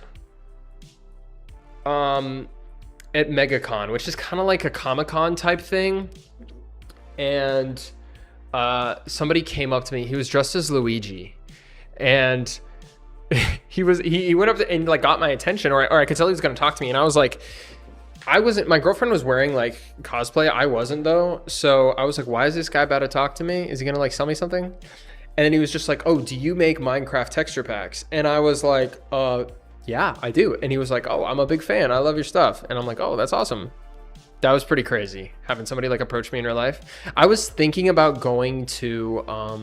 at MegaCon, which is kind of like a Comic-Con type thing. And somebody came up to me. He was dressed as Luigi, and he went up to, and like got my attention, or I could tell he was going to talk to me. And I was like, my girlfriend was wearing like cosplay. I wasn't though. So I was like, why is this guy about to talk to me? Is he going to like sell me something? And then he was just like, oh, do you make Minecraft texture packs? And I was like, yeah, I do. And he was like, oh, I'm a big fan. I love your stuff. And I'm like, oh, that's awesome. That was pretty crazy, having somebody like approach me in real life. I was thinking about going to, I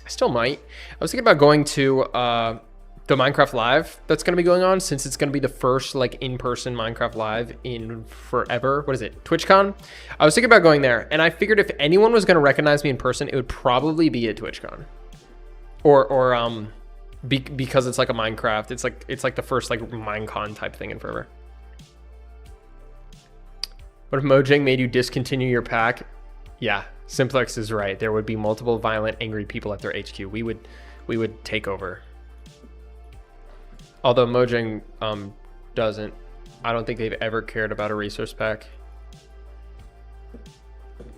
still might. I was thinking about going to the Minecraft Live that's going to be going on, since it's going to be the first like in-person Minecraft Live in forever. What is it? TwitchCon? I was thinking about going there, and I figured if anyone was going to recognize me in person, it would probably be at TwitchCon. Because it's like a Minecraft. It's like the first like Minecon type thing in forever. What if Mojang made you discontinue your pack? Yeah, Simplex is right. There would be multiple violent, angry people at their HQ. We would take over. Although Mojang doesn't. I don't think they've ever cared about a resource pack.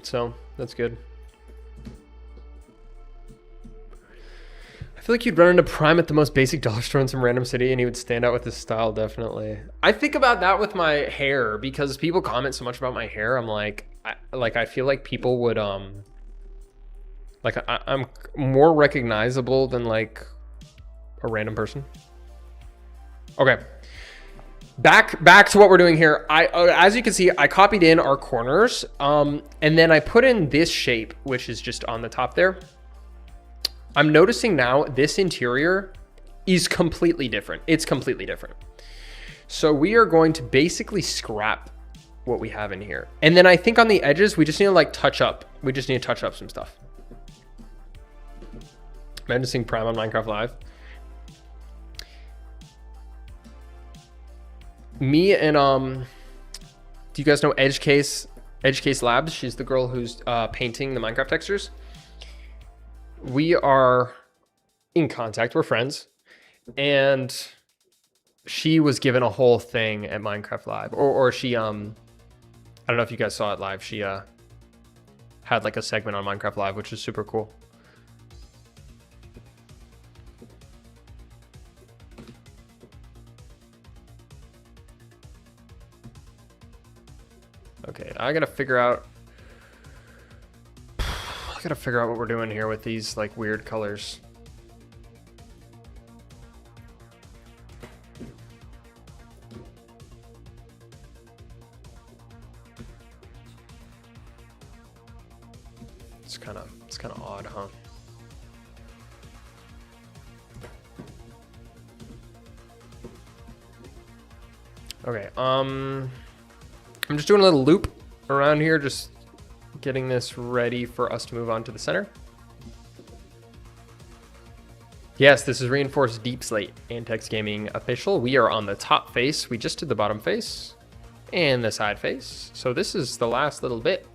So that's good. I feel like you'd run into Prime at the most basic dollar store in some random city and he would stand out with his style, definitely. I think about that with my hair because people comment so much about my hair. I'm like, I feel like people would, like I'm more recognizable than like a random person. Okay, back to what we're doing here. As you can see, I copied in our corners, and then I put in this shape, which is just on the top there. I'm noticing now this interior is completely different. It's completely different. So we are going to basically scrap what we have in here. And then I think on the edges, we just need to like touch up. We just need to touch up some stuff. Imagine seeing Prime on Minecraft Live. Me and do you guys know Edge Case Labs? She's the girl who's painting the Minecraft textures. We are in contact. We're friends, and she was given a whole thing at Minecraft Live, or she I don't know if you guys saw it live. She had like a segment on Minecraft Live, which is super cool. Okay, I gotta figure out what we're doing here with these like weird colors. It's kind of odd, huh? Okay, I'm just doing a little loop around here, just getting this ready for us to move on to the center. Yes, this is reinforced Deepslate, Antex Gaming official. We are on the top face. We just did the bottom face and the side face. So this is the last little bit.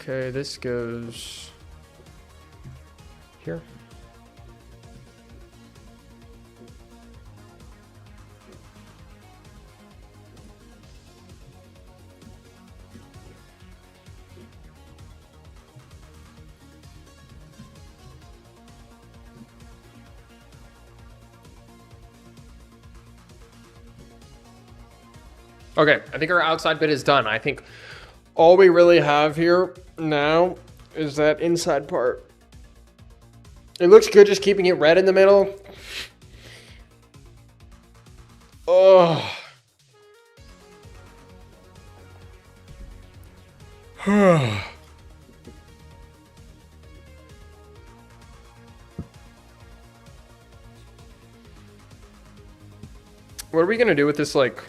Okay, this goes here. Okay, I think our outside bit is done. I think all we really have here now is that inside part. It looks good just keeping it red in the middle. Oh. What are we gonna do with this, like,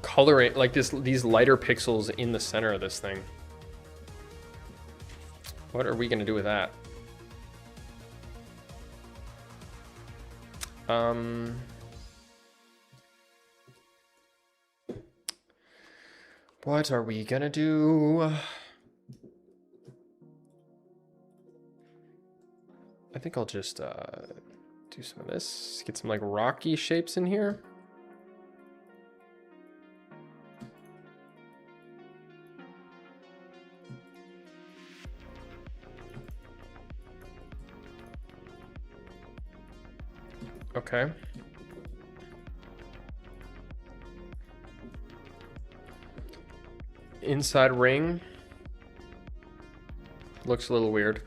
coloring, like these lighter pixels in the center of this thing? What are we gonna do with that? What are we gonna do? I think I'll just do some of this, get some like rocky shapes in here. Okay. Inside ring looks a little weird.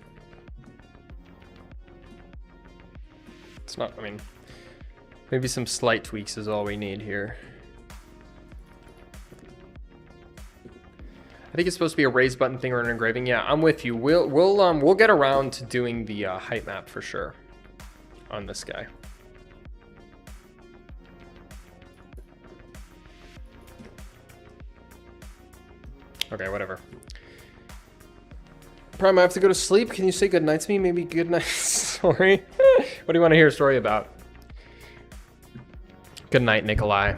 It's not, I mean, maybe some slight tweaks is all we need here. I think it's supposed to be a raised button thing or an engraving. Yeah, I'm with you. We'll get around to doing the height map for sure on this guy. Okay, whatever. Prime, I have to go to sleep. Can you say good night to me? Maybe good night story. What do you want to hear a story about? Good night, Nikolai.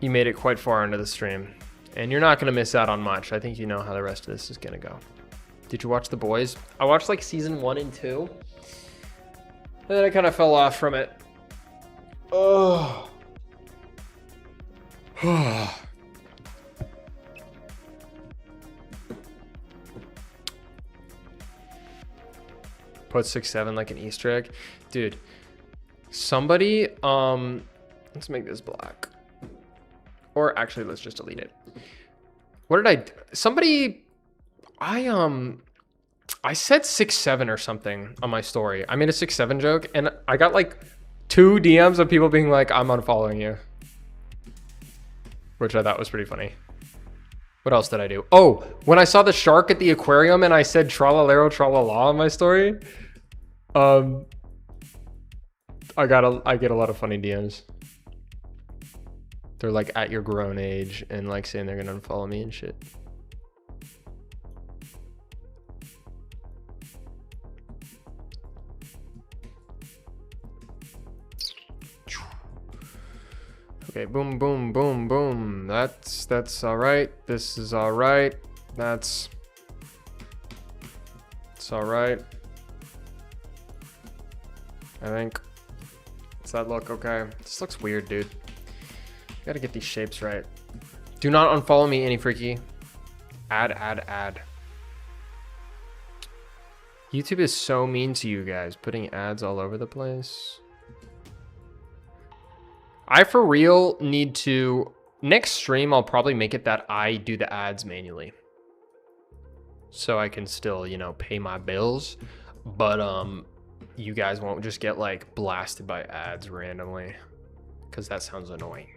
You made it quite far into the stream, and you're not going to miss out on much. I think you know how the rest of this is going to go. Did you watch The Boys? I watched like season 1 and 2, and then I kind of fell off from it. Oh. Put 6-7 like an Easter egg. Dude, somebody, let's make this black. Or actually, let's just delete it. What did somebody, I said 6-7 or something on my story. I made a 6-7 joke, and I got like 2 DMs of people being like, I'm unfollowing you. Which I thought was pretty funny. What else did I do? Oh, when I saw the shark at the aquarium and I said tralalero tralala on my story, I get a lot of funny DMs. They're like at your grown age and like saying they're gonna unfollow me and shit. Okay, boom, boom, boom, boom. That's all right. This is all right. It's all right. I think. Does that look okay? This looks weird, dude. Gotta get these shapes right. Do not unfollow me, any freaky. Add. YouTube is so mean to you guys, putting ads all over the place. I for real need to, next stream, I'll probably make it that I do the ads manually. So I can still, you know, pay my bills. But you guys won't just get like blasted by ads randomly. Because that sounds annoying.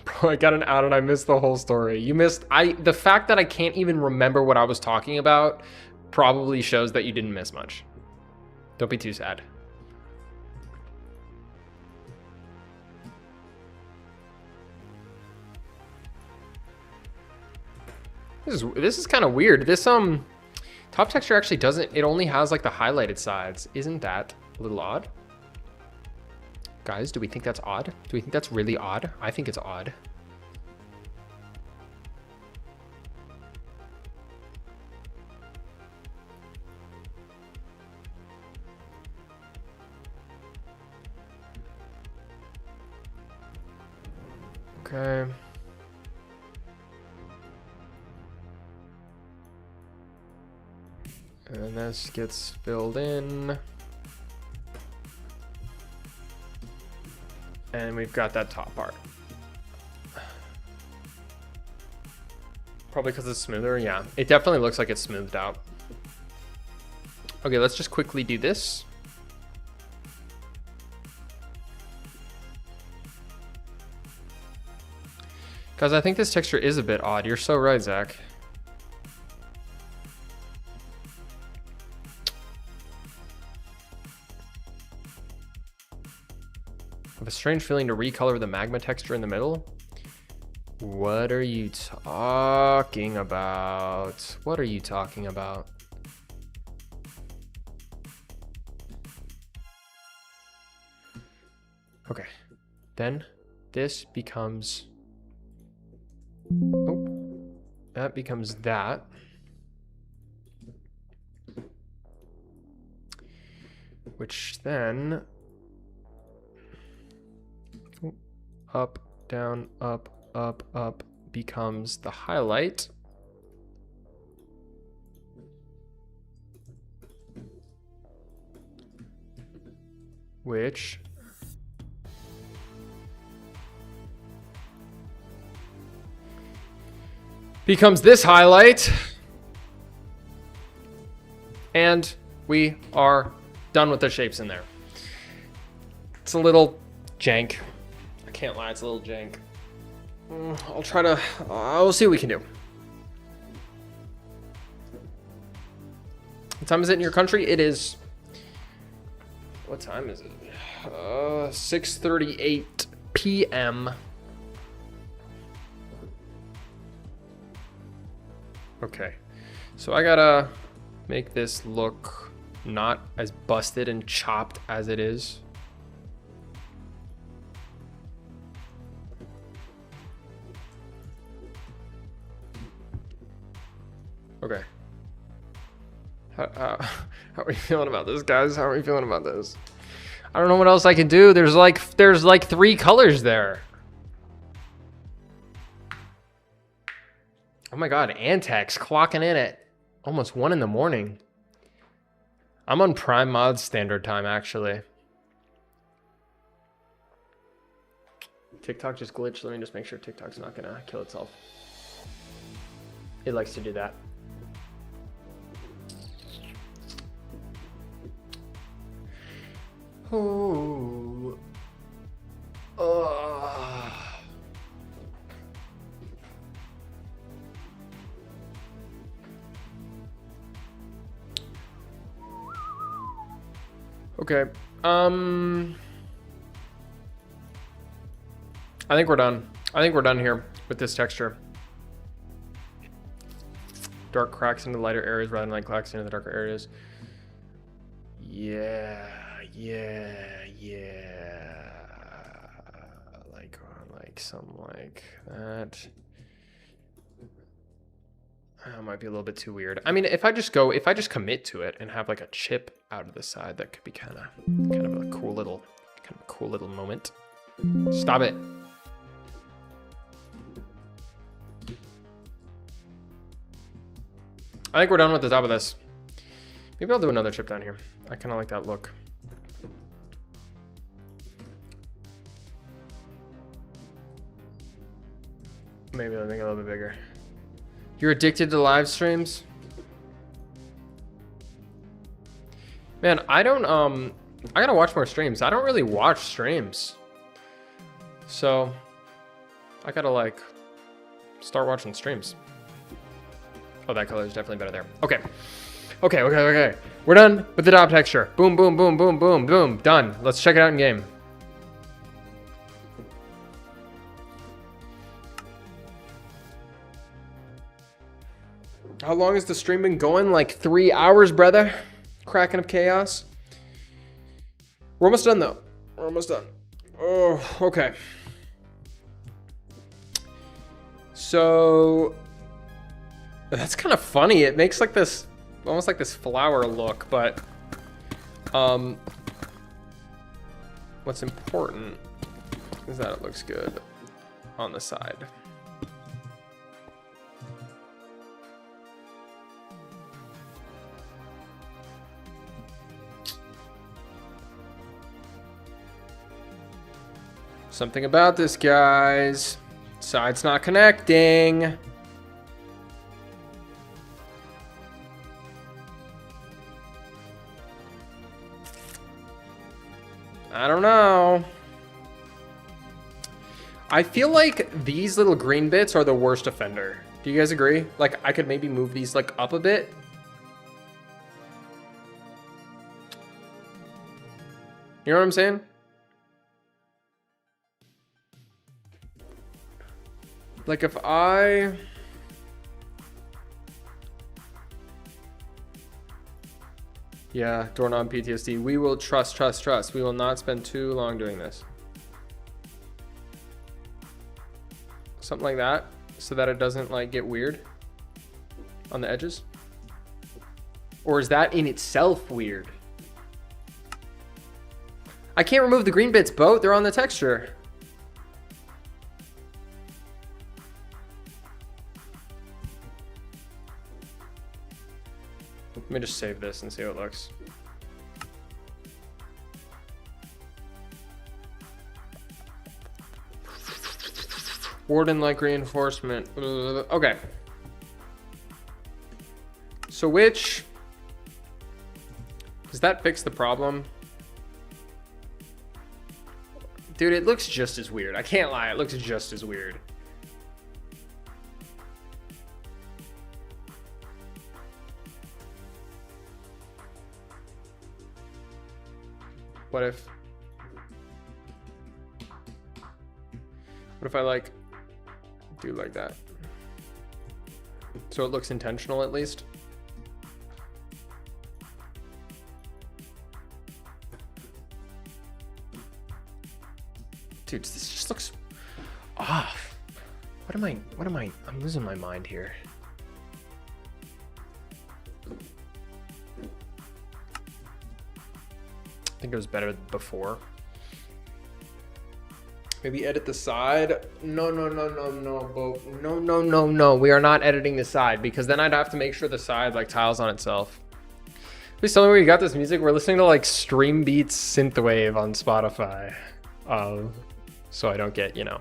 Bro, I got an ad and I missed the whole story. You missed, the fact that I can't even remember what I was talking about probably shows that you didn't miss much. Don't be too sad. This is kind of weird. This top texture actually doesn't, it only has like the highlighted sides. Isn't that a little odd? Guys, do we think that's odd? Do we think that's really odd? I think it's odd. Okay. And this gets filled in. And we've got that top part. Probably because it's smoother, yeah. It definitely looks like it's smoothed out. Okay, let's just quickly do this. Guys, I think this texture is a bit odd. You're so right, Zach. I have a strange feeling to recolor the magma texture in the middle. What are you talking about? What are you talking about? Okay, then this becomes, oh, that becomes that. Which then, up, down, up, up, up, becomes the highlight. Which becomes this highlight. And we are done with the shapes in there. It's a little jank. I can't lie, it's a little jank. I'll try to, we'll see what we can do. What time is it in your country? It is, what time is it? 6:38 p.m. Okay, so I gotta make this look not as busted and chopped as it is. Okay. How are we feeling about this, guys? How are we feeling about this? I don't know what else I can do. There's like 3 colors there. Oh my God, Antex clocking in at almost 1 in the morning. I'm on Prime Mod standard time, actually. TikTok just glitched. Let me just make sure TikTok's not gonna kill itself. It likes to do that. Oh. Okay. I think we're done. I think we're done here with this texture. Dark cracks into lighter areas rather than light cracks into the darker areas. Yeah. Like something like that. Might be a little bit too weird. I mean, if I just commit to it and have like a chip out of the side, that could be kind of a cool little moment. Stop it. I think we're done with the top of this. Maybe I'll do another chip down here. I kind of like that look. Maybe I'll make it a little bit bigger. You're addicted to live streams? Man, I don't, I gotta watch more streams. I don't really watch streams. So, I gotta like, start watching streams. Oh, that color is definitely better there. Okay. Okay. We're done with the top texture. Boom, boom, boom, boom, boom, boom. Done. Let's check it out in game. How long has the stream been going? Like 3 hours, brother. Kraken of chaos. We're almost done, though. We're almost done. Oh, okay. So that's kind of funny. It makes like this, almost like this flower look, but what's important is that it looks good on the side. Something about this, guys. Side's not connecting. I don't know. I feel like these little green bits are the worst offender. Do you guys agree? Like, I could maybe move these like up a bit. You know what I'm saying? Like if I... Yeah, doorknob PTSD. We will trust. We will not spend too long doing this. Something like that, so that it doesn't like get weird on the edges. Or is that in itself weird? I can't remove the green bits, Bo. They're on the texture. Let me just save this and see how it looks. Warden-like reinforcement. Okay. So which... Does that fix the problem? Dude, it looks just as weird. I can't lie, it looks just as weird. What if I like do like that? So it looks intentional at least. Dude, this just looks off. What am I, I'm losing my mind here. I think it was better before. Maybe edit the side. No, Bo. No. We are not editing the side because then I'd have to make sure the side like tiles on itself. Please tell me where you got this music. We're listening to like Stream Beats Synthwave on Spotify. So I don't get, you know,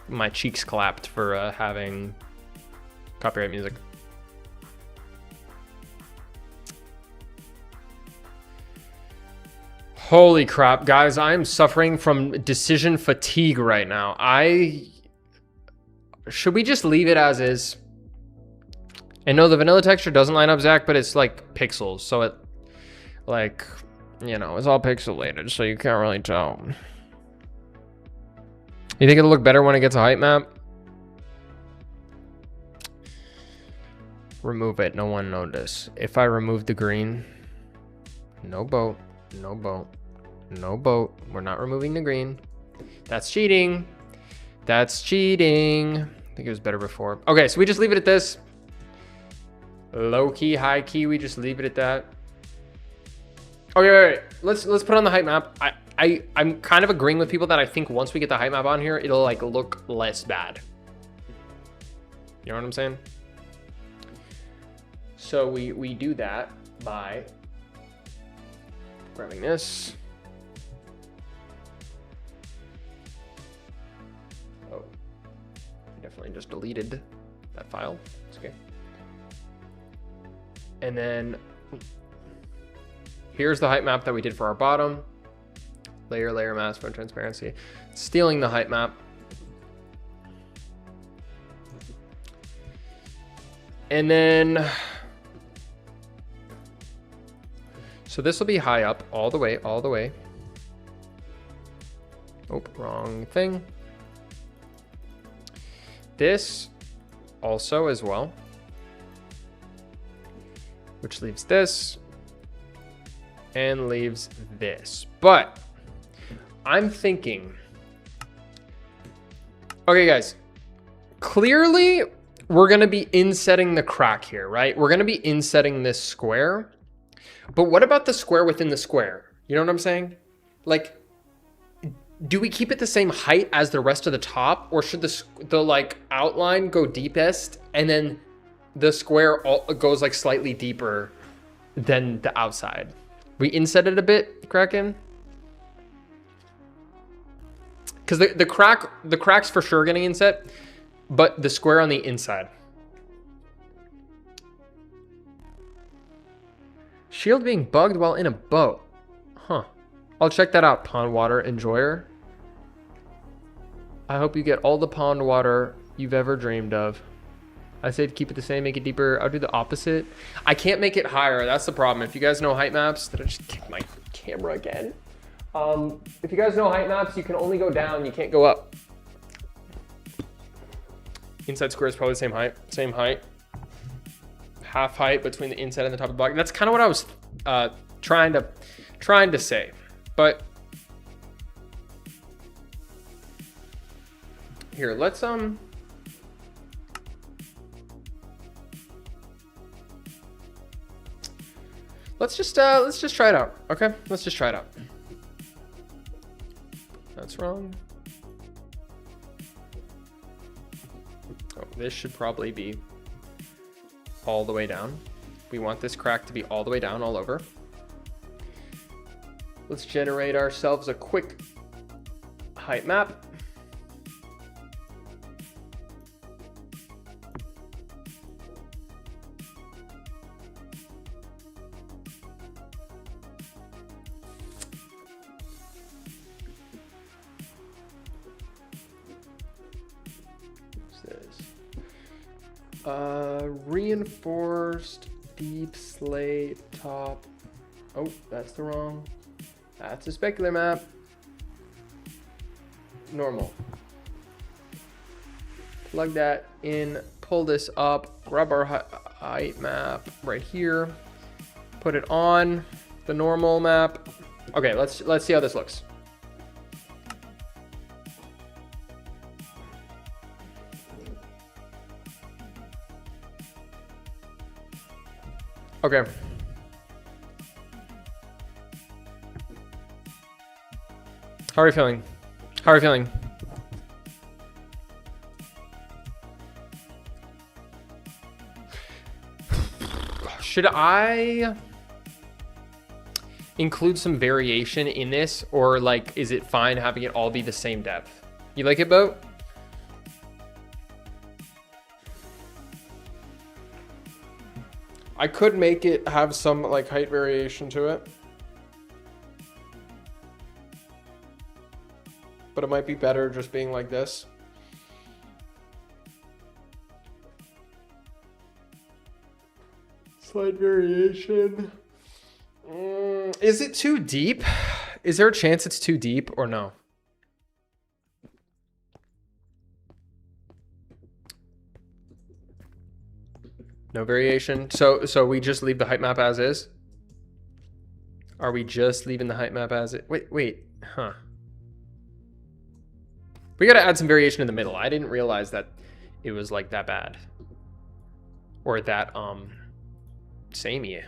my cheeks clapped for having copyright music. Holy crap, guys, I'm suffering from decision fatigue right now. Should we just leave it as is? And no, the vanilla texture doesn't line up, Zach, but it's like pixels. So it, like, you know, it's all pixelated, so you can't really tell. You think it'll look better when it gets a height map? Remove it, no one notice. If I remove the green, no boat, no boat, no boat. We're not removing the green. That's cheating. That's cheating. I think it was better before. Okay, so we just leave it at this. Low key, high key, we just leave it at that. Okay, wait. Let's put on the height map. I'm kind of agreeing with people that I think once we get the height map on here, it'll like look less bad. You know what I'm saying? So we do that by grabbing this. Oh, I definitely just deleted that file. It's okay. And then here's the height map that we did for our bottom. Layer, mask, and transparency. Stealing the height map. And then, so this will be high up all the way. Oh, wrong thing. This also as well, which leaves this and leaves this. But I'm thinking, okay guys, clearly we're gonna be insetting the crack here, right? We're gonna be insetting this square, but what about the square within the square? You know what I'm saying? Like, do we keep it the same height as the rest of the top, or should the like outline go deepest and then the square goes like slightly deeper than the outside? We inset it a bit, Kraken? Because the crack's for sure getting inset, but the square on the inside. Shield being bugged while in a boat. Huh. I'll check that out, Pond Water Enjoyer. I hope you get all the pond water you've ever dreamed of. I said keep it the same, make it deeper. I'll do the opposite. I can't make it higher. That's the problem. If you guys know height maps, did I just kick my camera again? If you guys know height maps, you can only go down. You can't go up. Inside square is probably the same height. Half height between the inside and the top of the block. That's kind of what I was trying to say. But here, let's just try it out. Okay, let's just try it out. That's wrong. Oh, this should probably be all the way down. We want this crack to be all the way down, all over. Let's generate ourselves a quick height map. Reinforced deep slate top. Oh, that's the wrong. That's a specular map. Normal. Plug that in, pull this up, grab our height map right here, put it on the normal map. Okay, let's see how this looks. Okay. How are you feeling? How are you feeling? Should I include some variation in this, or like, is it fine having it all be the same depth? You like it, Bo? I could make it have some like height variation to it, but it might be better just being like this. Slight variation. Is it too deep? Is there a chance it's too deep or no? No variation. So we just leave the height map as is? Are we just leaving the height map as it? Wait. Huh. We got to add some variation in the middle. I didn't realize that it was like that bad. Or that, samey.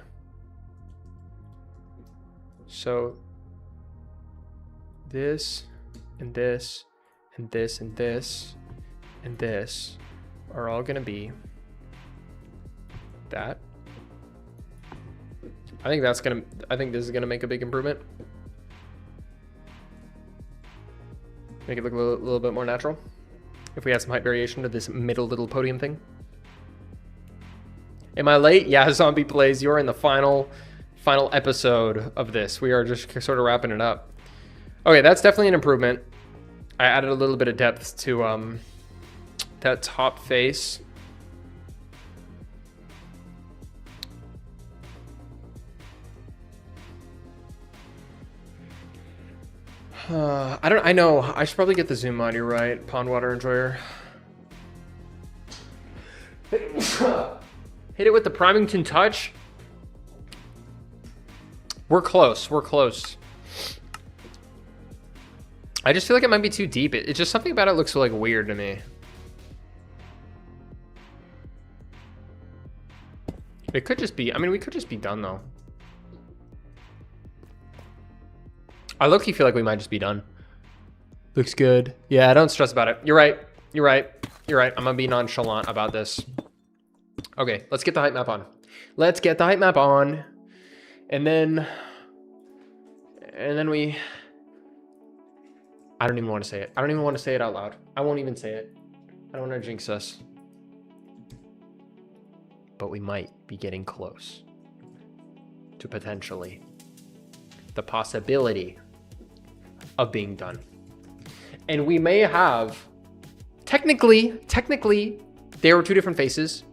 So this and this and this and this and this are all gonna be that. I think this is gonna make a big improvement. Make it look a little bit more natural. If we add some height variation to this middle little podium thing. Am I late? Yeah, Zombie Plays, you're in the final episode of this. We are just sort of wrapping it up. Okay, that's definitely an improvement. I added a little bit of depth to that top face. I know. I should probably get the zoom on. You're right. Pond water enjoyer. Hit it with the Primington touch. We're close. We're close. I just feel like it might be too deep. It's just something about it looks like weird to me. It could just be, I mean, we could just be done though. I low-key feel like we might just be done. Looks good. Yeah, don't stress about it. You're right. You're right. You're right. I'm gonna be nonchalant about this. Okay, let's get the height map on. Let's get the height map on. And then we, I don't even want to say it. I don't even want to say it out loud. I won't even say it. I don't want to jinx us. But we might be getting close to potentially the possibility of being done. And we may have, technically, there were two different faces,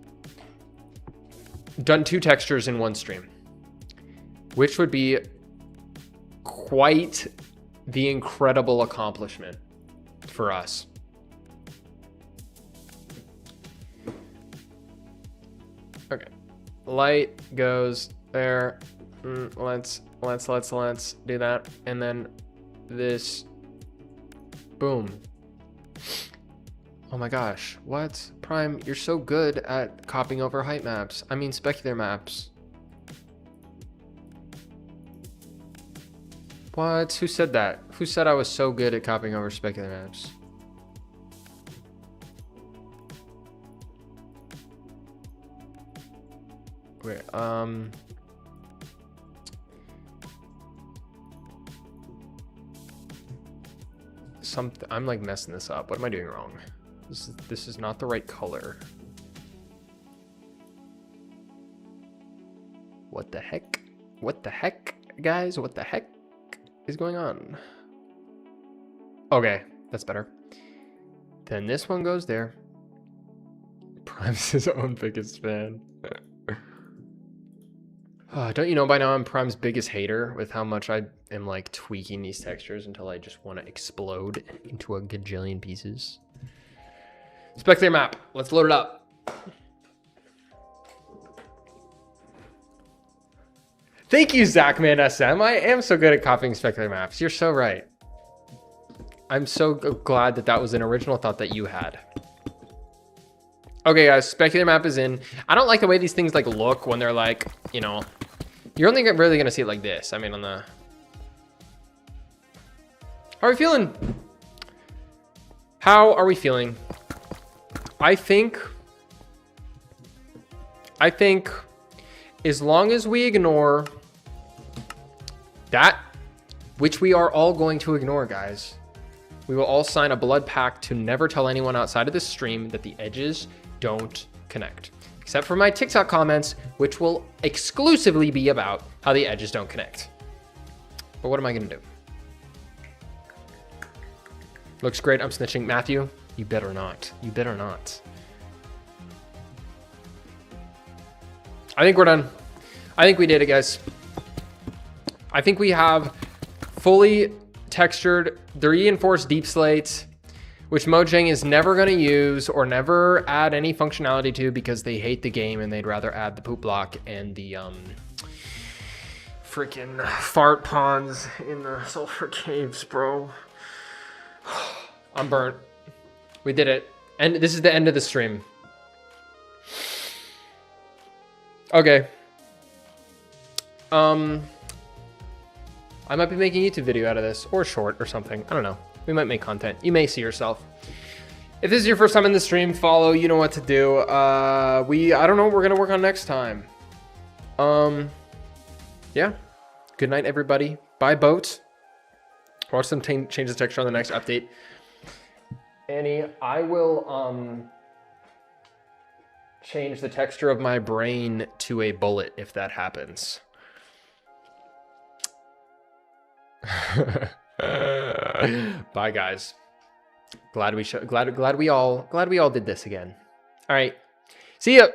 done two textures in one stream, which would be quite the incredible accomplishment for us. Okay, light goes there. Let's do that. And then this, boom. Oh my gosh, what? Prime, you're so good at copying over height maps. I mean, specular maps. What? Who said that? Who said I was so good at copying over specular maps? Wait, I'm like messing this up. What am I doing wrong? This is not the right color. What the heck? What the heck, guys? What the heck is going on? Okay, that's better. Then this one goes there. Prime's his own biggest fan. Don't you know by now I'm Prime's biggest hater with how much I am like tweaking these textures until I just want to explode into a gajillion pieces. Spectator map. Let's load it up. Thank you, Zachman SM. I am so good at copying spectator maps. You're so right. I'm so glad that that was an original thought that you had. Okay, guys, spectator map is in. I don't like the way these things like look when they're like, you know, you're only really gonna see it like this. I mean, on the. How are we feeling? How are we feeling? I think as long as we ignore that, which we are all going to ignore, guys, we will all sign a blood pact to never tell anyone outside of this stream that the edges don't connect. Except for my TikTok comments, which will exclusively be about how the edges don't connect. But what am I gonna do? Looks great, I'm snitching. Matthew, you better not. You better not. I think we're done. I think we did it, guys. I think we have fully textured the reinforced deep slate, which Mojang is never going to use or never add any functionality to because they hate the game and they'd rather add the poop block and the freaking fart ponds in the sulfur caves, bro. I'm burnt. We did it. And this is the end of the stream. Okay. I might be making a YouTube video out of this, or short or something. I don't know. We might make content. You may see yourself. If this is your first time in the stream, follow. You know what to do. I don't know what we're gonna work on next time. Yeah. Good night, everybody. Bye, boat. Watch them change the texture on the next update. Annie, I will change the texture of my brain to a bullet if that happens. Bye, guys. Glad we all did this again. All right. See ya.